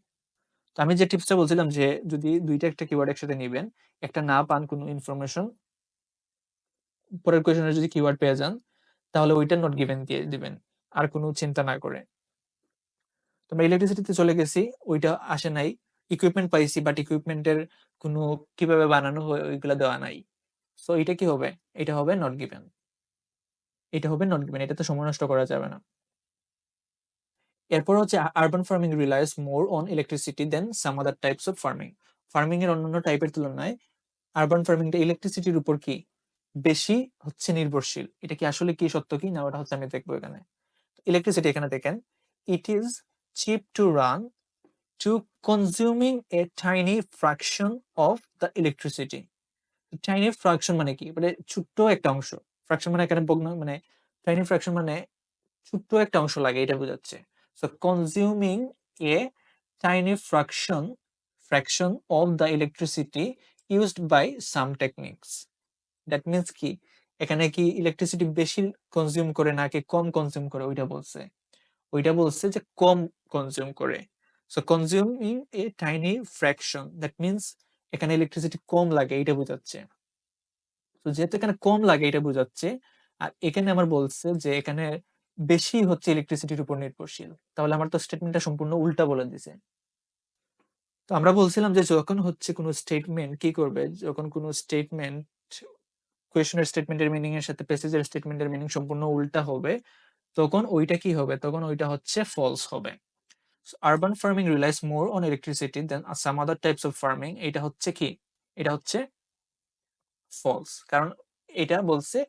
তো আমি যে টিপসটা বলছিলাম যে যদি দুইটা একটা কিওয়ার্ড একসাথে নিবেন একটা না পান কোনো ইনফরমেশন পরের কোয়েশনে যদি কিওয়ার্ড পেয়ে যান তাহলে ওইটা নট গিভেন দিয়ে দিবেন আর কোনো চিন্তা না করে। তো আমরা ইলেকট্রিসিটিতে চলে গেছি ওইটা আসে নাই ইকুইপমেন্ট পাইছি বাট ইকুইপমেন্টের কোনো কিভাবে বানানো হয় ওইগুলা দেওয়া নাই। সো এটা কি হবে এটা হবে নট গিভেন এটাতে সময় নষ্ট করা যাবে না। এরপর হচ্ছে urban farming relies more on electricity than some other types of farming এর অন্যান্য টাইপের তুলনায় আরবান ফার্মিংটা ইলেকট্রিসিটির উপর কি বেশি হচ্ছে নির্ভরশীল। এটা কি আসলে কি সত্য কি না ওটা হচ্ছে আমি দেখবো এখানে। ইলেকট্রিসিটি এখানে দেখেন it is cheap to run to consuming a tiny fraction of the electricity. Tiny fraction মানে কি মানে ছোট্ট একটা অংশ ফ্র্যাকশন মানে এখানে মানে টাইনি ফ্র্যাকশন মানে ছোট্ট একটা অংশ লাগে এটা বোঝাচ্ছে। So consuming a tiny fraction of the electricity used by some techniques. That means কি এখানে কি ইলেকট্রিসিটি বেশি কনজিউম করে নাকি কম কনজিউম করে ওইটা বলছে যে কম কনজিউম করে। So consuming a tiny fraction, that means এখানে ইলেকট্রিসিটি কম লাগে এটা বোঝাচ্ছে। তো যেহেতু এখানে কম লাগে এটা বোঝাচ্ছে, আর এখানে আমার বলছে যে এখানে বেশি হচ্ছে ইলেকট্রিসিটির উপর নির্ভরশীল, তাহলে আমার তো স্টেটমেন্টটা সম্পূর্ণ উল্টা বলে দিছে। তো আমরা বলছিলাম যে যখন হচ্ছে কোনো স্টেটমেন্ট কি করবে, যখন কোনো স্টেটমেন্ট কোয়েশনের স্টেটমেন্টের মিনিং এর সাথে প্যাসেজের স্টেটমেন্টের মিনিং সম্পূর্ণ উল্টা হবে, তখন ওইটা কি হবে, তখন ওইটা হচ্ছে ফলস হবে। Urban farming relies more on electricity than some other types of farming, এটা হচ্ছে কি, এটা হচ্ছে ফলস। কারণ এটা বলছে,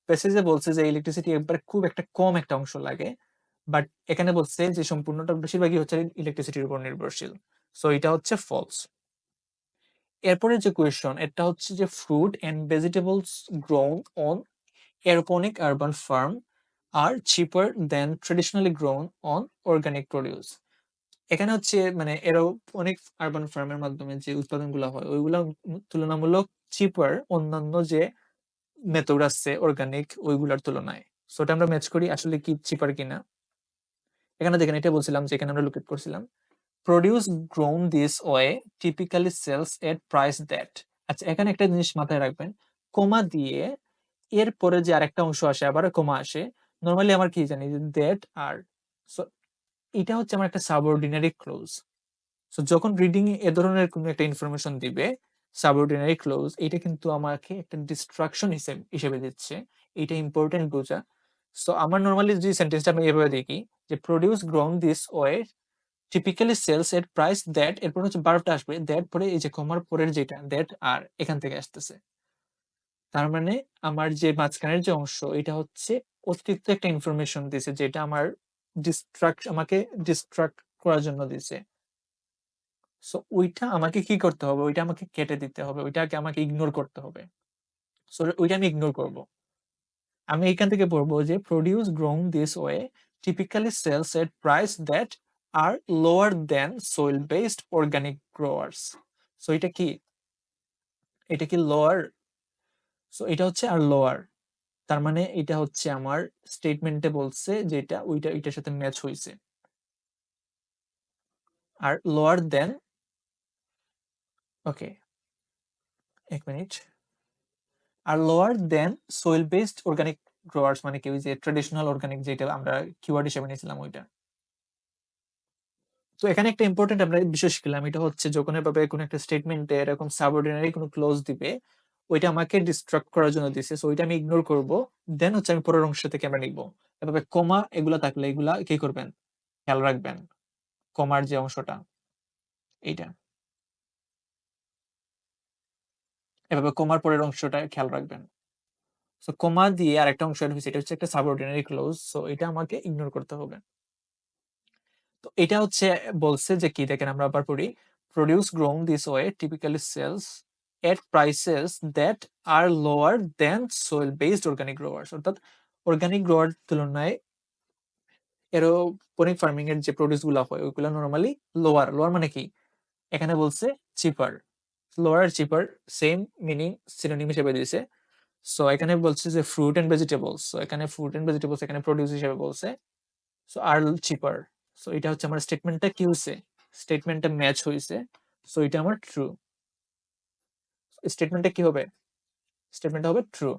প্যাসেজে বলছে যে ইলেকট্রিসিটি একবারে খুব একটা কম একটা অংশ লাগে, বাট এখানে বলছে যে সম্পূর্ণটা বেশিরভাগই হচ্ছে ইলেকট্রিসিটির উপর নির্ভরশীল। সো এটা হচ্ছে ফলস। এরপরে যে কোয়েশন, এটা হচ্ছে যে fruit and vegetables grown on aeroponic urban farm are cheaper than traditionally grown on organic produce. এখানে হচ্ছে মানে এরোপনিক আরবান ফার্মের মাধ্যমে যে উৎপাদনগুলো হয় ওইগুলো তুলনামূলক চিপার অন্যান্য যে মেথড আছে অর্গানিক ওইগুলোর তুলনায়। সো এটা আমরা ম্যাচ করি আসলে কি চিপার কিনা। এখানে দেখেন এটা বলছিলাম যে এখানে আমরা লোকেট করছিলাম produce grown this way typically sells at price that. আচ্ছা এখানে একটা জিনিস মাথায় রাখবেন, কমা দিয়ে এরপরে যে আরেকটা অংশ আসে আবার কমা আসে, নর্মালি আমার কি জানি যে দ্যাট আর, সো এটা হচ্ছে আমার একটা সাবঅর্ডিনারি ক্লোজ। সো যখন রিডিং এ ধরনের কোনো একটা ইনফরমেশন দিবে সাবঅর্ডিনারি ক্লোজ, এটা কিন্তু আমাকে একটা ডিস্ট্রাকশন হিসেবে দিচ্ছে, এটা ইম্পর্টেন্ট বোঝা। সো আমার নর্মালি যে সেন্টেন্সটা আমি এভাবে দেখি যে produce grown this way typically sells at price that, এরপর হচ্ছে ভার্বটা আসবে দ্যাট পরে এই যে কমার পরের যেটা দ্যাট আর এখান থেকে আসতেছে। তার মানে আমার যে মাঝখানের যে অংশ এটা হচ্ছে অতিরিক্ত একটা ইনফরমেশন দিছে যেটা আমাকে ডিস্ট্রাক্ট করার জন্য দিছে। সো ওইটা আমাকে কি করতে হবে, ওইটা আমাকে কেটে দিতে হবে, ওইটাকে আমাকে ইগনোর করতে হবে। সো ওইটা আমি ইগনোর করব। আমি এখান থেকে পড়বো যে produce grown this way typically sells at price that are lower than soil based organic growers. So এটা কি, এটা কি লোয়ার, সো এটা হচ্ছে আর লোয়ার, তার মানে এটা হচ্ছে আমার স্টেটমেন্টে বলছে যেটা ওইটা এটার সাথে ম্যাচ হইছে। আর লোয়ার দেন, ওকে এক মিনিট, আর lower than soil based organic growers মানে কি ওই যে ট্রেডিশনাল অর্গানিক যেটা আমরা কিওয়ার্ড হিসেবে নিয়েছিলাম ওইটা। তো এখানে একটা ইম্পর্টেন্ট আমরা বিষয় শিখলাম, এটা হচ্ছে যখন এভাবে কোনো একটা স্টেটমেন্টে এরকম সাবঅর্ডিনারি কোনো ক্লোজ দিবে ওইটা আমাকে ডিস্ট্রাক্ট করার জন্য দিছে, সো ওইটা আমি ইগনোর করব। দেন হচ্ছে আমি পরের অংশ থেকে আমরা নিব। এভাবে কমা এগুলা থাকলে এগুলা কি করবেন, খেয়াল রাখবেন, কমার যে অংশটা এইটা, এভাবে কমার পরের অংশটা খেয়াল রাখবেন। সো কমা দিয়ে আরেকটা অংশ এড হয়েছে, এটা হচ্ছে একটা সাবঅর্ডিনারি ক্লোজ, সো এটা আমাকে ইগনোর করতে হবে। তো এটা হচ্ছে বলছে যে কি, দেখেন আমরা আবার পড়ি, produce grown this way typically sells at prices that are lower than soil based organic growers, অর্থাৎ অর্গানিক গ্রোয়ার তুলনায় এরোপনিক ফার্মিং এর যে প্রডিউস গুলো হয় ওইগুলো নরমালি লোয়ার। লোয়ার মানে কি, এখানে বলছে চিপার, লোয়ার আর চিপার সেম মিনিং সিনোনিম হিসেবে দিয়েছে। সো এখানে বলছে যে ফ্রুট এন্ড ভেজিটেবলস, সো এখানে ফ্রুট এন্ড ভেজিটেবলস এখানে প্রডিউস হিসেবে বলছে, সো আর চিপার। সো এটা হচ্ছে আমার স্টেটমেন্টটা কি হয়েছে, স্টেটমেন্টটা ম্যাচ হয়েছে, সো এটা আমার ট্রু। স্টেটমেন্টটা কি হবে, স্টেটমেন্টটা হবে ট্রু।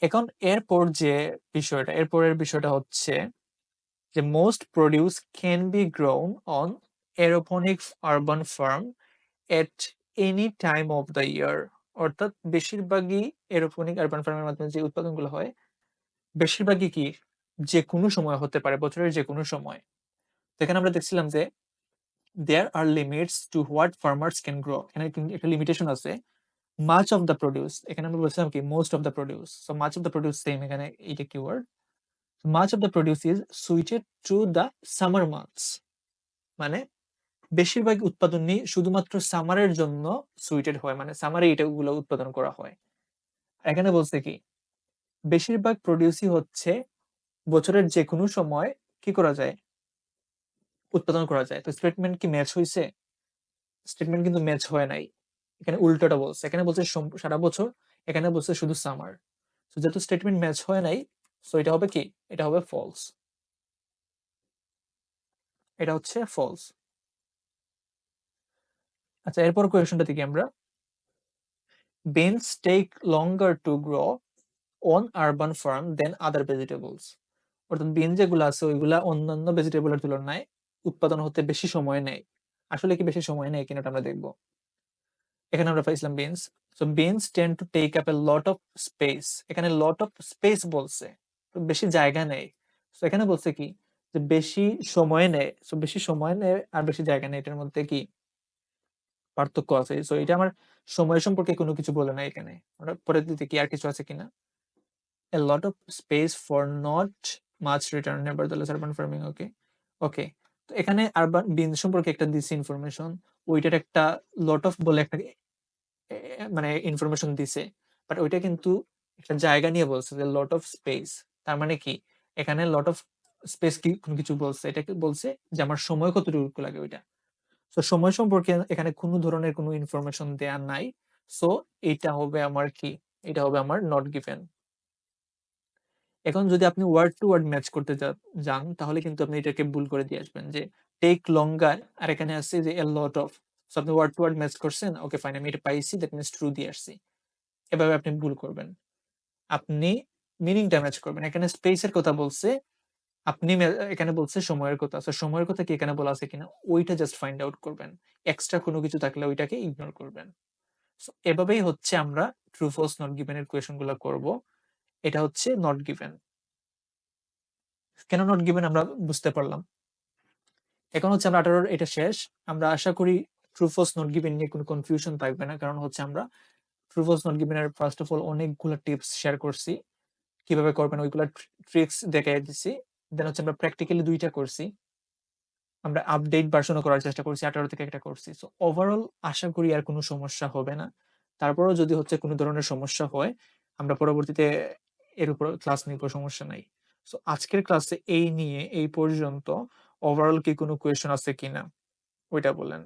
এখন এরপর যে বিষয়টা, এরপরের বিষয়টা হচ্ছে যে most produce can be grown on aeroponic urban farm at any time of the year, অর্থাৎ বেশিরভাগই এরোপনিক আরবান ফার্মের মাধ্যমে যে উৎপাদনগুলো হয় বেশিরভাগই কি যে কোনো সময় হতে পারে, বছরের যে কোনো সময়। তো এখানে আমরা দেখছিলাম যে there are limits to what farmers can grow, এখানে কিন্তু একটা লিমিটেশন আছে। মাচ অফ দ্য প্রডিউস, এখানে আমরা বলছিলাম কি most of the produce, so much of the produce same এখানে এইটা keyword. Much of the produce is suited to the summer months, মানে বেশিরভাগ উৎপাদনই শুধুমাত্র সামারের জন্য সুইটেড হয়, মানে সামারে এটাগুলো উৎপাদন করা হয়। এখানে বলছে কি বেশিরভাগ প্রডিউসই হচ্ছে বছরের যে কোনো সময় কি করা যায়, উৎপাদন করা যায়। তো স্টেটমেন্ট কি ম্যাচ হয়েছে, স্টেটমেন্ট কিন্তু ম্যাচ হয় নাই, এখানে উল্টোটা বলছে। এখানে বলছে সারা বছর এখানে বলছে শুধু সামার। সো যেহেতু স্টেটমেন্ট ম্যাচ হয় নাই, সো এটা হবে কি? এটা হবে ফলস। এটা হচ্ছে ফলস। আচ্ছা, এরপর কোয়েশনটা দেখি আমরা। Beans take longer to grow on urban farm than other vegetables. অর্থাৎ বিন যেগুলো আছে ওইগুলা অন্যান্য ভেজিটেবলের তুলনায় উৎপাদন হতে বেশি সময় নেয়। আসলে কি বেশি সময় নেয় কিনা এটা আমরা দেখবো। এখানে আমরা পাইছিলাম beans. So beans tend to take up a lot of space. এখানে লট অফ স্পেস বলছে, তো বেশি জায়গা নেয়। সো এখানে বলছে কি যে বেশি সময় নেয়। সো বেশি সময় নেয় আর বেশি জায়গা নেয়, এটার মধ্যে কি পার্থক্য আছে? সো এটা আমার সময় সম্পর্কে কোনো কিছু বলে না এখানে। আমরা পরে দিতে কি আর কিছু আছে কিনা। A lot of space for not much return nevertheless urban farming. ওকে ওকে, তো এখানে আরবান বিন সম্পর্কে একটা দিছে ইনফরমেশন, ওইটার একটা লট অফ বলে একটা মানে ইনফরমেশন দিছে, বাট ওইটা কিন্তু একটা জায়গা নিয়ে বলছে যে লট অফ স্পেস। তার মানে কি এখানে লট অফ স্পেস কি কোনো কিছু বলছে? এটাকে বলছে যে আমার সময় কতটুকু লাগে ওইটা। সো সময় সম্পর্কে এখানে কোনো ধরনের কোনো ইনফরমেশন দেয়া নাই। সো এটা হবে আমার কি? এটা হবে আমার নট গিভেন। এখন যদি আপনি ওয়ার্ড টু ওয়ার্ড ম্যাচ করতে যান তাহলে কিন্তু আপনি এটাকে ভুল করে দিয়ে আসবেন যে টেক লঙ্গার, আর এখানে আছে যে এ লট অফ। সো আপনি ওয়ার্ড টু ওয়ার্ড ম্যাচ করছেন, ওকে ফাইন, আমি এটা পাইছি, দ্যাট মিন্স ট্রু দিয়ে আসছি। এভাবে আপনি ভুল করবেন। আপনি মিনিংটা ম্যাচ করবেন। এখানে স্পেসের কথা বলছে, আপনি এখানে বলছে সময়ের কথা। সো সময়ের কথা কি এখানে বলা আছে কিনা ওইটা জাস্ট ফাইন্ড আউট করবেন। এক্সট্রা কোনো কিছু থাকলে ওইটাকে ইগনোর করবেন। সো এভাবেই হচ্ছে আমরা ট্রু ফলস নট গিভেন এর কোয়েশন গুলো করব। এটা হচ্ছে নট গিভেন। কেন নট গিভেন আমরা বুঝতে পারলাম। এখন হচ্ছে আমরা 18 এটা শেষ। আমরা আশা করি ট্রু ফলস নট গিভেন নিয়ে কোনো কনফিউশন থাকবে না, কারণ হচ্ছে আমরা ট্রু ফলস নট গিভেন এর ফার্স্ট অফ অল অনেকগুলো টিপস শেয়ার করছি, কিভাবে করবেন ওইগুলা ট্রিক্স দেখাই দিছি। দেন হচ্ছে আমরা প্র্যাকটিক্যালি 2টা করছি, আমরা আপডেট ভার্সনও করার চেষ্টা করছি, 18 থেকে একটা করছি। সো ওভারঅল আশা করি আর কোনো সমস্যা হবে না। তারপরেও যদি হচ্ছে কোনো ধরনের সমস্যা হয় আমরা পরবর্তীতে এর উপর ক্লাস নিব, সমস্যা নাই। সো আজকের ক্লাসে এই নিয়ে এই পর্যন্ত। ওভারঅল কি কোনো কোয়েশ্চেন আছে কিনা ওইটা বলেন।